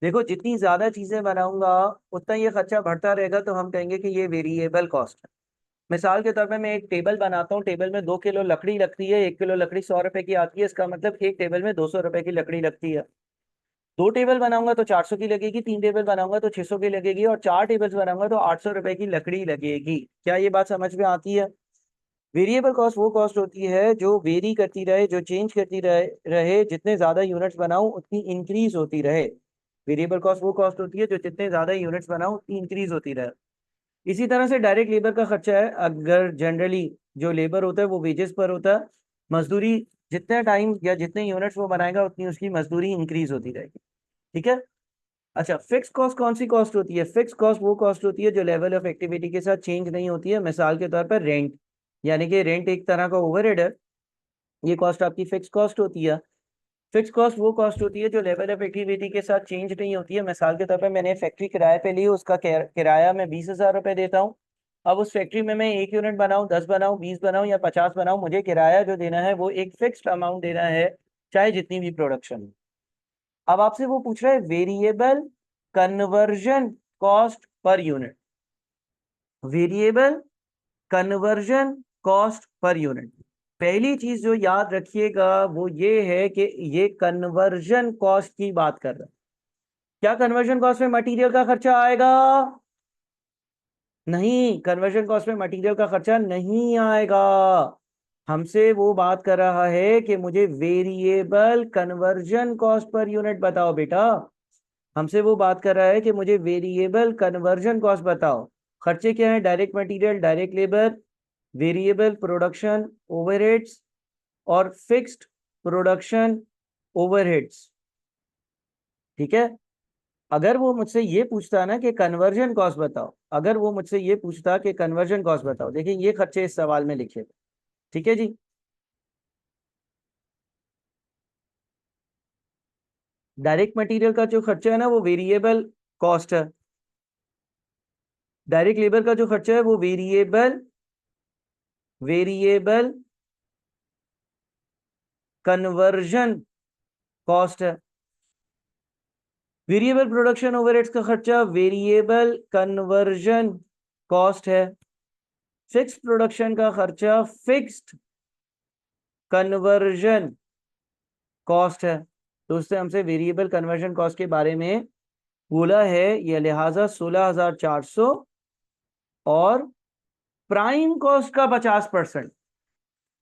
देखो, जितनी ज्यादा चीजें बनाऊंगा उतना ये खर्चा बढ़ता रहेगा, तो हम कहेंगे कि ये वेरिएबल कॉस्ट है। मिसाल के तौर पे मैं एक टेबल बनाता हूँ, टेबल में 2 किलो लकड़ी लगती है, 1 किलो लकड़ी 100 रुपए की आती है, इसका मतलब एक टेबल में 200 रुपए की लकड़ी लगती है। 2 टेबल बनाऊंगा तो 400 की लगेगी, 3 टेबल बनाऊंगा तो 600 की लगेगी, और 4 टेबल्स बनाऊंगा तो 800 रुपए की लकड़ी लगेगी। क्या ये बात समझ में आती है? वेरिएबल कॉस्ट वो कॉस्ट होती है जो वेरी करती रहे, जो चेंज करती रहे जितने ज्यादा यूनिट्स बनाऊं उतनी इंक्रीज होती रहे। वेरिएबल कॉस्ट वो कॉस्ट होती है जो जितने ज्यादा यूनिट्स बनाऊं उतनी इंक्रीज होती रहे। इसी तरह से डायरेक्ट लेबर का खर्चा है। अगर जनरली जो लेबर होता है वो वेजेस पर होता है, मजदूरी जितने टाइम या जितने यूनिट्स वो बनाएगा उतनी उसकी मजदूरी इंक्रीज होती रहेगी। ठीक है। अच्छा, फिक्स कॉस्ट कौन सी कॉस्ट होती है? फिक्स कॉस्ट वो कॉस्ट होती है जो लेवल ऑफ एक्टिविटी के साथ चेंज नहीं होती है। मिसाल के तौर पर रेंट, यानी कि रेंट एक तरह का ओवरहेड है, ये कॉस्ट आपकी फिक्स कॉस्ट होती है। फिक्स कॉस्ट वो कॉस्ट होती है जो लेवल ऑफ एक्टिविटी के साथ चेंज नहीं होती है। मिसाल के तौर पर मैंने फैक्ट्री किराए पे ली, उसका किराया मैं 20,000 रुपये देता हूँ। अब उस फैक्ट्री में मैं 1 यूनिट बनाऊँ, 10 बनाऊँ, 20 बनाऊँ या 50 बनाऊँ, मुझे किराया जो देना है वो एक फिक्स्ड अमाउंट देना है, चाहे जितनी भी प्रोडक्शन हो। अब आपसे वो पूछ रहा है variable conversion cost per unit. Variable conversion cost per unit, पहली चीज जो याद रखिएगा वो ये है कि ये कन्वर्जन कॉस्ट की बात कर रहा है। क्या कन्वर्जन कॉस्ट में मटेरियल का खर्चा आएगा? नहीं, कन्वर्जन कॉस्ट में मटेरियल का खर्चा नहीं आएगा। हमसे वो बात कर रहा है कि मुझे variable conversion cost per unit बताओ बेटा। हमसे वो बात कर रहा है कि मुझे वेरिएबल कन्वर्जन कॉस्ट बताओ। खर्चे क्या है? Direct material, direct labour, variable production overheads और फिक्स्ड प्रोडक्शन ओवरहेड्स। ठीक है। अगर वो मुझसे ये पूछता ना कि कन्वर्जन कॉस्ट बताओ, अगर वो मुझसे ये पूछता कि कन्वर्जन कॉस्ट बताओ, देखिए ये खर्चे इस सवाल में लिखे। ठीक है जी। डायरेक्ट मटेरियल का जो खर्चा है ना वो वेरिएबल कॉस्ट है। डायरेक्ट लेबर का जो खर्चा है वो वेरिएबल वेरिएबल कन्वर्जन कॉस्ट है। वेरिएबल प्रोडक्शन ओवरहेड्स का खर्चा वेरिएबल कन्वर्जन कॉस्ट है। फिक्स प्रोडक्शन का खर्चा फिक्स्ड कन्वर्जन कॉस्ट है। तो उससे हमसे वेरिएबल कन्वर्जन कॉस्ट के बारे में बोला है, यह लिहाजा 16,400 और प्राइम कॉस्ट का 50%।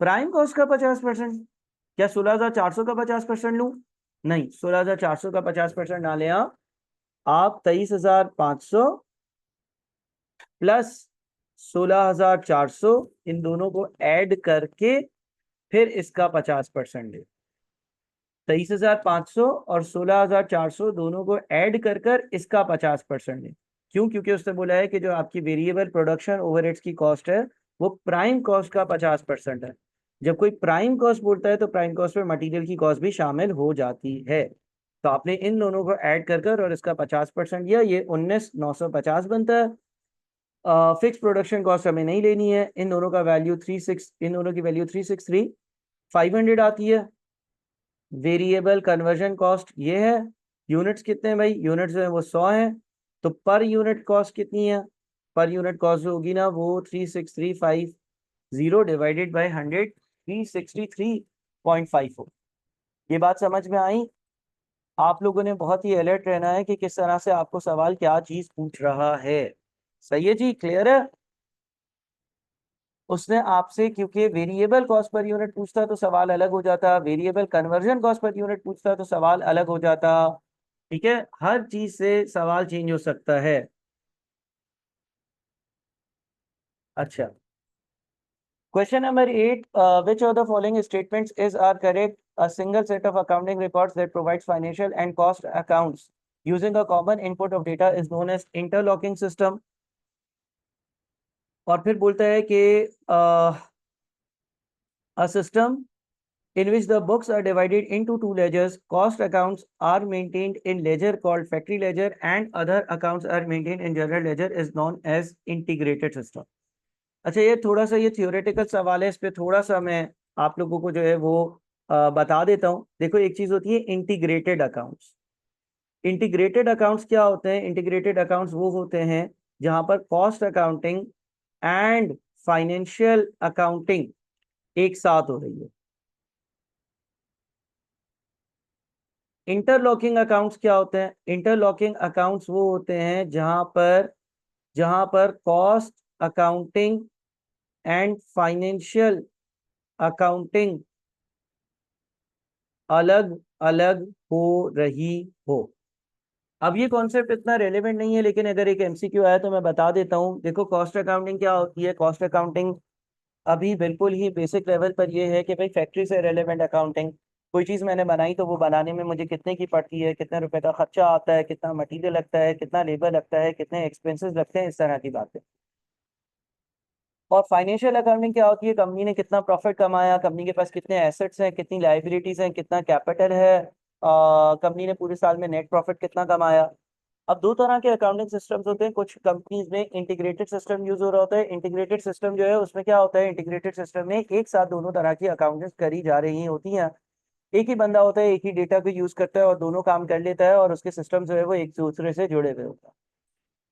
प्राइम कॉस्ट का 50%? क्या 16,400 का 50% लूं? नहीं, 16,400 का 50% ना ले आप 23,500 प्लस 16,400 इन दोनों को ऐड करके फिर इसका 50% ले। 23,500 और 16,400 दोनों को ऐड कर कर इसका 50% ले। क्यों? क्योंकि उसने बोला है कि जो आपकी वेरिएबल प्रोडक्शन ओवरहेड्स की कॉस्ट है वो प्राइम कॉस्ट का 50% है। जब कोई प्राइम कॉस्ट बोलता है तो प्राइम कॉस्ट में मटेरियल की कॉस्ट भी शामिल हो जाती है। तो आपने इन दोनों को ऐड कर कर और इसका 50% लिया, ये 19,950 बनता है। फिक्स प्रोडक्शन कॉस्ट हमें नहीं लेनी है, इन दोनों का वैल्यू 36, इन दोनों की वैल्यू 363 500 आती है। वेरिएबल कन्वर्जन कॉस्ट ये है। यूनिट्स कितने हैं भाई? यूनिट्स जो है वो 100 हैं, तो पर यूनिट कॉस्ट कितनी है? पर यूनिट कॉस्ट जो होगी ना वो 36350 डिवाइडेड बाय 100, 363.5 हो। ये बात समझ में आई? आप लोगों ने बहुत ही अलर्ट रहना है कि किस तरह से आपको सवाल क्या चीज पूछ रहा है। सही है जी, क्लियर है? उसने आपसे क्योंकि वेरिएबल कॉस्ट पर यूनिट पूछता तो सवाल अलग हो जाता, variable conversion cost per unit पूछता तो सवाल अलग हो जाता। ठीक है, हर चीज से सवाल चेंज हो सकता है। अच्छा, question number 8, which of the following statements is are correct? A single set of accounting records that provides financial and cost accounts using a common input of data is known as interlocking system। और फिर बोलता है कि a system in which the books are divided into two ledgers. Cost accounts are maintained in ledger called factory ledger and other accounts are maintained in general ledger is known as integrated system. अच्छा, ये थोड़ा सा ये थियोरेटिकल सवाल है, इस पे थोड़ा सा मैं आप लोगों को जो है वो बता देता हूँ। देखो, एक चीज होती है इंटीग्रेटेड अकाउंट्स। इंटीग्रेटेड अकाउंट्स क्या होते हैं? इंटीग्रेटेड अकाउंट्स वो होते हैं जहां पर cost accounting and financial accounting एक साथ हो रही है। इंटरलॉकिंग अकाउंट्स क्या होते हैं? इंटरलॉकिंग अकाउंट्स वो होते हैं जहां पर cost accounting and financial accounting अलग अलग हो रही हो। अब ये कॉन्सेप्ट इतना रेलेवेंट नहीं है, लेकिन अगर एक एमसीक्यू आया तो मैं बता देता हूँ। देखो, कॉस्ट अकाउंटिंग क्या होती है? कॉस्ट अकाउंटिंग अभी बिल्कुल ही बेसिक लेवल पर ये है कि भाई फैक्ट्री से रेलेवेंट अकाउंटिंग, कोई चीज़ मैंने बनाई तो वो बनाने में मुझे कितने की पड़ती है, कितने रुपए का खर्चा आता है, कितना मटेरियल लगता है, कितना लेबर लगता है, कितने एक्सपेंसेस लगते हैं, इस तरह की बातें। और फाइनेंशियल अकाउंटिंग क्या होती है? कंपनी ने कितना प्रॉफिट कमाया, कंपनी के पास कितने एसेट्स हैं, कितनी लाइबिलिटीज हैं, कितना कैपिटल है, कंपनी ने पूरे साल में नेट प्रॉफिट कितना कमाया। अब दो तरह के अकाउंटिंग सिस्टम्स होते हैं। कुछ कंपनीज में इंटीग्रेटेड सिस्टम यूज हो रहा होता है। इंटीग्रेटेड सिस्टम जो है उसमें क्या होता है? इंटीग्रेटेड सिस्टम में एक साथ दोनों तरह की अकाउंटिंग करी जा रही होती हैं। एक ही बंदा होता है, एक ही डेटा को यूज करता है और दोनों काम कर लेता है, और उसके सिस्टम जो है वो एक दूसरे से जुड़े हुए होता है।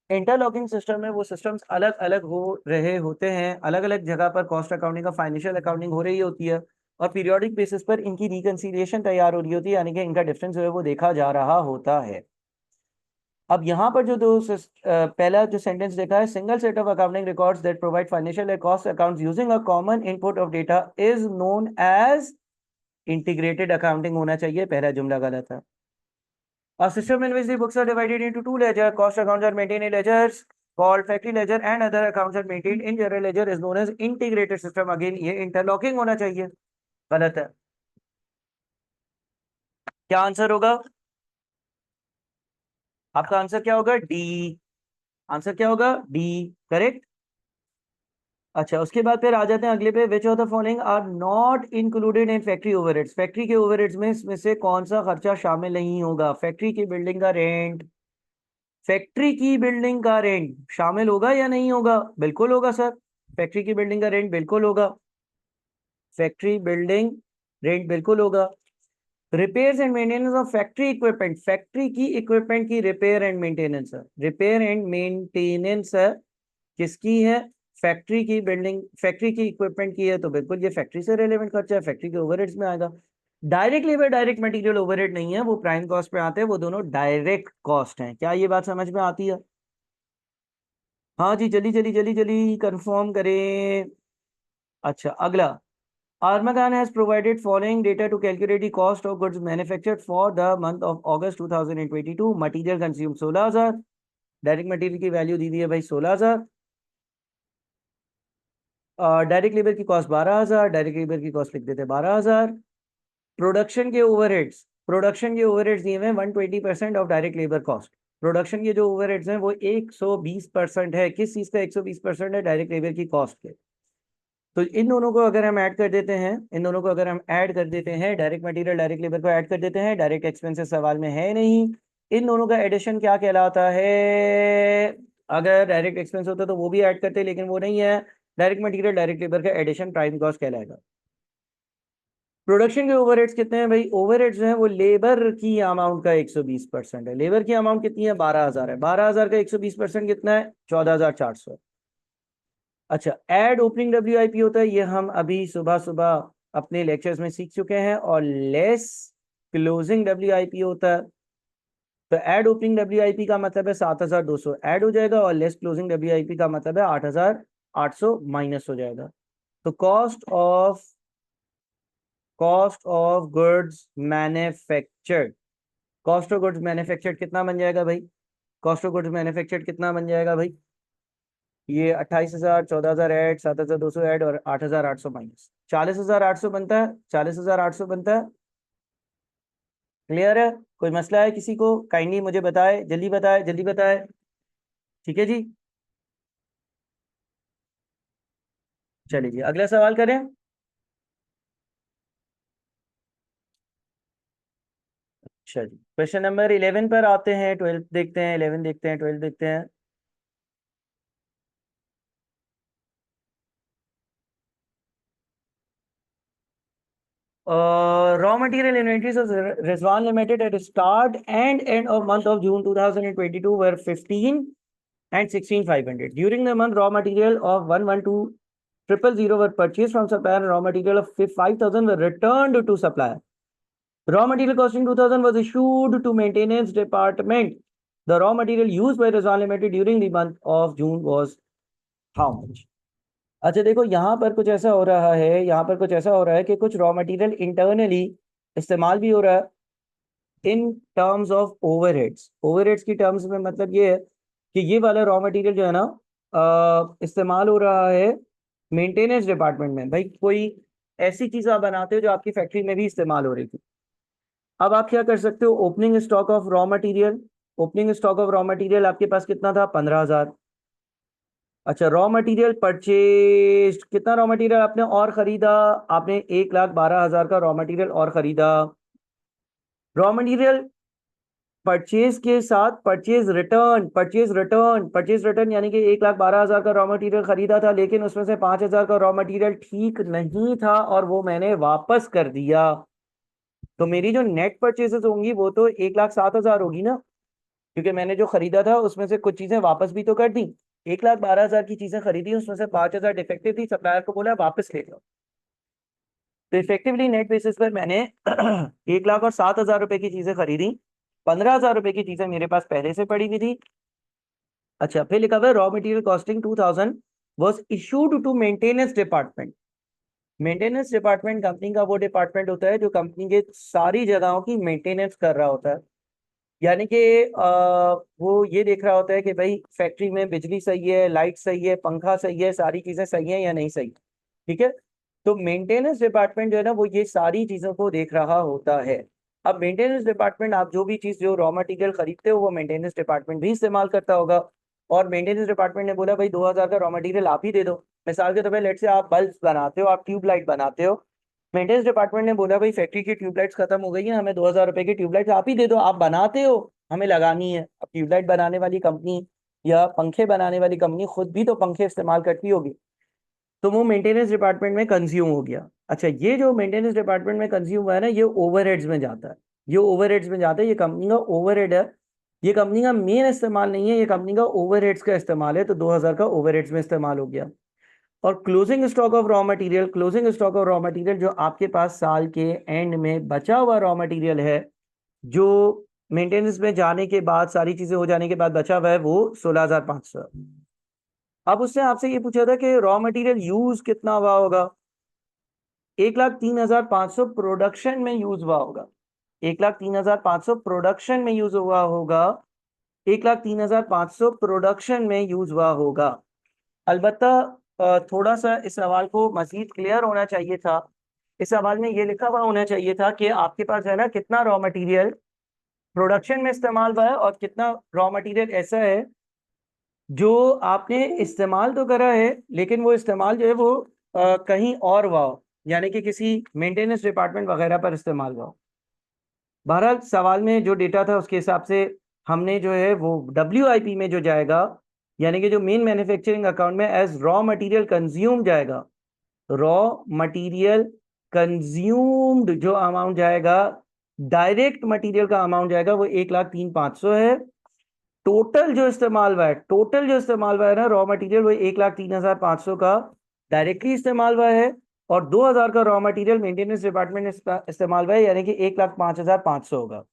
इंटरलॉकिंग सिस्टम में वो सिस्टम्स अलग अलग हो रहे होते हैं, अलग अलग जगह पर कॉस्ट अकाउंटिंग और फाइनेंशियल अकाउंटिंग हो रही होती है, और पीरियोडिक बेसिस पर इनकी रिकंसिलिएशन तैयार हो रही होती है, यानी कि इनका डिफरेंस जो है वो देखा जा रहा होता है। अब यहाँ पर जो पहला जो सेंटेंस देखा है, single set of accounting records that provide financial and cost accounts using a common input of data is known as integrated accounting होना चाहिए। पहला जुमला गलत है। A system in which the books are divided into two ledgers, cost accounts are maintained in ledgers called factory ledger and other accounts are maintained in general ledger is known as integrated system. Again, ये interlocking होना चाहिए। गलत है। क्या आंसर होगा? आपका आंसर क्या होगा? डी। आंसर क्या होगा? डी। करेक्ट। अच्छा, उसके बाद फिर आ जाते हैं अगले पे। Which of the following are not included in factory overheads? Factory के ओवरहेड्स में इसमें से कौन सा खर्चा शामिल नहीं होगा? फैक्ट्री की बिल्डिंग का रेंट, फैक्ट्री की बिल्डिंग का रेंट शामिल होगा या नहीं होगा? बिल्कुल होगा सर। फैक्ट्री की बिल्डिंग का रेंट बिल्कुल होगा। फैक्ट्री बिल्डिंग रेंट बिल्कुल होगा। Repairs and maintenance of factory equipment, factory की इक्विपमेंट की रिपेयर एंड मेंटेनेंस है। रिपेयर एंड मेंटेनेंस है किसकी है? फैक्ट्री की बिल्डिंग, फैक्ट्री की इक्विपमेंट की है, तो बिल्कुल ये फैक्ट्री से रिलेवेंट खर्चा है, फैक्ट्री के ओवरहेड्स में आएगा। Direct labour direct material overhead नहीं है, वो प्राइम कॉस्ट पे आते हैं, वो दोनों डायरेक्ट कॉस्ट हैं। क्या ये बात समझ में आती है? हाँ जी, जल्दी जल्दी जल्दी जल्दी कंफर्म करें। अच्छा, अगला। Armagan has provided following data to calculate the cost of goods manufactured for the month of August 2022. Material consumed 16,000, direct material की वैल्यू दी है भाई 16,000, डायरेक्ट लेबर की कॉस्ट 12,000, डायरेक्ट लेबर की कॉस्ट लिख देते 12,000। प्रोडक्शन के ओवरहेड्स दिए हुए हैं 120% of direct labour cost. Production के जो ओवरहेड्स हैं वो 120% है। किस चीज का 120% है? डायरेक्ट लेबर की कॉस्ट के। तो इन दोनों को अगर हम ऐड कर देते हैं, इन दोनों को अगर हम ऐड कर देते हैं, डायरेक्ट मटेरियल डायरेक्ट लेबर को ऐड कर देते हैं, डायरेक्ट एक्सपेंसेस सवाल में है नहीं, इन दोनों का एडिशन क्या कहलाता है? अगर डायरेक्ट एक्सपेंस होता तो वो भी ऐड करते, लेकिन वो नहीं है। डायरेक्ट मटेरियल डायरेक्ट लेबर का एडिशन प्राइम कॉस्ट कहलाएगा। प्रोडक्शन के ओवरहेड्स कितने हैं भाई? ओवरहेड्स जो है वो लेबर की अमाउंट का 120% है। लेबर की अमाउंट कितनी है? 12,000 है। 12,000 का 120% कितना है? 14,400। अच्छा, एड ओपनिंग डब्ल्यूआईपी होता है, ये हम अभी सुबह सुबह अपने लेक्चर्स में सीख चुके हैं। और लेस क्लोजिंग डब्ल्यूआईपी होता है। तो एड ओपनिंग डब्ल्यूआईपी का मतलब है 7,200 ऐड हो जाएगा, और लेस क्लोजिंग डब्ल्यूआईपी का मतलब है 8,800 माइनस हो जाएगा। तो cost of goods manufactured, cost of goods manufactured कितना बन जाएगा भाई? कॉस्ट ऑफ गुड्स मैन्युफैक्चर्ड कितना बन जाएगा भाई? ये 28,000, 14,000 ऐड, 7,200 ऐड और 8,800 माइनस 40,800 बनता है। 40,800 बनता है। क्लियर है? कोई मसला है किसी को? काइंडली मुझे बताए, जल्दी बताए, जल्दी बताए। ठीक है जी, चलिए जी अगला सवाल करें। अच्छा जी, क्वेश्चन नंबर 11 पर आते हैं। 12 देखते हैं, 11 देखते हैं, 12 देखते हैं। Raw material inventories of Rizwan Limited at start and end of month of June 2022 were 15 and 16,500. During the month, raw material of 112,000 were purchased from supplier and raw material of 5,000 were returned to supplier. Raw material costing 2,000 was issued to maintenance department. The raw material used by Rizwan Limited during the month of June was how much? अच्छा देखो, यहाँ पर कुछ ऐसा हो रहा है, यहाँ पर कुछ ऐसा हो रहा है कि कुछ रॉ मटेरियल इंटरनली इस्तेमाल भी हो रहा है in terms of overheads. Overheads की टर्म्स में मतलब ये है कि ये वाला रॉ मटेरियल जो है ना इस्तेमाल हो रहा है मेंटेनेंस डिपार्टमेंट में। भाई कोई ऐसी चीज आप बनाते हो जो आपकी फैक्ट्री में भी इस्तेमाल हो रही थी। अब आप क्या कर सकते हो, opening stock of raw material. Opening stock of raw material आपके पास कितना था, 15,000। अच्छा, रॉ मटेरियल परचेज, कितना रॉ मटेरियल आपने और खरीदा, आपने 1,12,000 का रॉ मटेरियल और खरीदा। रॉ मटेरियल परचेज के साथ परचेज रिटर्न, परचेज रिटर्न यानी कि 1,12,000 का रॉ मटेरियल खरीदा था, लेकिन उसमें से 5,000 का रॉ मटेरियल ठीक नहीं था और वो मैंने वापस कर दिया। तो मेरी जो नेट परचेजेस होंगी वो तो 1,07,000 होगी ना, क्योंकि मैंने जो खरीदा था उसमें से कुछ चीजें वापस भी तो कर दी। 1,12,000 की चीजें खरीदी, उसमें से 5,000 डिफेक्टिव थी, सप्लायर को बोला वापस ले लो। तो इफेक्टिवली नेट बेसिस पर मैंने 1,07,000 रुपए की चीजें खरीदी, 15,000 रुपए की चीजें मेरे पास पहले से पड़ी हुई थी। अच्छा, फिर लिखा हुआ है raw material costing 2,000 was issued to maintenance department. Maintenance department company का वो डिपार्टमेंट होता है जो कंपनी के सारी जगहों की मेंटेनेंस कर रहा होता है। यानी कि वो ये देख रहा होता है कि भाई फैक्ट्री में बिजली सही है, लाइट सही है, पंखा सही है, सारी चीजें सही है या नहीं सही। ठीक है, तो मेंटेनेंस डिपार्टमेंट जो है ना वो ये सारी चीजों को देख रहा होता है। अब मेंटेनेंस डिपार्टमेंट, आप जो भी चीज जो रॉ मटेरियल खरीदते हो वो मेंटेनेंस डिपार्टमेंट भी इस्तेमाल करता होगा। और मेंटेनेंस डिपार्टमेंट ने बोला भाई 2,000 का रॉ मटेरियल आप ही दे दो। मिसाल के तौर पर लेट से आप बल्ब बनाते हो, आप ट्यूबलाइट बनाते हो, मेंटेनेंस डिपार्टमेंट ने बोला भाई फैक्ट्री की ट्यूबलाइट्स खत्म हो गई है, हमें 2,000 रुपए की ट्यूबलाइट्स आप ही दे दो, आप बनाते हो, हमें लगानी है। अब ट्यूबलाइट बनाने वाली कंपनी या पंखे बनाने वाली कंपनी खुद भी तो पंखे इस्तेमाल करती होगी, तो वो मेंटेनेंस डिपार्टमेंट में कंज्यूम हो गया। अच्छा, ये जो मेंटेनेंस डिपार्टमेंट में कंज्यूम हुआ है ना, ये ओवरहेड्स में जाता है। ये ओवरहेड्स में जाता है, ये कंपनी का ओवरहेड है, ये कंपनी का मेन इस्तेमाल नहीं है, ये कंपनी का ओवरहेड्स का इस्तेमाल है। तो 2,000 का ओवरहेड्स में इस्तेमाल हो गया। और closing stock of raw material, closing stock of raw material जो आपके पास साल के एंड में बचा हुआ रॉ मटेरियल है, जो मेंटेनेंस में जाने के बाद सारी चीजें हो जाने के बाद बचा हुआ है, वो 16,500। अब उसने आपसे ये पूछा था कि रॉ मटेरियल यूज कितना हुआ होगा। 1,03,500 प्रोडक्शन में यूज हुआ होगा, 1,03,500 प्रोडक्शन में यूज हुआ होगा, 1,03,500 प्रोडक्शन में यूज हुआ होगा। अलबत्ता थोड़ा सा इस सवाल को मजीद क्लियर होना चाहिए था। इस सवाल में ये लिखा हुआ होना चाहिए था कि आपके पास है ना कितना रॉ मटेरियल प्रोडक्शन में इस्तेमाल हुआ है और कितना रॉ मटेरियल ऐसा है जो आपने इस्तेमाल तो करा है लेकिन वो इस्तेमाल जो है वो कहीं और हुआ हो, यानी कि किसी मेंटेनेंस डिपार्टमेंट वगैरह पर इस्तेमाल हुआ हो। बहरहाल सवाल में जो डेटा था उसके हिसाब से हमने जो है वो WIP में जो जाएगा, यानी कि जो मेन मैन्युफैक्चरिंग अकाउंट में एज रॉ मटेरियल कंज्यूम जाएगा, रॉ मटेरियल कंज्यूम्ड जो अमाउंट जाएगा, डायरेक्ट मटेरियल का अमाउंट जाएगा, वो 1,03,500 है। टोटल जो इस्तेमाल हुआ है, टोटल जो इस्तेमाल हुआ है ना रॉ मटेरियल, वो 1,03,500 का डायरेक्टली इस्तेमाल हुआ है और 2,000 का रॉ मटेरियल मेंटेनेंस डिपार्टमेंट में इस्तेमाल हुआ है, यानी कि 1,05,500 होगा।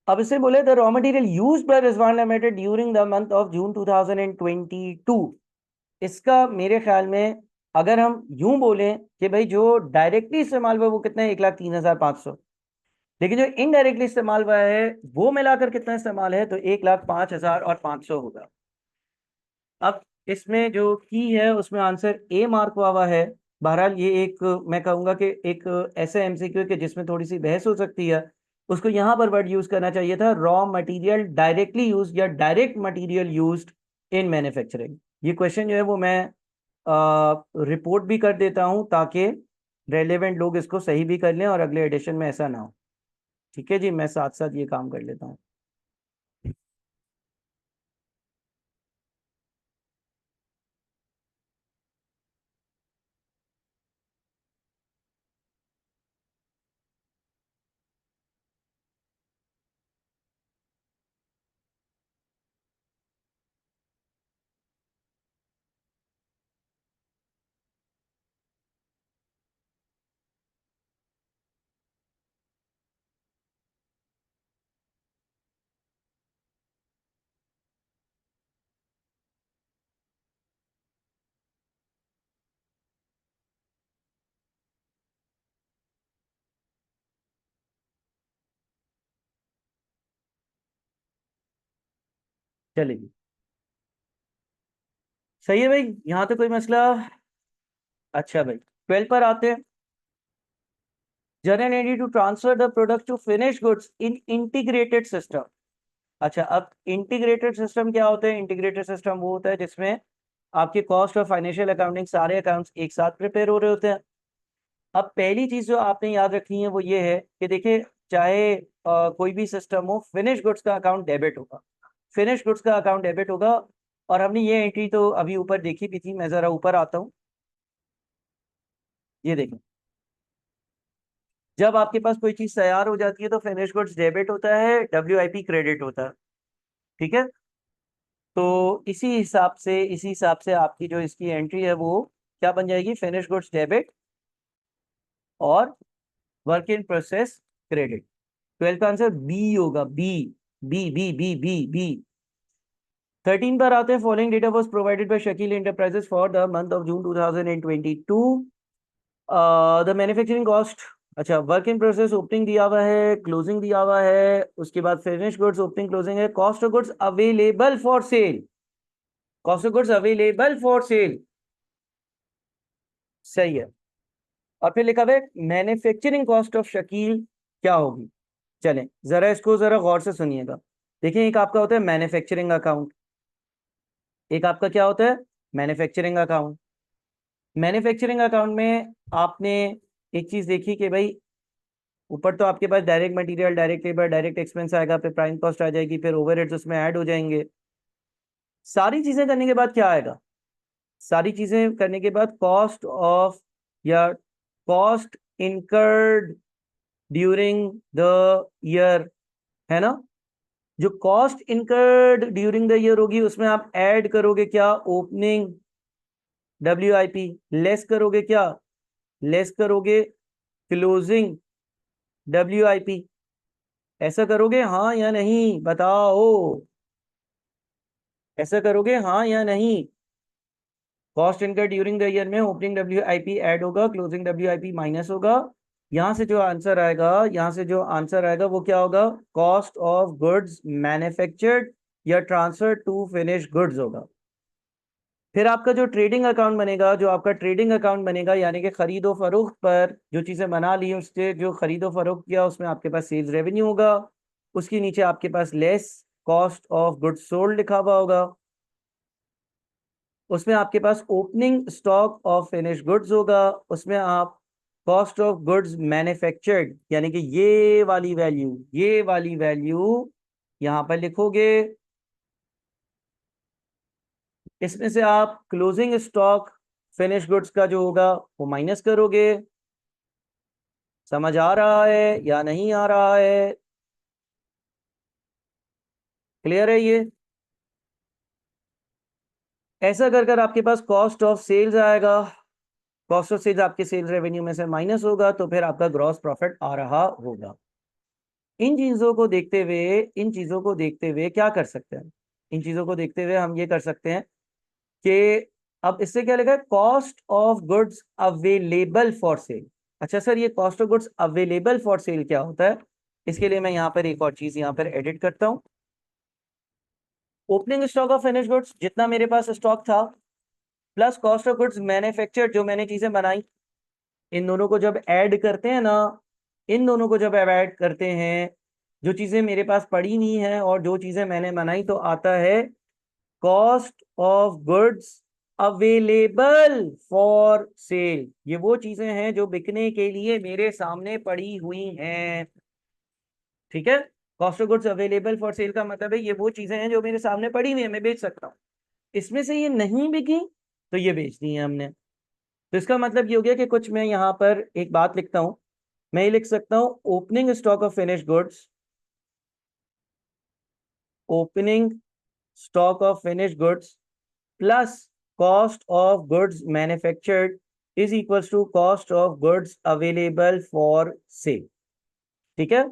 अब इससे बोले the raw material used by Rizwan limited during the month of June 2022। इसका मेरे ख्याल में अगर हम यूं बोलें कि भाई जो डायरेक्टली इस्तेमाल हुआ है वो कितना है, 1,03,500, लेकिन जो इनडायरेक्टली इस्तेमाल हुआ है वो मिलाकर कितना इस्तेमाल है, तो 1,05,500 होगा। अब इसमें जो की है उसमें आंसर ए मार्क हुआ है। बहरहाल ये एक, मैं कहूंगा कि एक ऐसे MCQ के जिसमें थोड़ी सी बहस हो सकती है, उसको यहाँ पर वर्ड यूज करना चाहिए था, रॉ मटेरियल डायरेक्टली यूज या direct material used in manufacturing. ये क्वेश्चन जो है वो मैं रिपोर्ट भी कर देता हूँ ताकि रेलेवेंट लोग इसको सही भी कर लें और अगले एडिशन में ऐसा ना हो। ठीक है जी, मैं साथ साथ ये काम कर लेता हूँ। चलिए, सही है भाई, यहाँ तो कोई मसला। अच्छा भाई, 12 पर आते हैं। General entity to transfer the product to finish goods in integrated system. अच्छा, अब इंटीग्रेटेड सिस्टम क्या होता है? इंटीग्रेटेड सिस्टम वो होता है जिसमें आपके कॉस्ट और फाइनेंशियल अकाउंटिंग सारे अकाउंट्स एक साथ प्रिपेयर हो रहे होते हैं। अब पहली चीज जो आपने याद रखनी है वो ये है कि देखिए, चाहे कोई भी सिस्टम हो, फिनिश गुड्स का अकाउंट डेबिट होगा। फिनिश गुड्स का अकाउंट डेबिट होगा। और हमने ये एंट्री तो अभी ऊपर देखी भी थी, मैं जरा ऊपर आता हूँ। ये देखें, जब आपके पास कोई चीज तैयार हो जाती है तो फिनिश गुड्स डेबिट होता है, WIP क्रेडिट होता है। ठीक है, तो इसी हिसाब से आपकी जो इसकी एंट्री है वो क्या बन जाएगी? फिनिश गुड्स डेबिट और वर्क इन प्रोसेस क्रेडिट। 12 का आंसर बी होगा, B. B B B B B. 13 पर आते हैं। Following data was provided by Shakeel enterprises for the month of June 2022। The manufacturing cost. अच्छा, वर्क इन प्रोसेस ओपनिंग दिया हुआ है, क्लोजिंग दिया हुआ है, उसके बाद फिनिश गुड्स ओपनिंग क्लोजिंग है, cost of goods available for sale. Cost of goods available for cell, सही है। और फिर लिखा हुआ है मैन्युफैक्चरिंग कॉस्ट ऑफ शकील क्या होगी। चलें जरा इसको जरा गौर से सुनिएगा। देखिए, एक आपका होता है मैन्युफैक्चरिंग अकाउंट, एक आपका क्या होता है? Manufacturing account. मैन्युफैक्चरिंग अकाउंट में आपने एक चीज देखी कि भाई, ऊपर तो आपके पास direct material, direct labour, direct expense आएगा, फिर प्राइम कॉस्ट आ जाएगी, फिर ओवरहेड्स उसमें ऐड हो जाएंगे। सारी चीजें करने के बाद क्या आएगा? सारी चीजें करने के बाद कॉस्ट ऑफ, या cost incurred during the year, है ना? जो cost incurred during the year होगी उसमें आप ऐड करोगे क्या? Opening WIP। लेस करोगे क्या? लेस करोगे क्लोजिंग WIP। ऐसा करोगे हाँ या नहीं, बताओ? ऐसा करोगे हाँ या नहीं? Cost incurred during the year में ओपनिंग WIP ऐड होगा, क्लोजिंग WIP माइनस होगा। यहां से जो आंसर आएगा, यहां से जो आंसर आएगा वो क्या होगा? कॉस्ट ऑफ गुड्स मैन्युफैक्चर्ड या ट्रांसफर टू फिनिश गुड्स होगा। फिर आपका जो ट्रेडिंग अकाउंट बनेगा, जो आपका ट्रेडिंग अकाउंट बनेगा, यानी कि खरीदो फरोख्त पर जो चीजें बना ली उससे जो खरीदो फरोख्त किया, उसमें आपके पास सेल्स रेवेन्यू होगा। उसके नीचे आपके पास less cost of goods sold लिखा हुआ होगा। उसमें आपके पास opening stock of finish goods होगा। उसमें आप कॉस्ट ऑफ गुड्स मैन्युफैक्चर्ड, यानी कि ये वाली वैल्यू यहां पर लिखोगे। इसमें से आप क्लोजिंग स्टॉक फिनिश गुड्स का जो होगा वो माइनस करोगे। समझ आ रहा है या नहीं आ रहा है? क्लियर है ये? ऐसा कर कर आपके पास कॉस्ट ऑफ सेल्स आएगा। कॉस्ट ऑफ सेल्स आपके सेल्स रेवेन्यू में से माइनस होगा, तो फिर आपका ग्रॉस प्रॉफिट आ रहा होगा। इन चीजों को देखते हुए, इन चीजों को देखते हुए क्या कर सकते हैं? इन चीजों को देखते हुए हम ये कर सकते हैं कि अब इससे क्या लिखा है? Cost of goods available for cell. अच्छा सर, ये cost of goods available for cell क्या होता है? इसके लिए मैं यहाँ पर एक और चीज यहाँ पर एडिट करता हूँ। Opening stock of finish goods, जितना मेरे पास स्टॉक था, plus cost of goods manufactured, जो मैंने चीजें बनाई, इन दोनों को जब ऐड करते हैं ना, इन दोनों को जब ऐड करते हैं, जो चीजें मेरे पास पड़ी हुई हैं और जो चीजें मैंने बनाई, तो आता है cost of goods available for cell. ये वो चीजें हैं जो बिकने के लिए मेरे सामने पड़ी हुई हैं। ठीक है, cost of goods available for cell का मतलब है ये वो चीजें हैं जो मेरे सामने पड़ी हुई है, मैं बेच सकता हूँ। इसमें से ये नहीं बिकी तो ये बेच दी है हमने। तो इसका मतलब ये हो गया कि कुछ मैं यहाँ पर एक बात लिखता हूँ, मैं ये लिख सकता हूँ opening stock of finish goods, opening stock of finish goods plus cost of goods manufactured is equals to cost of goods available for sale. ठीक है,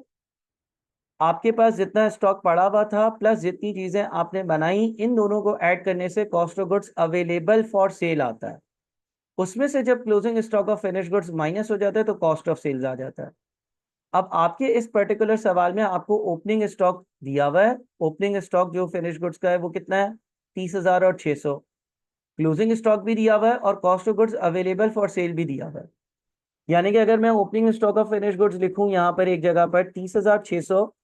आपके पास जितना स्टॉक पड़ा हुआ था प्लस जितनी चीजें आपने बनाई, इन दोनों को ऐड करने से cost of goods available for cell आता है। उसमें से जब closing stock of finish goods minus हो जाता है तो कॉस्ट ऑफ सेल्स आ जाता है। अब आपके इस पर्टिकुलर सवाल में आपको ओपनिंग स्टॉक दिया हुआ है, ओपनिंग स्टॉक जो फिनिश गुड्स का है वो कितना है, 30,000 और 600। क्लोजिंग स्टॉक भी दिया हुआ है और cost of goods available for sale भी दिया हुआ है। यानी कि अगर मैं opening stock of finish goods लिखूं यहाँ पर एक जगह पर 30,600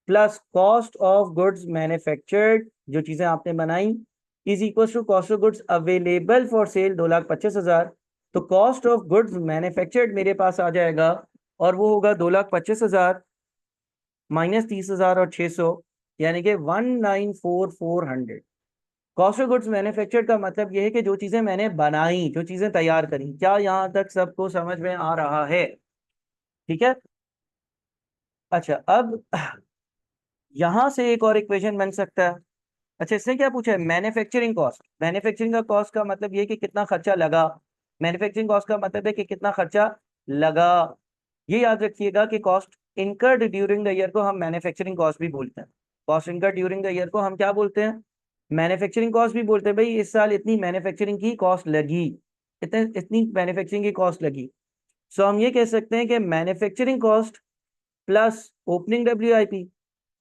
plus cost of goods manufactured, जो चीजें आपने बनाई, is equal to cost of goods available for sale 2,25,000। तो कॉस्ट ऑफ गुड्स मैन्युफैक्चर्ड मेरे पास आ जाएगा और वो होगा 2,25,000 माइनस 30,000 और 600, यानी कि 1,94,400। कॉस्ट ऑफ गुड्स मैन्युफैक्चर्ड का मतलब यह है कि जो चीजें मैंने बनाई, जो चीजें तैयार करी। क्या यहाँ तक सबको समझ में आ रहा है? ठीक है, अच्छा अब यहां से एक और इक्वेशन बन सकता है। अच्छा, इसने क्या पूछा है, मैन्युफैक्चरिंग कॉस्ट। मैन्युफैक्चरिंग का कॉस्ट का मतलब ये कि कितना खर्चा लगा, मैन्युफैक्चरिंग कॉस्ट का मतलब है कि कितना खर्चा लगा। ये याद रखिएगा कि cost incurred during the year को हम मैन्युफैक्चरिंग कॉस्ट भी बोलते हैं। Cost incurred during the year को हम क्या बोलते हैं, मैन्युफैक्चरिंग कॉस्ट भी बोलते हैं। भाई इस साल इतनी मैन्युफैक्चरिंग की कॉस्ट लगी, इतने इतनी मैन्युफैक्चरिंग की कॉस्ट लगी। सो हम ये कह सकते हैं कि manufacturing cost plus opening WIP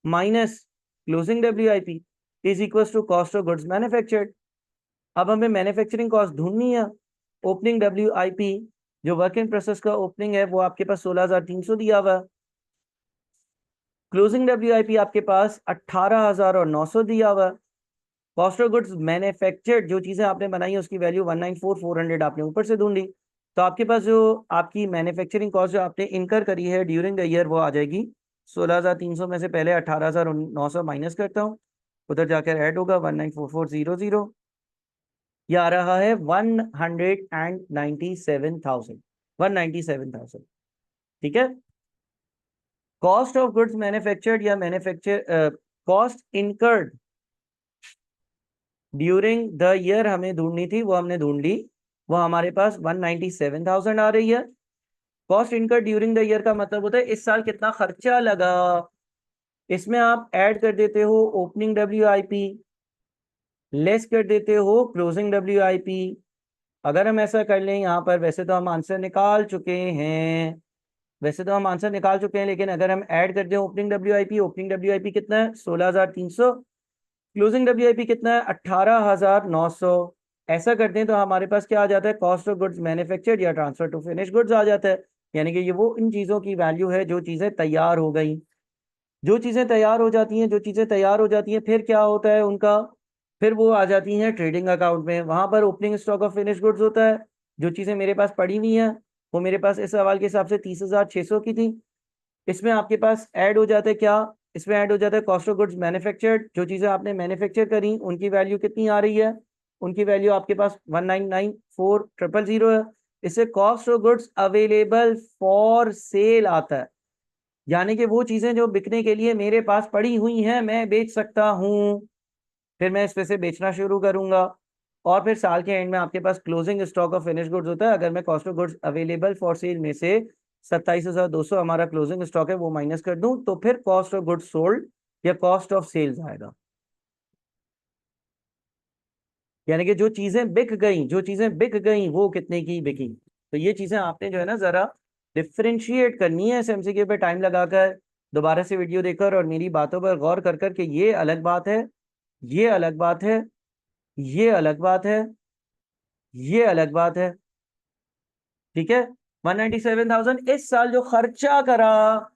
minus closing WIP is equal to cost of goods manufactured. अब हमें मैन्युफैक्चरिंग कॉस्ट ढूंढनी है। ओपनिंग डब्ल्यूआईपी जो वर्क इन प्रोसेस का ओपनिंग है वो आपके पास 16,300 दिया हुआ है। क्लोजिंग डब्ल्यूआईपी आपके पास 18,900 दिया हुआ है। कॉस्ट ऑफ गुड्स मैन्युफैक्चर्ड जो चीजें आपने बनाई है उसकी वैल्यू 1,94,400 आपने ऊपर से ढूंढी। तो आपके पास जो आपकी मैन्युफैक्चरिंग कॉस्ट जो आपने इनकर करी है ड्यूरिंग द ईयर वो आ जाएगी 16,300 में से पहले 18,900 माइनस करता हूँ, उधर जाकर ऐड होगा 1,94,400, ये आ रहा है 197,000, 197,000। ठीक है, कॉस्ट ऑफ गुड्स मैन्युफैक्चर्ड या manufacture cost incurred during the year हमें ढूंढनी थी, वो हमने ढूंढ ली, वो हमारे पास 197,000 आ रही है। Cost incurred during the year का मतलब होता है इस साल कितना खर्चा लगा। इसमें आप ऐड कर देते हो ओपनिंग डब्ल्यूआईपी, लेस कर देते हो क्लोजिंग डब्ल्यूआईपी। अगर हम ऐसा कर लें यहाँ पर, वैसे तो हम आंसर निकाल चुके हैं, वैसे तो हम आंसर निकाल चुके हैं, लेकिन अगर हम ऐड कर दें ओपनिंग डब्ल्यूआईपी, ओपनिंग डब्ल्यूआईपी कितना है 16,300, क्लोजिंग डब्ल्यूआईपी कितना है 18,900, ऐसा करते हैं तो हमारे पास क्या आ जाता है, कॉस्ट ऑफ गुड्स मैन्युफैक्चर्ड या ट्रांसफर टू फिनिश गुड्स आ जाता है। यानी कि ये वो इन चीज़ों की वैल्यू है जो चीज़ें तैयार हो गई। जो चीज़ें तैयार हो जाती हैं, जो चीज़ें तैयार हो जाती हैं फिर क्या होता है उनका, फिर वो आ जाती हैं ट्रेडिंग अकाउंट में। वहां पर opening stock of finish goods होता है, जो चीज़ें मेरे पास पड़ी हुई हैं वो मेरे पास इस सवाल के हिसाब से 30,600 की थी। इसमें आपके पास ऐड हो जाता है क्या, इसमें ऐड हो जाता है कॉस्ट ऑफ गुड्स मैन्युफैक्चर्ड, जो चीज़ें आपने मैन्युफैक्चर करी उनकी वैल्यू कितनी आ रही है, उनकी वैल्यू आपके पास 1,99,400 है। इससे cost of goods available for cell आता है, यानी कि वो चीज़ें जो बिकने के लिए मेरे पास पड़ी हुई हैं मैं बेच सकता हूँ। फिर मैं इस पे से बेचना शुरू करूंगा और फिर साल के एंड में आपके पास closing stock of finish goods होता है। अगर मैं cost of goods available for sale में से 27,200 हमारा क्लोजिंग स्टॉक है वो माइनस कर दूं तो फिर कॉस्ट ऑफ गुड्स सोल्ड या कॉस्ट ऑफ सेल्स आएगा। यानी कि जो चीजें बिक गई, जो चीजें बिक गई वो कितने की बिकी। तो ये चीजें आपने जो है ना जरा डिफ्रेंशिएट करनी है, एमसीक्यू पे टाइम लगाकर दोबारा से वीडियो देखकर और मेरी बातों पर गौर कर कर के ये अलग बात है, ये अलग बात है, ये अलग बात है, ये अलग बात है। ठीक है, 197,000 इस साल जो खर्चा करा,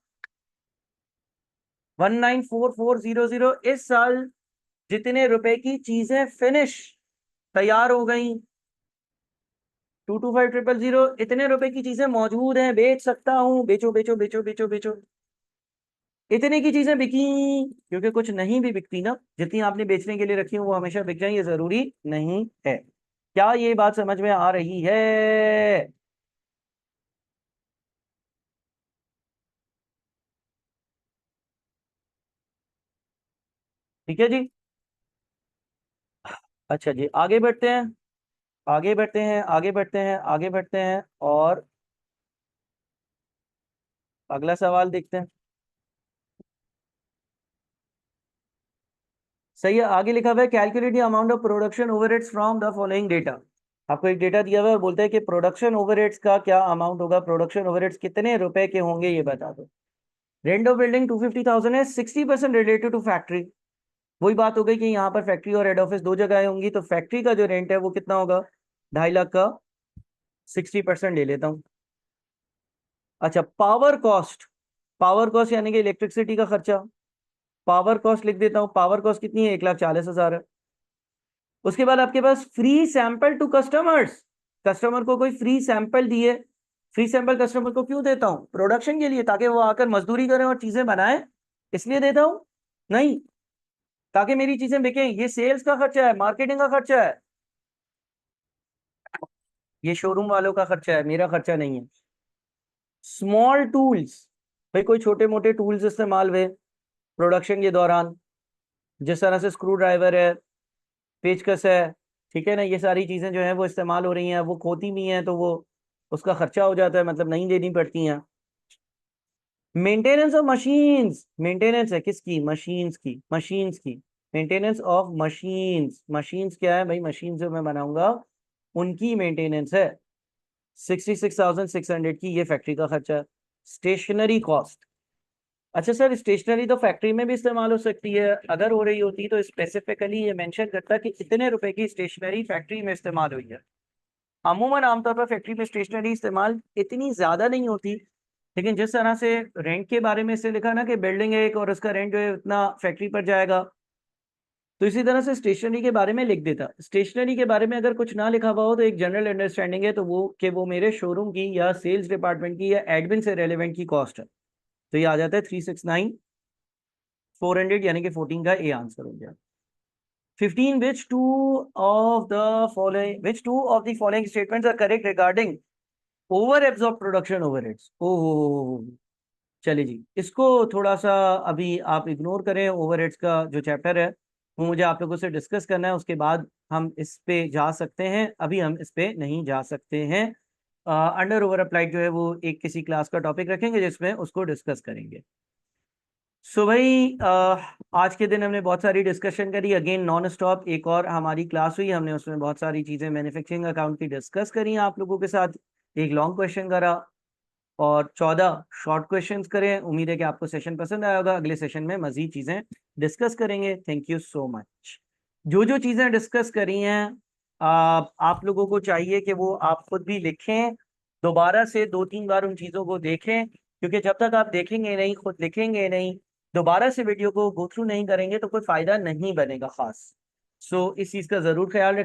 194,400 इस साल जितने रुपए की चीजें फिनिश तैयार हो गई, 225,000 इतने रुपए की चीजें मौजूद हैं, बेच सकता हूं, बेचो बेचो बेचो बेचो बेचो। इतने की चीजें बिकी, क्योंकि कुछ नहीं भी बिकती ना, जितनी आपने बेचने के लिए रखी हो वो हमेशा बिक जाए, ये जरूरी नहीं है। क्या ये बात समझ में आ रही है? ठीक है जी। अच्छा जी, आगे बढ़ते हैं, आगे बढ़ते हैं, आगे बढ़ते हैं, आगे बढ़ते हैं, और अगला सवाल देखते हैं। सही है, आगे लिखा हुआ है calculate the amount of production overheads from the following data. आपको एक डेटा दिया हुआ है और बोलता है कि प्रोडक्शन ओवरहेड्स का क्या अमाउंट होगा, प्रोडक्शन ओवरहेड्स कितने रुपए के होंगे ये बता दो। रेंट ऑफ बिल्डिंग 250,000 है, 60% रिलेटेड टू फैक्ट्री। वही बात हो गई कि यहाँ पर फैक्ट्री और हेड ऑफिस दो जगह होंगी, तो फैक्ट्री का जो रेंट है वो कितना होगा, 2.5 लाख का 60% ले लेता हूँ। अच्छा, पावर कॉस्ट, पावर कॉस्ट यानी कि इलेक्ट्रिसिटी का खर्चा, पावर कॉस्ट लिख देता हूँ। पावर कॉस्ट कितनी है, 1,40,000 है। उसके बाद आपके पास free sample to customers, customer को कोई फ्री सैंपल दिए। फ्री सैंपल कस्टमर को क्यों देता हूं, प्रोडक्शन के लिए, ताकि वो आकर मजदूरी करें और चीजें बनाएं, इसलिए देता हूं? नहीं, ताकि मेरी चीजें बिकें। ये सेल्स का खर्चा है, मार्केटिंग का खर्चा है, ये शोरूम वालों का खर्चा है, मेरा खर्चा नहीं है। स्मॉल टूल्स, भाई कोई छोटे मोटे टूल्स इस्तेमाल हुए प्रोडक्शन के दौरान, जिस तरह से स्क्रू ड्राइवर है, पेचकस है, ठीक है ना, ये सारी चीजें जो है वो इस्तेमाल हो रही हैं, वो खोती भी हैं तो वो उसका खर्चा हो जाता है, मतलब नहीं देनी पड़ती हैं। मेंटेनेंस ऑफ मशीन्स, मेंटेनेंस है किसकी, मशीन्स की, मशीन्स की मेंटेनेंस ऑफ मशीन्स। मशीन्स क्या है भाई, मशीन जो मैं बनाऊंगा उनकी मेंटेनेंस है, 66,600 की, ये फैक्ट्री का खर्चा है। स्टेशनरी कॉस्ट, अच्छा सर स्टेशनरी तो फैक्ट्री में भी इस्तेमाल हो सकती है, अगर हो रही होती तो स्पेसिफिकली ये मेंशन करता कि कितने रुपए की स्टेशनरी फैक्ट्री में इस्तेमाल हुई है। अमूमन आमतौर पर फैक्ट्री में स्टेशनरी इस्तेमाल इतनी ज्यादा नहीं होती, लेकिन जिस तरह से रेंट के बारे में इससे लिखा ना कि बिल्डिंग है एक और उसका रेंट जो है उतना फैक्ट्री पर जाएगा, तो इसी तरह से स्टेशनरी के बारे में लिख देता। स्टेशनरी के बारे में अगर कुछ ना लिखा हुआ हो तो एक जनरल अंडरस्टैंडिंग है तो वो कि वो मेरे शोरूम की या सेल्स डिपार्टमेंट की या एडमिन से रेलिवेंट की कॉस्ट है। तो ये आ जाता है 369,400, यानी कि 14 का ए आंसर हो गया। 15, which two of the following statements are correct regarding over absorb production overheads. ओहो, चलिए जी, इसको थोड़ा सा अभी आप इग्नोर करें, ओवरहेड्स का जो चैप्टर है वो मुझे आप लोगों से डिस्कस करना है, उसके बाद हम इस पे जा सकते हैं, अभी हम इस पे नहीं जा सकते हैं। अंडर ओवर अप्लाइड जो है वो एक किसी क्लास का टॉपिक रखेंगे जिसमें उसको डिस्कस करेंगे। सो भाई आज के दिन हमने बहुत सारी डिस्कशन करी, अगेन नॉन स्टॉप एक और हमारी क्लास हुई, हमने उसमें बहुत सारी चीज़ें मैन्युफैक्चरिंग अकाउंट की डिस्कस करी आप लोगों के साथ। एक लॉन्ग क्वेश्चन करा और 14 शॉर्ट क्वेश्चंस करें। उम्मीद है कि आपको सेशन पसंद आया होगा, अगले सेशन में मजीद चीज़ें डिस्कस करेंगे। Thank you so much. जो जो चीज़ें डिस्कस करी हैं आप लोगों को चाहिए कि वो आप खुद भी लिखें, दोबारा से 2-3 बार उन चीज़ों को देखें, क्योंकि जब तक आप देखेंगे नहीं, खुद लिखेंगे नहीं, दोबारा से वीडियो को गो थ्रू नहीं करेंगे तो कोई फायदा नहीं बनेगा खास। सो इस चीज़ का ज़रूर ख्याल रखिए।